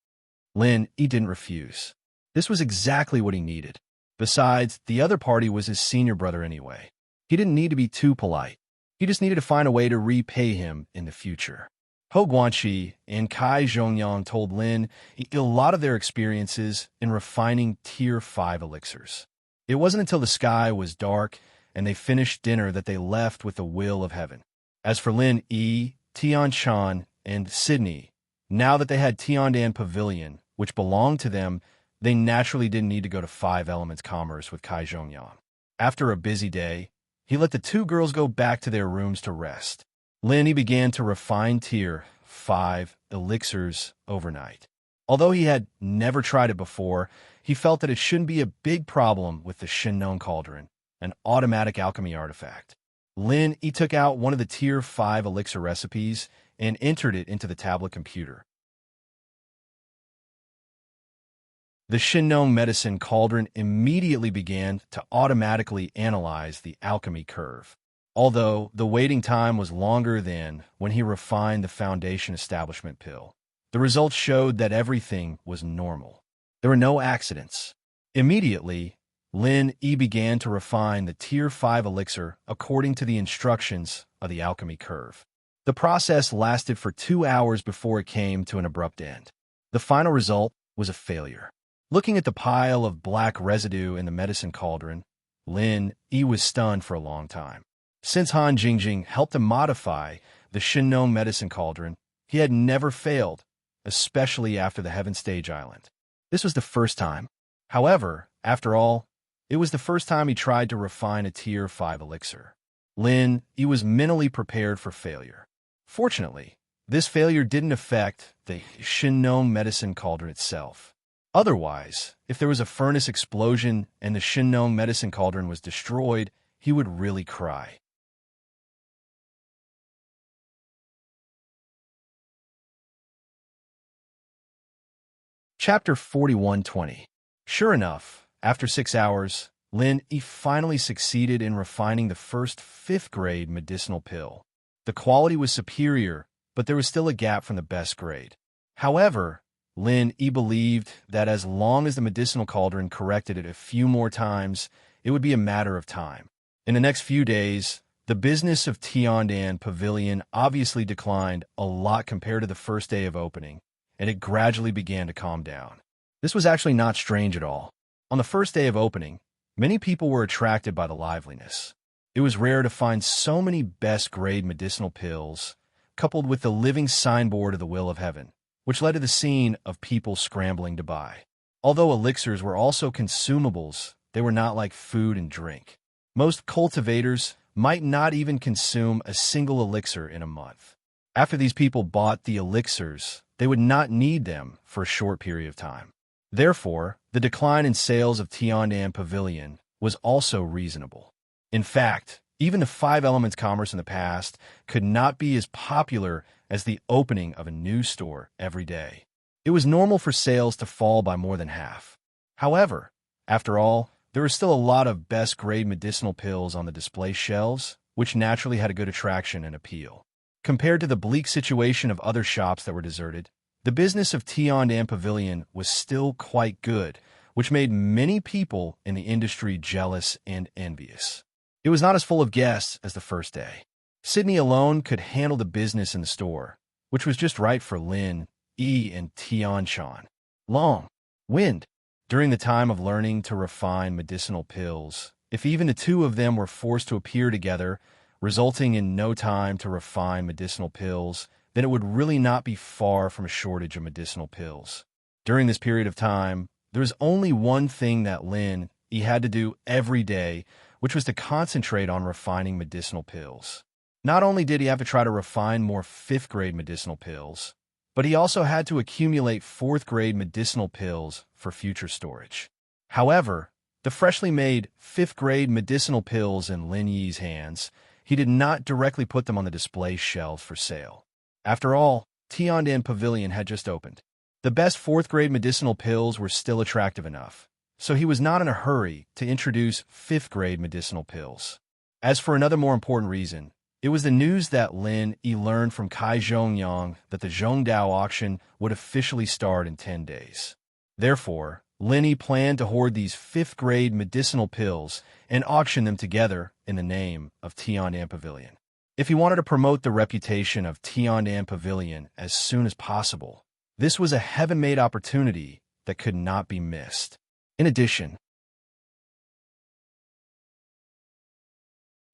Lin Yi didn't refuse. This was exactly what he needed. Besides, the other party was his senior brother anyway. He didn't need to be too polite. He just needed to find a way to repay him in the future. Ho Guanxi and Kai Zhongyang told Lin Yi a lot of their experiences in refining tier 5 elixirs. It wasn't until the sky was dark and they finished dinner that they left with the will of heaven. As for Lin Yi, Tian Shan, and Sydney, now that they had Tiandan Pavilion, which belonged to them, they naturally didn't need to go to 5 Elements Commerce with Kai Zhongyang. After a busy day, he let the 2 girls go back to their rooms to rest. Lin Yi began to refine tier 5 elixirs overnight. Although he had never tried it before, he felt that it shouldn't be a big problem with the Shinnon Cauldron, an automatic alchemy artifact. Lin Yi took out one of the tier 5 elixir recipes and entered it into the tablet computer. The Shinnon Medicine Cauldron immediately began to automatically analyze the alchemy curve. Although the waiting time was longer than when he refined the Foundation Establishment pill, the results showed that everything was normal. There were no accidents. Immediately, Lin Yi began to refine the tier 5 elixir according to the instructions of the alchemy curve. The process lasted for 2 hours before it came to an abrupt end. The final result was a failure. Looking at the pile of black residue in the medicine cauldron, Lin Yi was stunned for a long time. Since Han Jingjing helped him modify the Shinnon Medicine Cauldron, he had never failed, especially after the Heaven Stage Island. This was the first time. However, after all, it was the first time he tried to refine a tier 5 elixir. Lin Yi was mentally prepared for failure. Fortunately, this failure didn't affect the Shinnon Medicine Cauldron itself. Otherwise, if there was a furnace explosion and the Shinnon Medicine Cauldron was destroyed, he would really cry. Chapter 4120. Sure enough, after 6 hours, Lin Yi finally succeeded in refining the first 5th grade medicinal pill. The quality was superior, but there was still a gap from the best grade. However, Lin Yi believed that as long as the medicinal cauldron corrected it a few more times, it would be a matter of time. In the next few days, the business of Tiandan Pavilion obviously declined a lot compared to the first day of opening, and it gradually began to calm down. This was actually not strange at all. On the first day of opening, many people were attracted by the liveliness. It was rare to find so many best-grade medicinal pills, coupled with the living signboard of the will of heaven, which led to the scene of people scrambling to buy. Although elixirs were also consumables, they were not like food and drink. Most cultivators might not even consume a single elixir in a month. After these people bought the elixirs, they would not need them for a short period of time. Therefore, the decline in sales of Tiandan Pavilion was also reasonable. In fact, even the 5 Elements Commerce in the past could not be as popular as the opening of a new store every day. It was normal for sales to fall by more than half. However, after all, there were still a lot of best-grade medicinal pills on the display shelves, which naturally had a good attraction and appeal. Compared to the bleak situation of other shops that were deserted, the business of Tiandan Pavilion was still quite good, which made many people in the industry jealous and envious. It was not as full of guests as the first day. Sydney alone could handle the business in the store, which was just right for Lin, Yi, and Tian-chan. Long. Wind. During the time of learning to refine medicinal pills, if even the two of them were forced to appear together, resulting in no time to refine medicinal pills, then it would really not be far from a shortage of medicinal pills. During this period of time, there was only one thing that Lin, he had to do every day, which was to concentrate on refining medicinal pills. Not only did he have to try to refine more 5th-grade medicinal pills, but he also had to accumulate 4th-grade medicinal pills for future storage. However, the freshly made 5th-grade medicinal pills in Lin Yi's hands, he did not directly put them on the display shelves for sale. After all, Tiandan Pavilion had just opened. The best 4th-grade medicinal pills were still attractive enough, so he was not in a hurry to introduce 5th-grade medicinal pills. As for another more important reason, it was the news that Lin Yi learned from Kai Zhongyang that the Zhongdao auction would officially start in 10 days. Therefore, Lin Yi planned to hoard these 5th-grade medicinal pills and auction them together in the name of Tiandan Pavilion. If he wanted to promote the reputation of Tiandan Pavilion as soon as possible, this was a heaven-made opportunity that could not be missed. In addition,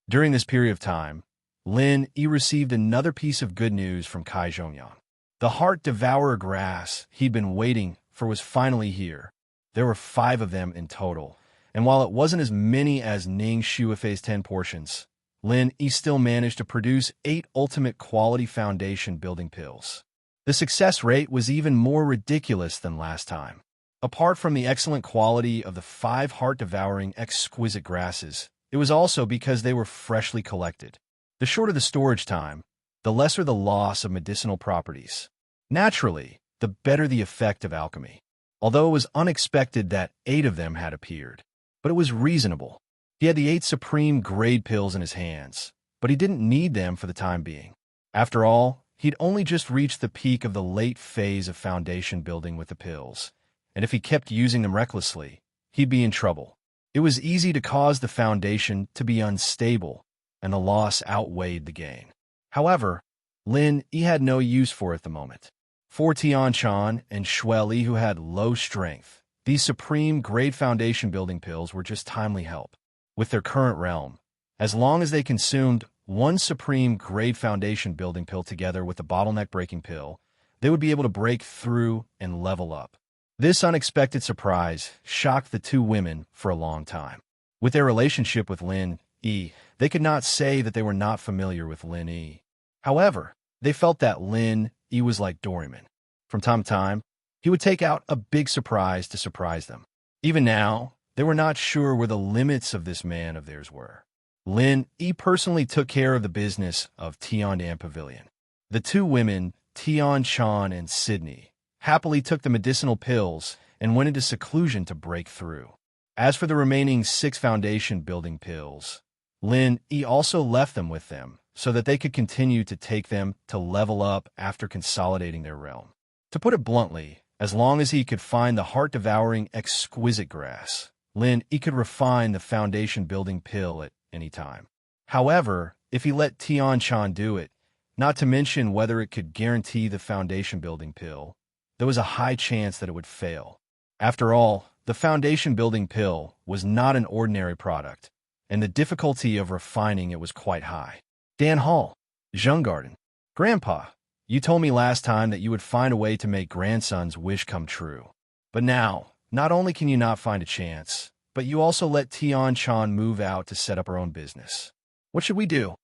during this period of time, Lin Yi received another piece of good news from Kai Zhongyang. The heart devourer grass he'd been waiting for was finally here. There were 5 of them in total, and while it wasn't as many as Ning Shuifei's 10 portions, Lin Yi still managed to produce 8 ultimate quality foundation building pills. The success rate was even more ridiculous than last time. Apart from the excellent quality of the 5 heart-devouring exquisite grasses, it was also because they were freshly collected. The shorter the storage time, the lesser the loss of medicinal properties. Naturally, the better the effect of alchemy. Although it was unexpected that 8 of them had appeared. But it was reasonable. He had the 8 supreme grade pills in his hands, but he didn't need them for the time being. After all, he'd only just reached the peak of the late phase of foundation building with the pills, and if he kept using them recklessly, he'd be in trouble. It was easy to cause the foundation to be unstable, and the loss outweighed the gain. However, Lin Yi had no use for it at the moment. For Tian-chan and Shueli, who had low strength, these supreme grade foundation building pills were just timely help. With their current realm, as long as they consumed 1 supreme grade foundation building pill together with the bottleneck breaking pill, they would be able to break through and level up. This unexpected surprise shocked the 2 women for a long time. With their relationship with Lin Yi, they could not say that they were not familiar with Lin Yi. However, they felt that Lin Yi was like Doraemon. From time to time, he would take out a big surprise to surprise them. Even now, they were not sure where the limits of this man of theirs were. Lin Yi personally took care of the business of Tiandan Pavilion. The 2 women, Tian-chan and Sydney, happily took the medicinal pills and went into seclusion to break through. As for the remaining 6 foundation building pills, Lin Yi also left them with them so that they could continue to take them to level up after consolidating their realm. To put it bluntly, as long as he could find the heart-devouring exquisite grass, Lin Yi could refine the foundation building pill at any time. However, if he let Tian-chan do it, not to mention whether it could guarantee the foundation building pill, there was a high chance that it would fail. After all, the foundation building pill was not an ordinary product, and the difficulty of refining it was quite high. Dan Hall, Zheng Garden. Grandpa, you told me last time that you would find a way to make grandson's wish come true. But now, not only can you not find a chance, but you also let Tian-chan move out to set up her own business. What should we do?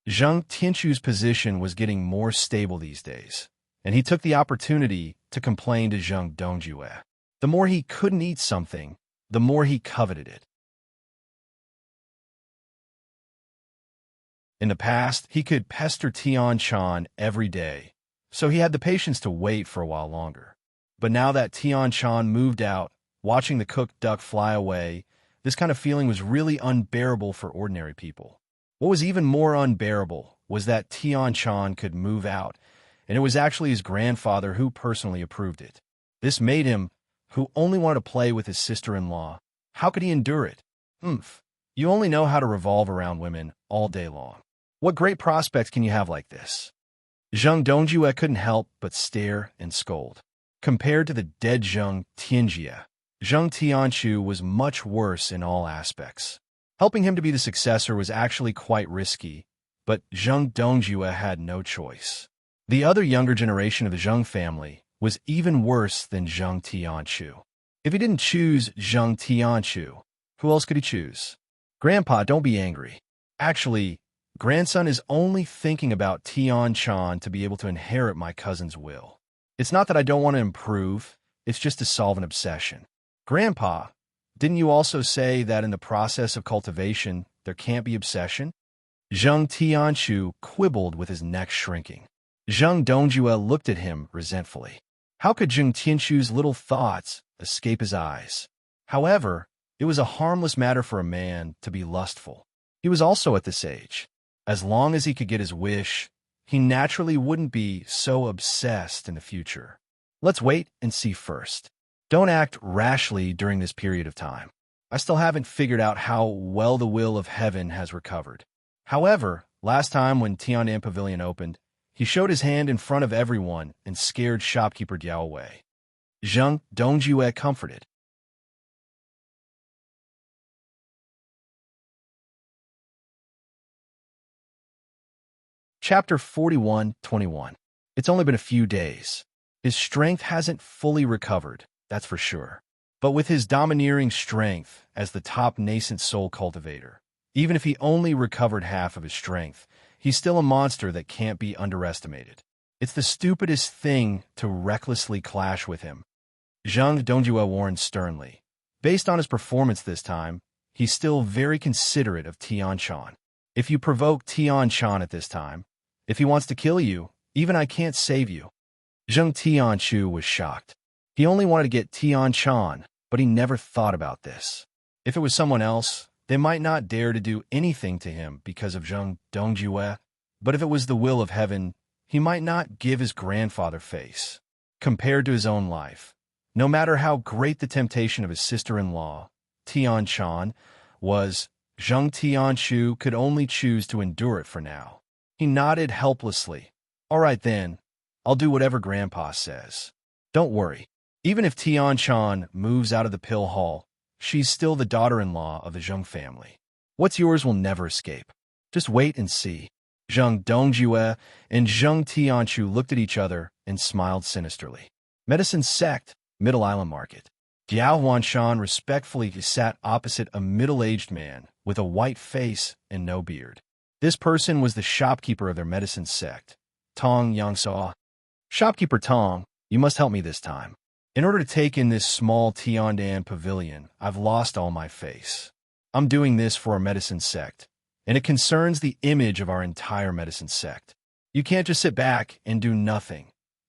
Zheng Tianchu's position was getting more stable these days, and he took the opportunity to complain to Zheng Dongjue. The more he couldn't eat something, the more he coveted it. In the past, he could pester Tian-chan every day, so he had the patience to wait for a while longer. But now that Tian-chan moved out, watching the cooked duck fly away, this kind of feeling was really unbearable for ordinary people. What was even more unbearable was that Tian-chan could move out, and it was actually his grandfather who personally approved it. This made him, who only wanted to play with his sister-in-law, how could he endure it? You only know how to revolve around women all day long. What great prospects can you have like this? Zheng Dongjue couldn't help but stare and scold. Compared to the dead Zheng Tianjie, Zheng Tianchu was much worse in all aspects. Helping him to be the successor was actually quite risky, but Zheng Dongjue had no choice. The other younger generation of the Zheng family was even worse than Zheng Tianchu. If he didn't choose Zheng Tianchu, who else could he choose? Grandpa, don't be angry. Actually, grandson is only thinking about Tianchan to be able to inherit my cousin's will. It's not that I don't want to improve, it's just to solve an obsession. Grandpa, didn't you also say that in the process of cultivation, there can't be obsession? Zheng Tianchu quibbled with his neck shrinking. Zheng Dongjue looked at him resentfully. How could Zheng Tianchu's little thoughts escape his eyes? However, it was a harmless matter for a man to be lustful. He was also at this age. As long as he could get his wish, he naturally wouldn't be so obsessed in the future. Let's wait and see first. Don't act rashly during this period of time. I still haven't figured out how well the will of heaven has recovered. However, last time when Tiandan Pavilion opened, he showed his hand in front of everyone and scared shopkeeper Diao away. Zheng Dongjue comforted. Chapter 41:21. It's only been a few days. His strength hasn't fully recovered, that's for sure. But with his domineering strength as the top nascent soul cultivator, even if he only recovered half of his strength, he's still a monster that can't be underestimated. It's the stupidest thing to recklessly clash with him. Zheng Dongjue warned sternly. Based on his performance this time, he's still very considerate of Tianchan. If you provoke Tianchan at this time, if he wants to kill you, even I can't save you. Zheng Tianchu was shocked. He only wanted to get Tianchan, but he never thought about this. If it was someone else, they might not dare to do anything to him because of Zheng Dongjue, but if it was the will of heaven, he might not give his grandfather face. Compared to his own life, no matter how great the temptation of his sister-in-law, Tianchan, was, Zheng Tianchu could only choose to endure it for now. He nodded helplessly. All right then, I'll do whatever Grandpa says. Don't worry. Even if Tianchan moves out of the pill hall, she's still the daughter-in-law of the Zheng family. What's yours will never escape. Just wait and see. Zheng Dongjue and Zheng Tianchu looked at each other and smiled sinisterly. Medicine Sect, Middle Island Market. Diao Huanshan respectfully sat opposite a middle-aged man with a white face and no beard. This person was the shopkeeper of their medicine sect, Tong Yangsaw. Shopkeeper Tong, you must help me this time. In order to take in this small Tiandan pavilion, I've lost all my face. I'm doing this for our medicine sect, and it concerns the image of our entire medicine sect. You can't just sit back and do nothing,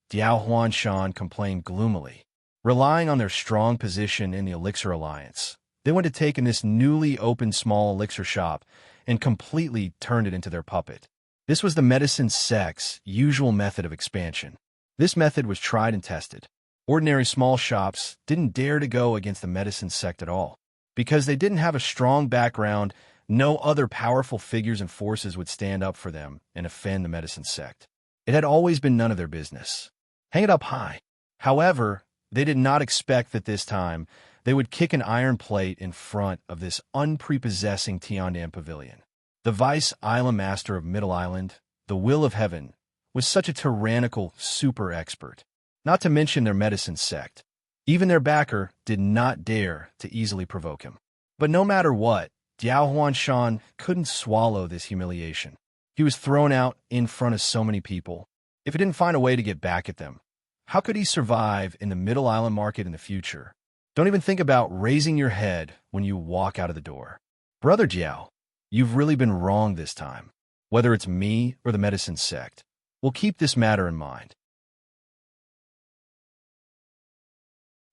Diao Huanshan complained gloomily. Relying on their strong position in the Elixir Alliance, they went to take in this newly opened small elixir shop and completely turned it into their puppet. This was the medicine sect's usual method of expansion. This method was tried and tested. Ordinary small shops didn't dare to go against the medicine sect at all. Because they didn't have a strong background, no other powerful figures and forces would stand up for them and offend the medicine sect. It had always been none of their business. Hang it up high. However, they did not expect that this time they would kick an iron plate in front of this unprepossessing Tiandan pavilion. The vice island master of Middle Island, the will of heaven, was such a tyrannical super expert. Not to mention their medicine sect. Even their backer did not dare to easily provoke him. But no matter what, Diao Huanshan couldn't swallow this humiliation. He was thrown out in front of so many people. If he didn't find a way to get back at them, how could he survive in the Middle Island market in the future? Don't even think about raising your head when you walk out of the door. Brother Jiao, you've really been wrong this time. Whether it's me or the medicine sect, we'll keep this matter in mind.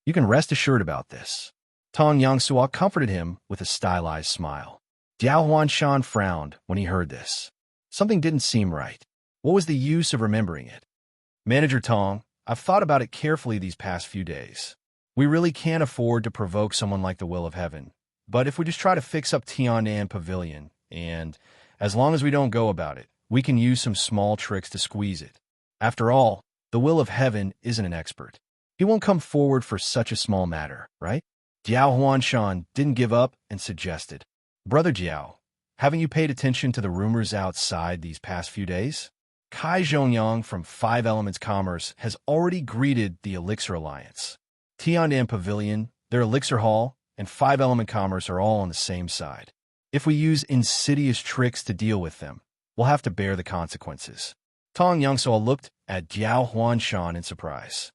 You can rest assured about this. Tong Yangsua comforted him with a stylized smile. Diao Huanshan frowned when he heard this. Something didn't seem right. What was the use of remembering it? Manager Tong, I've thought about it carefully these past few days. We really can't afford to provoke someone like the will of heaven. But if we just try to fix up Tiandan Pavilion, and as long as we don't go about it, we can use some small tricks to squeeze it. After all, the will of heaven isn't an expert. He won't come forward for such a small matter, right? Jiao Huanshan didn't give up and suggested, Brother Jiao, haven't you paid attention to the rumors outside these past few days? Kai Zhongyang from Five Elements Commerce has already greeted the Elixir Alliance. Tiandan Pavilion, their Elixir Hall, and Five Element Commerce are all on the same side. If we use insidious tricks to deal with them, we'll have to bear the consequences. Tong Yangshuo looked at Jiao Huanshan in surprise.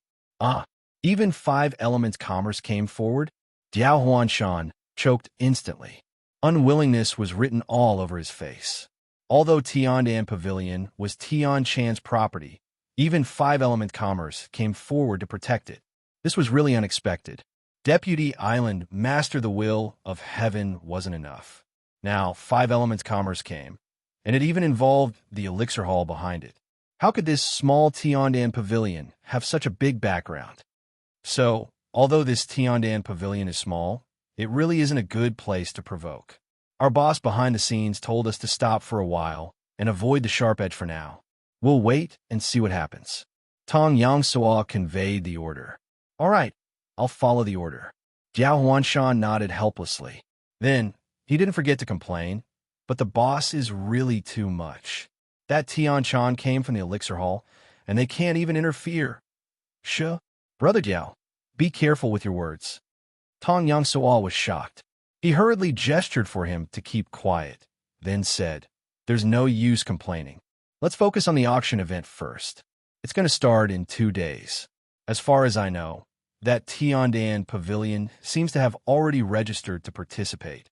Even Five Elements Commerce came forward? Jiao Huanshan choked instantly. Unwillingness was written all over his face. Although Tiandan Pavilion was Tian Chan's property, even Five Element Commerce came forward to protect it. This was really unexpected. Deputy Island Master the Will of Heaven wasn't enough. Now, Five Elements Commerce came, and it even involved the Elixir Hall behind it. How could this small Tiandan Pavilion have such a big background? So, although this Tiandan Pavilion is small, it really isn't a good place to provoke. Our boss behind the scenes told us to stop for a while and avoid the sharp edge for now. We'll wait and see what happens. Tong Yangshuo conveyed the order. All right, I'll follow the order. Jiao Huanshan nodded helplessly. Then, he didn't forget to complain, but the boss is really too much. That Tian Chan came from the Elixir Hall, and they can't even interfere. Brother Jiao, be careful with your words. Tong Yangshuo was shocked. He hurriedly gestured for him to keep quiet, then said, There's no use complaining. Let's focus on the auction event first. It's going to start in 2 days. As far as I know, that Tiandan Pavilion seems to have already registered to participate.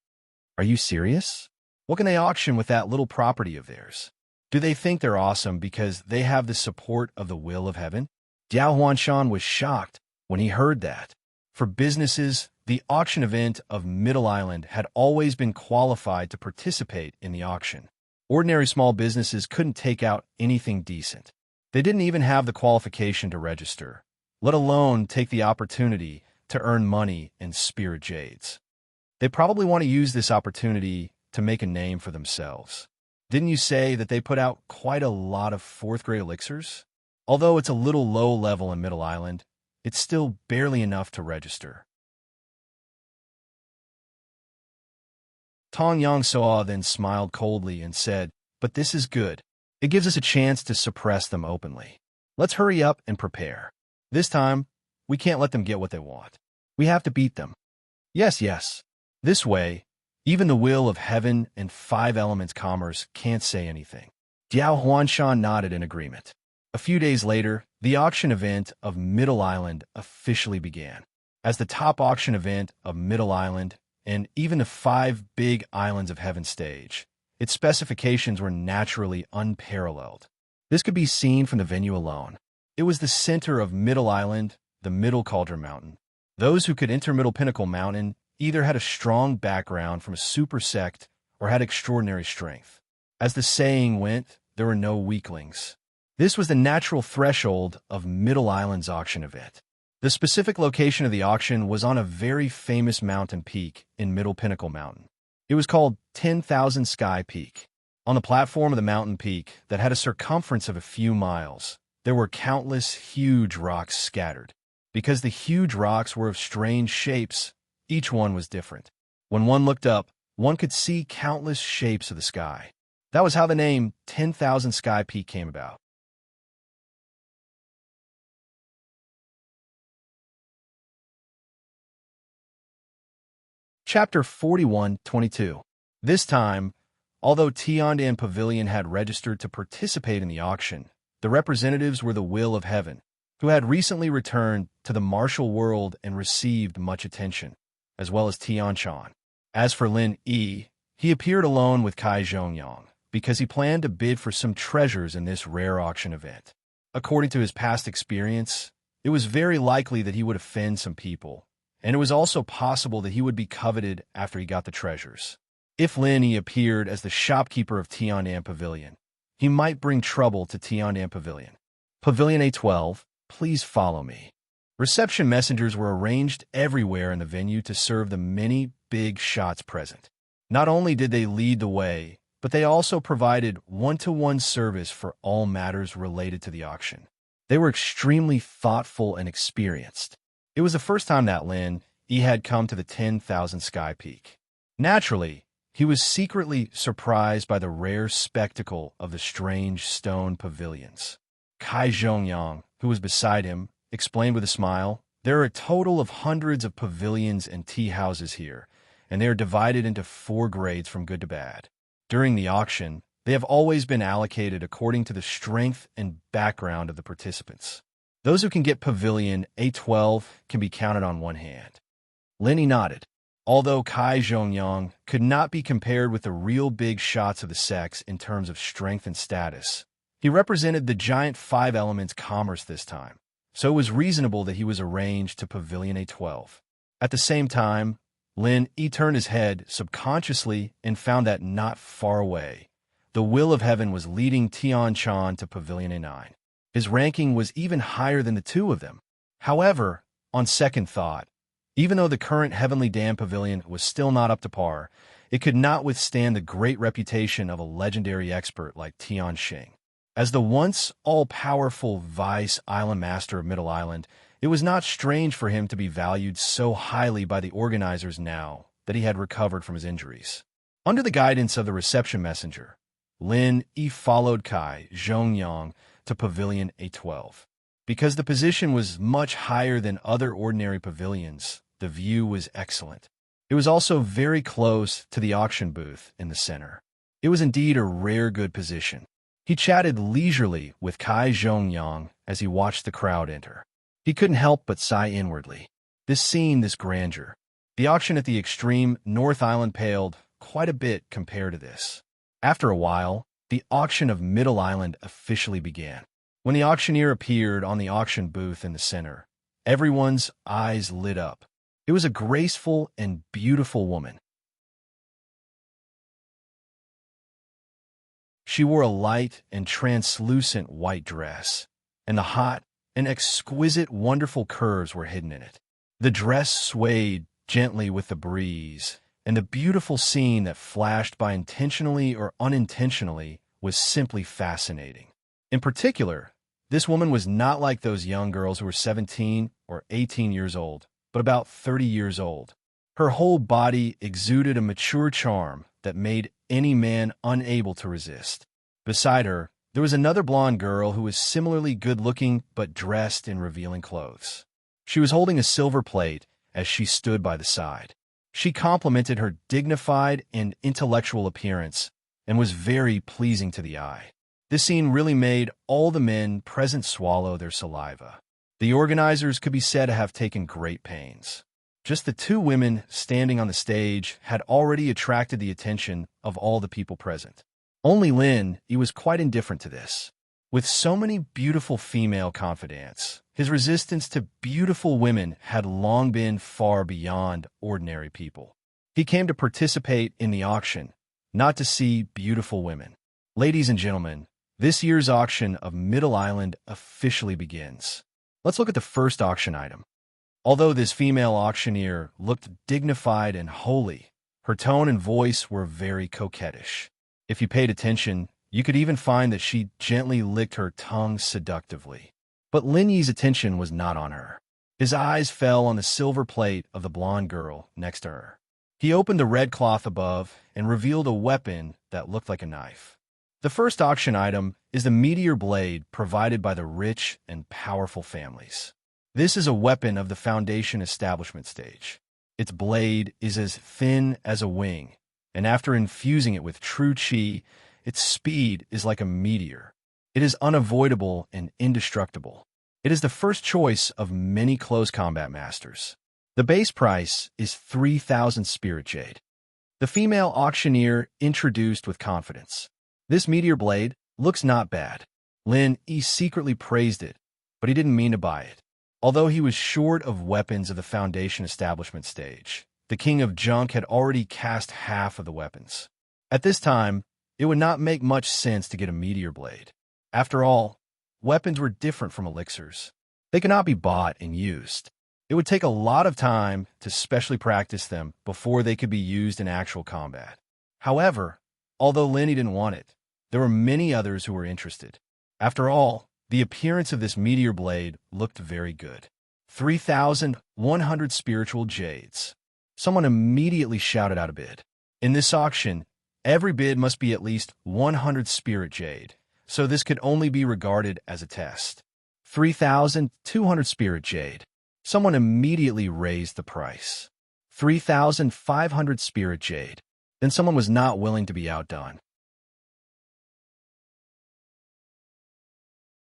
Are you serious? What can they auction with that little property of theirs? Do they think they're awesome because they have the support of the will of heaven? Jiao Huanshan was shocked when he heard that. For businesses, the auction event of Middle Island had always been qualified to participate in the auction. Ordinary small businesses couldn't take out anything decent. They didn't even have the qualification to register, let alone take the opportunity to earn money in spirit jades. They probably want to use this opportunity to make a name for themselves. Didn't you say that they put out quite a lot of fourth-grade elixirs? Although it's a little low level in Middle Island, it's still barely enough to register. Tong Yangshuo then smiled coldly and said, But this is good. It gives us a chance to suppress them openly. Let's hurry up and prepare. This time, we can't let them get what they want. We have to beat them. Yes. This way, even the will of heaven and Five Elements Commerce can't say anything. Jiao Huanshan nodded in agreement. A few days later, the auction event of Middle Island officially began. As the top auction event of Middle Island and even the 5 big islands of heaven stage, its specifications were naturally unparalleled. This could be seen from the venue alone. It was the center of Middle Island, the Middle Cauldron Mountain. Those who could enter Middle Pinnacle Mountain either had a strong background from a super sect or had extraordinary strength. As the saying went, there were no weaklings. This was the natural threshold of Middle Island's auction event. The specific location of the auction was on a very famous mountain peak in Middle Pinnacle Mountain. It was called 10,000 Sky Peak. On the platform of the mountain peak that had a circumference of a few miles, there were countless huge rocks scattered. Because the huge rocks were of strange shapes, each one was different. When one looked up, one could see countless shapes of the sky. That was how the name 10,000 Sky Peak came about. Chapter 41-22. This time, although Tiandan Pavilion had registered to participate in the auction, the representatives were the will of heaven, who had recently returned to the martial world and received much attention, as well as Tian Chan. As for Lin Yi, he appeared alone with Kai Zhongyang because he planned to bid for some treasures in this rare auction event. According to his past experience, it was very likely that he would offend some people, and it was also possible that he would be coveted after he got the treasures. If Lin Yi appeared as the shopkeeper of Tiandan Pavilion, he might bring trouble to Tiandan Pavilion. Pavilion A12, please follow me. Reception messengers were arranged everywhere in the venue to serve the many big shots present. Not only did they lead the way, but they also provided one-to-one service for all matters related to the auction. They were extremely thoughtful and experienced. It was the first time that Lin Yi had come to the 10,000 Sky Peak. Naturally, he was secretly surprised by the rare spectacle of the strange stone pavilions. Kai Zhongyang, who was beside him, explained with a smile, "There are a total of hundreds of pavilions and tea houses here, and they are divided into 4 grades from good to bad. During the auction, they have always been allocated according to the strength and background of the participants. Those who can get Pavilion A12 can be counted on one hand." Lin Yi nodded. Although Kai Zhongyang could not be compared with the real big shots of the sex in terms of strength and status, he represented the giant 5 elements commerce this time, so it was reasonable that he was arranged to Pavilion A12. At the same time, Lin Yi turned his head subconsciously and found that not far away, the will of heaven was leading Tian Chan to Pavilion A9. His ranking was even higher than the two of them. However, on second thought, even though the current Heavenly Dam Pavilion was still not up to par, it could not withstand the great reputation of a legendary expert like Tian Xing. As the once all-powerful Vice Island Master of Middle Island, it was not strange for him to be valued so highly by the organizers now that he had recovered from his injuries. Under the guidance of the reception messenger, Lin Yi followed Kai Zhongyang to Pavilion A12. Because the position was much higher than other ordinary pavilions, the view was excellent. It was also very close to the auction booth in the center. It was indeed a rare good position. He chatted leisurely with Kai Zhongyang as he watched the crowd enter. He couldn't help but sigh inwardly. This scene, this grandeur. The auction at the extreme North Island paled quite a bit compared to this. After a while, the auction of Middle Island officially began. When the auctioneer appeared on the auction booth in the center, everyone's eyes lit up. It was a graceful and beautiful woman. She wore a light and translucent white dress, and the hot and exquisite wonderful curves were hidden in it. The dress swayed gently with the breeze, and the beautiful scene that flashed by intentionally or unintentionally was simply fascinating. In particular, this woman was not like those young girls who were 17 or 18 years old, but about 30 years old. Her whole body exuded a mature charm that made any man unable to resist. Beside her, there was another blonde girl who was similarly good-looking but dressed in revealing clothes. She was holding a silver plate as she stood by the side. She complimented her dignified and intellectual appearance and was very pleasing to the eye. This scene really made all the men present swallow their saliva. The organizers could be said to have taken great pains. Just the 2 women standing on the stage had already attracted the attention of all the people present. Only Lin Yi was quite indifferent to this. With so many beautiful female confidants, his resistance to beautiful women had long been far beyond ordinary people. He came to participate in the auction, not to see beautiful women. Ladies and gentlemen, this year's auction of Middle Island officially begins. Let's look at the first auction item. Although this female auctioneer looked dignified and holy, her tone and voice were very coquettish. If you paid attention, you could even find that she gently licked her tongue seductively. But Lin Yi's attention was not on her. His eyes fell on the silver plate of the blonde girl next to her. He opened the red cloth above and revealed a weapon that looked like a knife. The first auction item is the meteor blade provided by the rich and powerful families. This is a weapon of the foundation establishment stage. Its blade is as thin as a wing, and after infusing it with true qi, its speed is like a meteor. It is unavoidable and indestructible. It is the first choice of many close combat masters. The base price is 3,000 spirit jade. The female auctioneer introduced with confidence. This meteor blade looks not bad. Lin Yi secretly praised it, but he didn't mean to buy it. Although he was short of weapons of the foundation establishment stage, the king of junk had already cast half of the weapons. At this time, it would not make much sense to get a meteor blade. After all, weapons were different from elixirs. They could not be bought and used. It would take a lot of time to specially practice them before they could be used in actual combat. However, Although Lin didn't want it, there were many others who were interested. After all, the appearance of this meteor blade looked very good. 3,100 spiritual jades. Someone immediately shouted out a bid. In this auction, every bid must be at least 100 spirit jade, so this could only be regarded as a test. 3,200 spirit jade. Someone immediately raised the price. 3,500 spirit jade. Then someone was not willing to be outdone.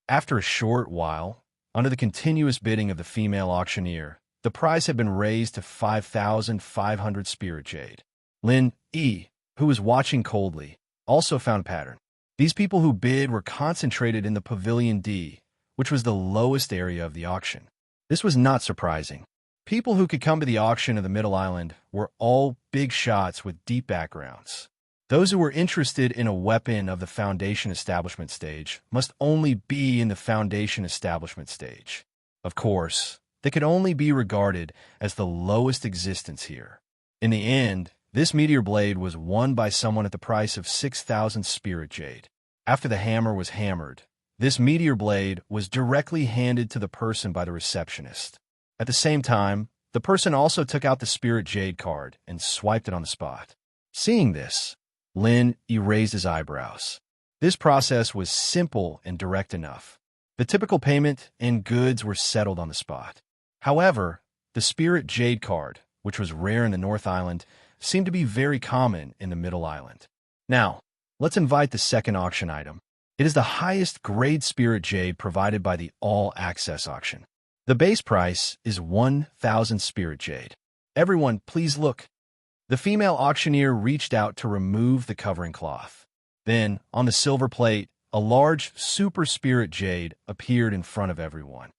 After a short while, under the continuous bidding of the female auctioneer, the price had been raised to 5,500 spirit jade. Lin E, who was watching coldly, also found a pattern. These people who bid were concentrated in the Pavilion D, which was the lowest area of the auction. This was not surprising. People who could come to the auction of the Middle Island were all big shots with deep backgrounds. Those who were interested in a weapon of the Foundation Establishment stage must only be in the Foundation Establishment stage. Of course, they could only be regarded as the lowest existence here. In the end, this meteor blade was won by someone at the price of 6,000 spirit jade. After the hammer was hammered, this meteor blade was directly handed to the person by the receptionist. At the same time, the person also took out the spirit jade card and swiped it on the spot. Seeing this, Lin raised his eyebrows. This process was simple and direct enough. The typical payment and goods were settled on the spot. However, the spirit jade card, which was rare in the North Island, seemed to be very common in the Middle Island. Now, let's invite the second auction item. It is the highest grade spirit jade provided by the all-access auction. The base price is 1,000 spirit jade. Everyone, please look. The female auctioneer reached out to remove the covering cloth. Then, on the silver plate, a large super spirit jade appeared in front of everyone.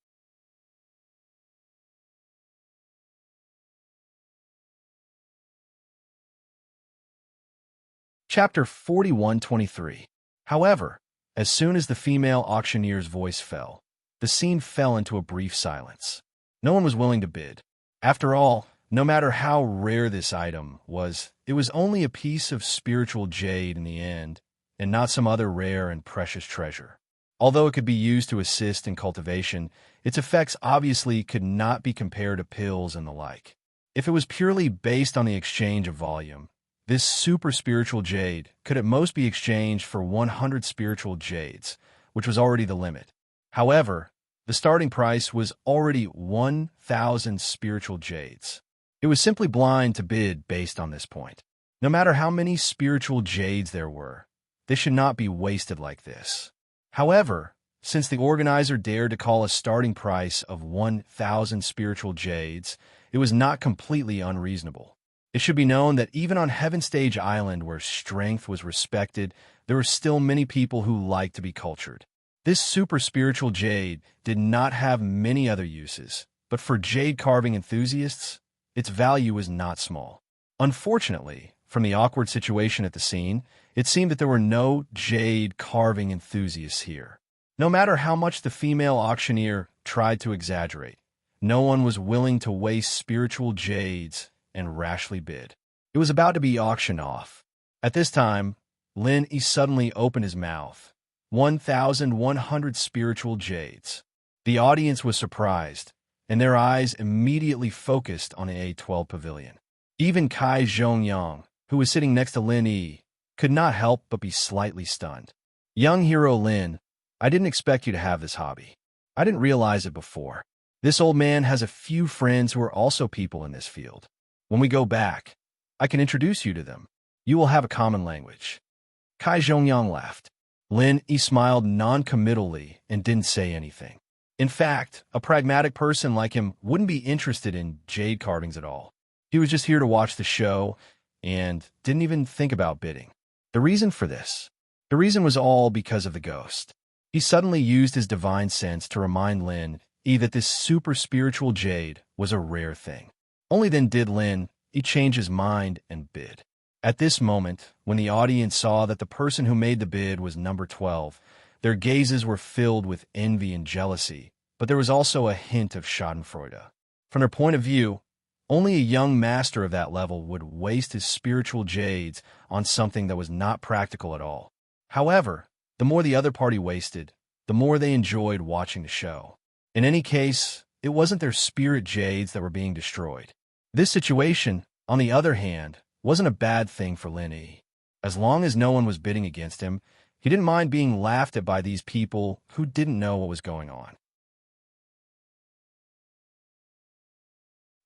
Chapter 41:23. However, as soon as the female auctioneer's voice fell, the scene fell into a brief silence. No one was willing to bid. After all, no matter how rare this item was, it was only a piece of spiritual jade in the end, and not some other rare and precious treasure. Although it could be used to assist in cultivation, its effects obviously could not be compared to pills and the like. If it was purely based on the exchange of volume, this super spiritual jade could at most be exchanged for 100 spiritual jades, which was already the limit. However, the starting price was already 1,000 spiritual jades. It was simply blind to bid based on this point. No matter how many spiritual jades there were, they should not be wasted like this. However, since the organizer dared to call a starting price of 1,000 spiritual jades, it was not completely unreasonable. It should be known that even on Heaven Stage Island, where strength was respected, there were still many people who liked to be cultured. This super spiritual jade did not have many other uses, but for jade carving enthusiasts, its value was not small. Unfortunately, from the awkward situation at the scene, it seemed that there were no jade carving enthusiasts here. No matter how much the female auctioneer tried to exaggerate, no one was willing to waste spiritual jades and rashly bid. It was about to be auctioned off. At this time, Lin suddenly opened his mouth. 1,100 spiritual jades. The audience was surprised, and their eyes immediately focused on the A12 pavilion. Even Kai Zhongyang, who was sitting next to Lin Yi, could not help but be slightly stunned. Young hero Lin, I didn't expect you to have this hobby. I didn't realize it before. This old man has a few friends who are also people in this field. When we go back, I can introduce you to them. You will have a common language. Kai Zhongyang laughed. Lin Yi smiled non-committally and didn't say anything. In fact, a pragmatic person like him wouldn't be interested in jade carvings at all. He was just here to watch the show and didn't even think about bidding. The reason for this? The reason was all because of the ghost. He suddenly used his divine sense to remind Lin Yi that this super spiritual jade was a rare thing. Only then did Lin Yi change his mind and bid. At this moment, when the audience saw that the person who made the bid was number 12, their gazes were filled with envy and jealousy, but there was also a hint of schadenfreude. From their point of view, Only a young master of that level would waste his spiritual jades on something that was not practical at all. However, the more the other party wasted, the more they enjoyed watching the show. In any case, it wasn't their spirit jades that were being destroyed. This situation, on the other hand, wasn't a bad thing for Lin Yi. As long as no one was bidding against him, he didn't mind being laughed at by these people who didn't know what was going on.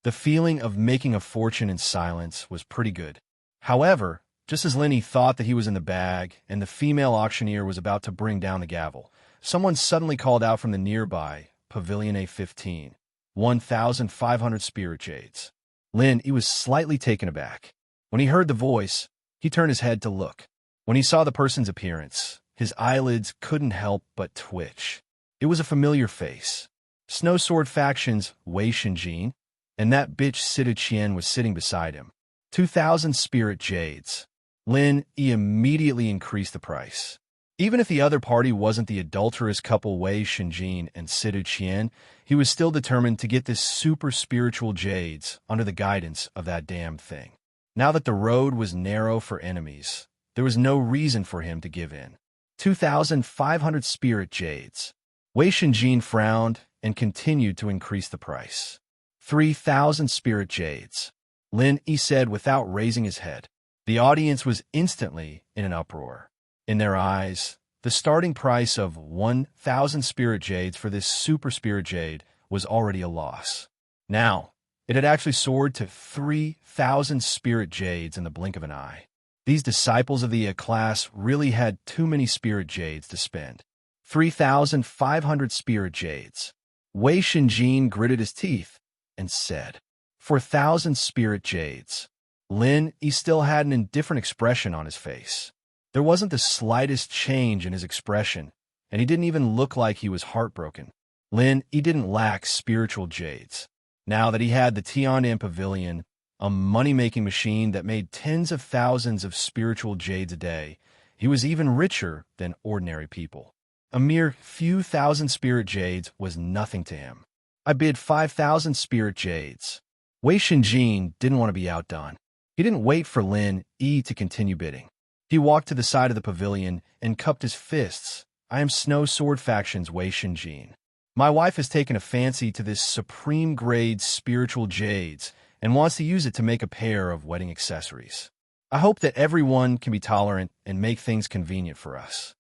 The feeling of making a fortune in silence was pretty good. However, just as Lin Yi thought that he was in the bag and the female auctioneer was about to bring down the gavel, someone suddenly called out from the nearby Pavilion A15, 1,500 spirit jades. Lin Yi was slightly taken aback. When he heard the voice, he turned his head to look. When he saw the person's appearance, his eyelids couldn't help but twitch. It was a familiar face. Snow Sword Faction's Wei Shinjin, and that bitch Sidu Qian was sitting beside him. 2,000 spirit jades. Lin Yi immediately increased the price. Even if the other party wasn't the adulterous couple Wei Shinjin and Sidu Qian, he was still determined to get this super spiritual jades under the guidance of that damn thing. Now that the road was narrow for enemies, there was no reason for him to give in. 2,500 spirit jades. Wei Shinjin frowned and continued to increase the price. 3,000 spirit jades. Lin Yi said without raising his head. The audience was instantly in an uproar. In their eyes, the starting price of 1,000 spirit jades for this super spirit jade was already a loss. Now, it had actually soared to 3,000 spirit jades in the blink of an eye. These disciples of the class really had too many spirit jades to spend. 3,500 spirit jades. Wei Shinjin gritted his teeth and said, 4,000 spirit jades. Lin Yi still had an indifferent expression on his face. There wasn't the slightest change in his expression, and he didn't even look like he was heartbroken. Lin Yi didn't lack spiritual jades. Now that he had the Tiandan Pavilion, a money-making machine that made tens of thousands of spiritual jades a day, he was even richer than ordinary people. A mere few thousand spirit jades was nothing to him. I bid 5,000 spirit jades. Wei Shinjin didn't want to be outdone. He didn't wait for Lin Yi to continue bidding. He walked to the side of the pavilion and cupped his fists. I am Snow Sword Faction's Wei Shinjin. My wife has taken a fancy to this supreme-grade spiritual jades and wants to use it to make a pair of wedding accessories. I hope that everyone can be tolerant and make things convenient for us.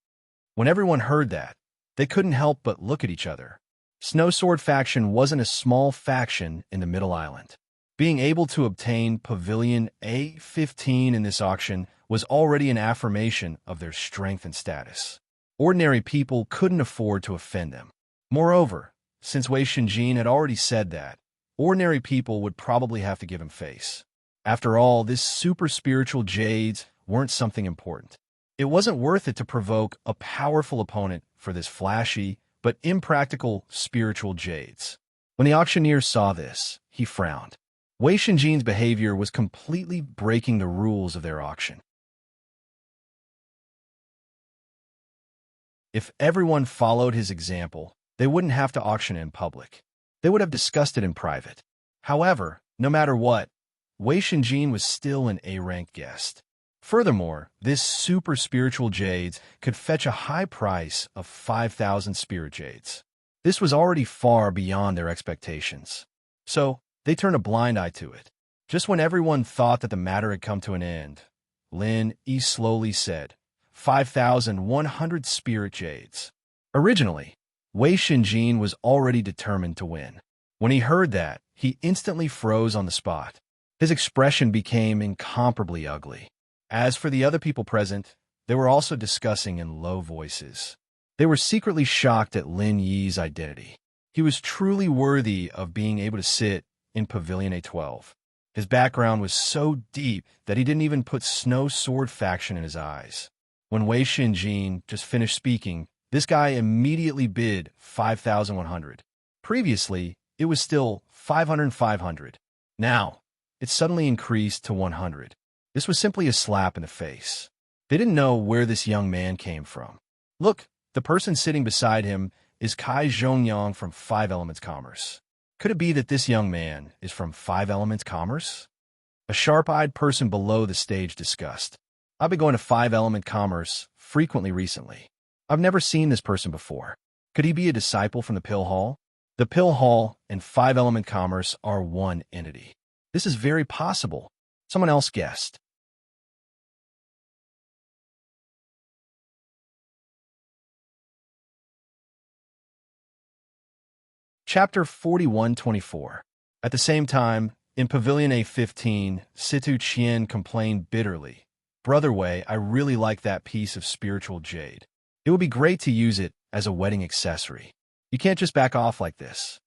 When everyone heard that, they couldn't help but look at each other. Snow Sword Faction wasn't a small faction in the Middle Island. Being able to obtain Pavilion A15 in this auction was already an affirmation of their strength and status. Ordinary people couldn't afford to offend them. Moreover, since Wei Shinjin had already said that, ordinary people would probably have to give him face. After all, this super spiritual jades weren't something important. It wasn't worth it to provoke a powerful opponent for this flashy but impractical spiritual jades. When the auctioneer saw this, he frowned. Wei Shinjin's behavior was completely breaking the rules of their auction. If everyone followed his example, they wouldn't have to auction in public. They would have discussed it in private. However, no matter what, Wei Shinjin was still an A-ranked guest. Furthermore, this super spiritual jades could fetch a high price of 5,000 spirit jades. This was already far beyond their expectations. So, they turned a blind eye to it. Just when everyone thought that the matter had come to an end, Lin Yi slowly said, 5,100 spirit jades. Originally, Wei Shinjin was already determined to win. When he heard that, he instantly froze on the spot. His expression became incomparably ugly. As for the other people present, they were also discussing in low voices. They were secretly shocked at Lin Yi's identity. He was truly worthy of being able to sit in Pavilion A12. His background was so deep that he didn't even put Snow Sword Faction in his eyes. When Wei Shinjin just finished speaking, this guy immediately bid 5,100. Previously, it was still 500 and 500. Now, it suddenly increased to 100. This was simply a slap in the face. They didn't know where this young man came from. Look, the person sitting beside him is Kai Zhongyang from 5 Elements Commerce. Could it be that this young man is from Five Elements Commerce? A sharp-eyed person below the stage discussed. I've been going to Five Element Commerce frequently recently. I've never seen this person before. Could he be a disciple from the Pill Hall? The Pill Hall and Five Element Commerce are one entity. This is very possible. Someone else guessed. Chapter 41-24. At the same time, in Pavilion A15, Situ Chien complained bitterly. Brother Wei, I really like that piece of spiritual jade. It would be great to use it as a wedding accessory. You can't just back off like this.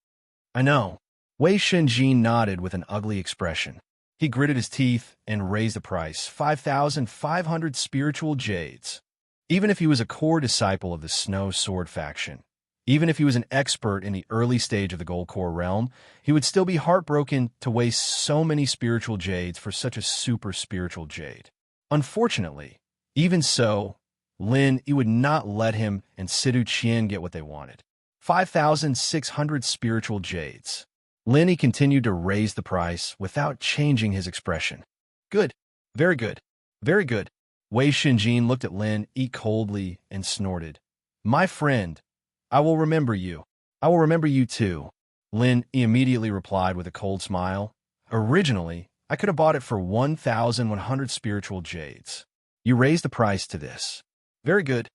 I know. Wei Shenjin nodded with an ugly expression. He gritted his teeth and raised the price, 5,500 spiritual jades. Even if he was a core disciple of the Snow Sword faction, even if he was an expert in the early stage of the Gold Core realm, he would still be heartbroken to waste so many spiritual jades for such a super spiritual jade. Unfortunately, even so, Lin Yi would not let him and Situ Chien get what they wanted. 5,600 spiritual jades. Lin Yi continued to raise the price without changing his expression. Good. Very good. Very good. Wei Shenjin looked at Lin Yi coldly and snorted. My friend, I will remember you. I will remember you too. Lin Yi immediately replied with a cold smile. Originally, I could have bought it for 1,100 spiritual jades. You raised the price to this. Very good.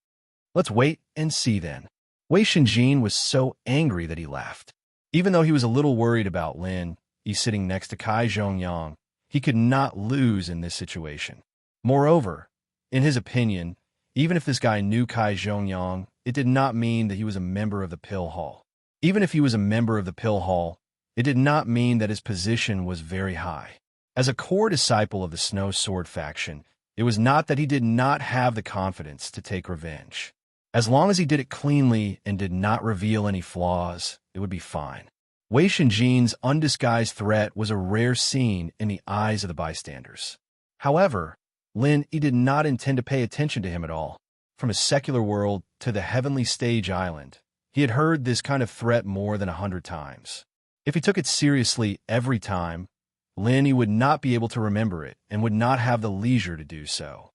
Let's wait and see then. Wei Shenjin was so angry that he laughed. Even though he was a little worried about Lin Yi sitting next to Kai Zhongyang, he could not lose in this situation. Moreover, in his opinion, even if this guy knew Kai Zhongyang, it did not mean that he was a member of the Pill Hall. Even if he was a member of the Pill Hall, it did not mean that his position was very high. As a core disciple of the Snow Sword faction, it was not that he did not have the confidence to take revenge. As long as he did it cleanly and did not reveal any flaws, it would be fine. Wei Shenjin's undisguised threat was a rare scene in the eyes of the bystanders. However, Lin Yi did not intend to pay attention to him at all. From his secular world to the heavenly stage island, he had heard this kind of threat more than 100 times. If he took it seriously every time, Lin Yi would not be able to remember it and would not have the leisure to do so.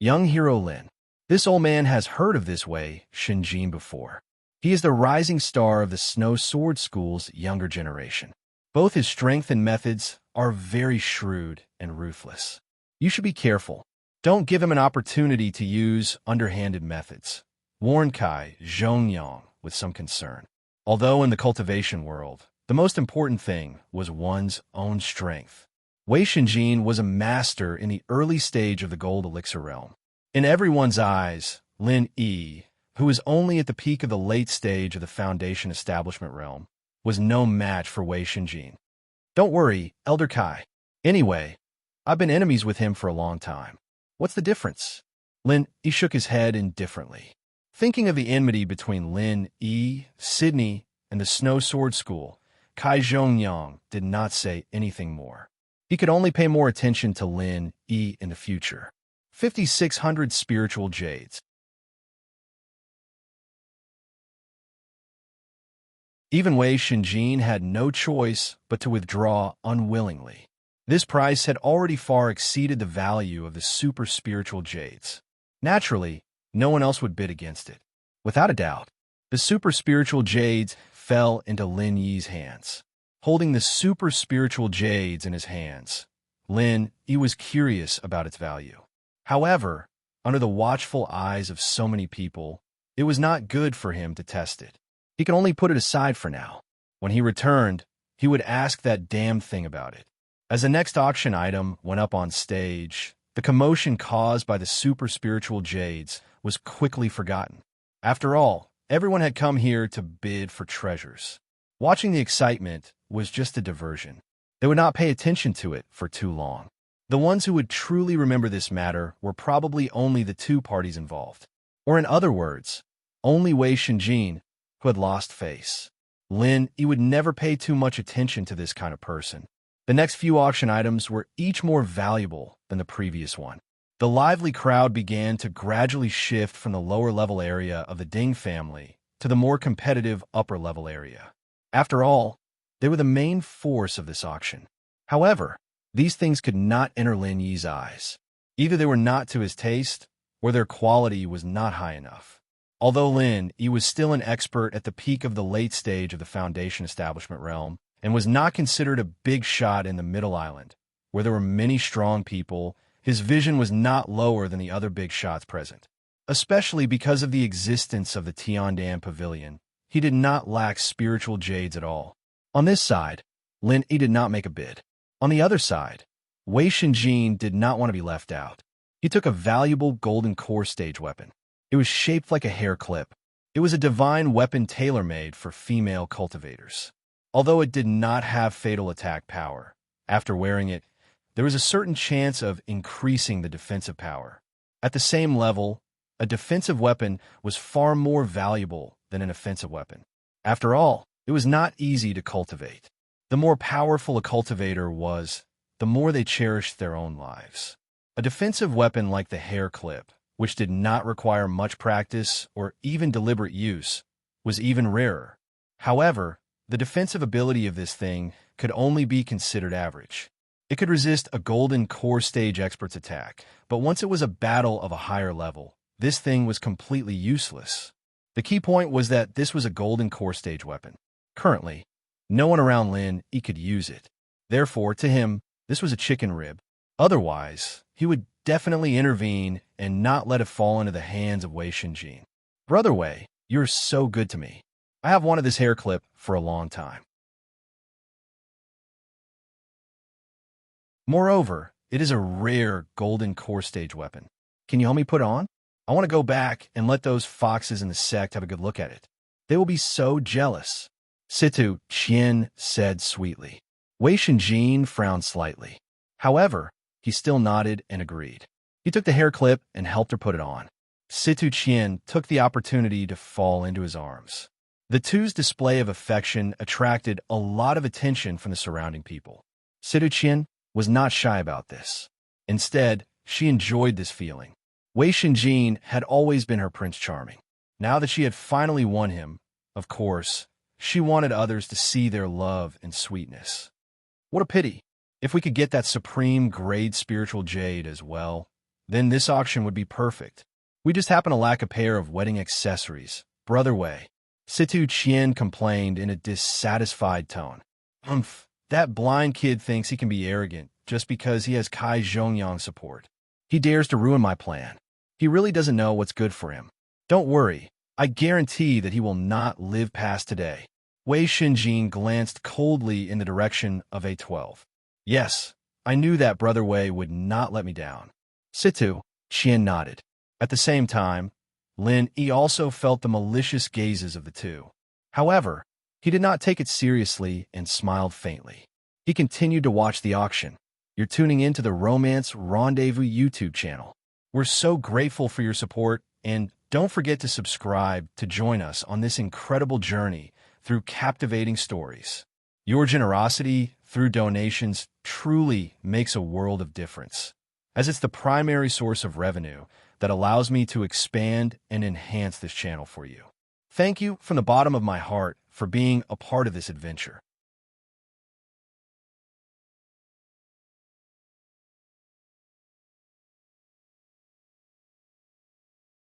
Young hero Lin. This old man has heard of this Wei Shenjin before. He is the rising star of the Snow Sword School's younger generation. Both his strength and methods are very shrewd and ruthless. You should be careful. Don't give him an opportunity to use underhanded methods, warned Kai Zhongyang with some concern. Although in the cultivation world, the most important thing was one's own strength. Wei Shenjin was a master in the early stage of the Gold Elixir realm. In everyone's eyes, Lin Yi, who was only at the peak of the late stage of the Foundation Establishment realm, was no match for Wei Shenjin. Don't worry, Elder Kai. Anyway, I've been enemies with him for a long time. What's the difference? Lin Yi shook his head indifferently. Thinking of the enmity between Lin Yi, Sydney, and the Snow Sword School, Kai Zhongyang did not say anything more. He could only pay more attention to Lin Yi in the future. 5,600 spiritual jades. Even Wei Shenjin had no choice but to withdraw unwillingly. This price had already far exceeded the value of the super spiritual jades. Naturally, no one else would bid against it. Without a doubt, the super spiritual jades fell into Lin Yi's hands. Holding the super spiritual jades in his hands, Lin Yi was curious about its value. However, under the watchful eyes of so many people, it was not good for him to test it. He could only put it aside for now. When he returned, he would ask that damn thing about it. As the next auction item went up on stage, the commotion caused by the super spiritual jades was quickly forgotten. After all, everyone had come here to bid for treasures. Watching the excitement was just a diversion. They would not pay attention to it for too long. The ones who would truly remember this matter were probably only the two parties involved. Or in other words, only Wei Shenjin, who had lost face. Lin Yi would never pay too much attention to this kind of person. The next few auction items were each more valuable than the previous one. The lively crowd began to gradually shift from the lower-level area of the Ding family to the more competitive upper-level area. After all, They were the main force of this auction. However, these things could not enter Lin Yi's eyes. Either they were not to his taste, or their quality was not high enough. Although Lin Yi was still an expert at the peak of the late stage of the Foundation establishment realm, and was not considered a big shot in the Middle Island, where there were many strong people, his vision was not lower than the other big shots present. Especially because of the existence of the Tiandan Pavilion, he did not lack spiritual jades at all. On this side, Lin Yi did not make a bid. On the other side, Wei Shenjin did not want to be left out. He took a valuable golden core stage weapon. It was shaped like a hair clip. It was a divine weapon tailor-made for female cultivators. Although it did not have fatal attack power, after wearing it, there was a certain chance of increasing the defensive power. At the same level, a defensive weapon was far more valuable than an offensive weapon. After all, it was not easy to cultivate. The more powerful a cultivator was, the more they cherished their own lives. A defensive weapon like the hair clip, which did not require much practice or even deliberate use, was even rarer. However, the defensive ability of this thing could only be considered average. It could resist a golden core stage expert's attack, but once it was a battle of a higher level, this thing was completely useless. The key point was that this was a golden core stage weapon. Currently, no one around Lin Yi could use it. Therefore, to him, this was a chicken rib. Otherwise, he would definitely intervene and not let it fall into the hands of Wei Shenjin. Brother Wei, you're so good to me. I have wanted this hair clip for a long time. Moreover, it is a rare golden core stage weapon. Can you help me put it on? I want to go back and let those foxes in the sect have a good look at it. They will be so jealous. Situ Qian said sweetly. Wei Shenjin frowned slightly. However, he still nodded and agreed. He took the hair clip and helped her put it on. Situ Qian took the opportunity to fall into his arms. The two's display of affection attracted a lot of attention from the surrounding people. Situ Qian was not shy about this. Instead, she enjoyed this feeling. Wei Shenjin had always been her Prince Charming. Now that she had finally won him, of course, she wanted others to see their love and sweetness. What a pity. If we could get that supreme grade spiritual jade as well, then this auction would be perfect. We just happen to lack a pair of wedding accessories. Brother Wei. Situ Qian complained in a dissatisfied tone. That blind kid thinks he can be arrogant just because he has Kai Zhongyang's support. He dares to ruin my plan. He really doesn't know what's good for him. Don't worry, I guarantee that he will not live past today. Wei Shenjin glanced coldly in the direction of A12. Yes, I knew that Brother Wei would not let me down. Situ Qian nodded. At the same time, Lin Yi also felt the malicious gazes of the two. However, he did not take it seriously and smiled faintly. He continued to watch the auction. You're tuning into the Romance Rendezvous YouTube channel. We're so grateful for your support, and don't forget to subscribe to join us on this incredible journey through captivating stories. Your generosity through donations truly makes a world of difference, as it's the primary source of revenue that allows me to expand and enhance this channel for you. Thank you from the bottom of my heart for being a part of this adventure.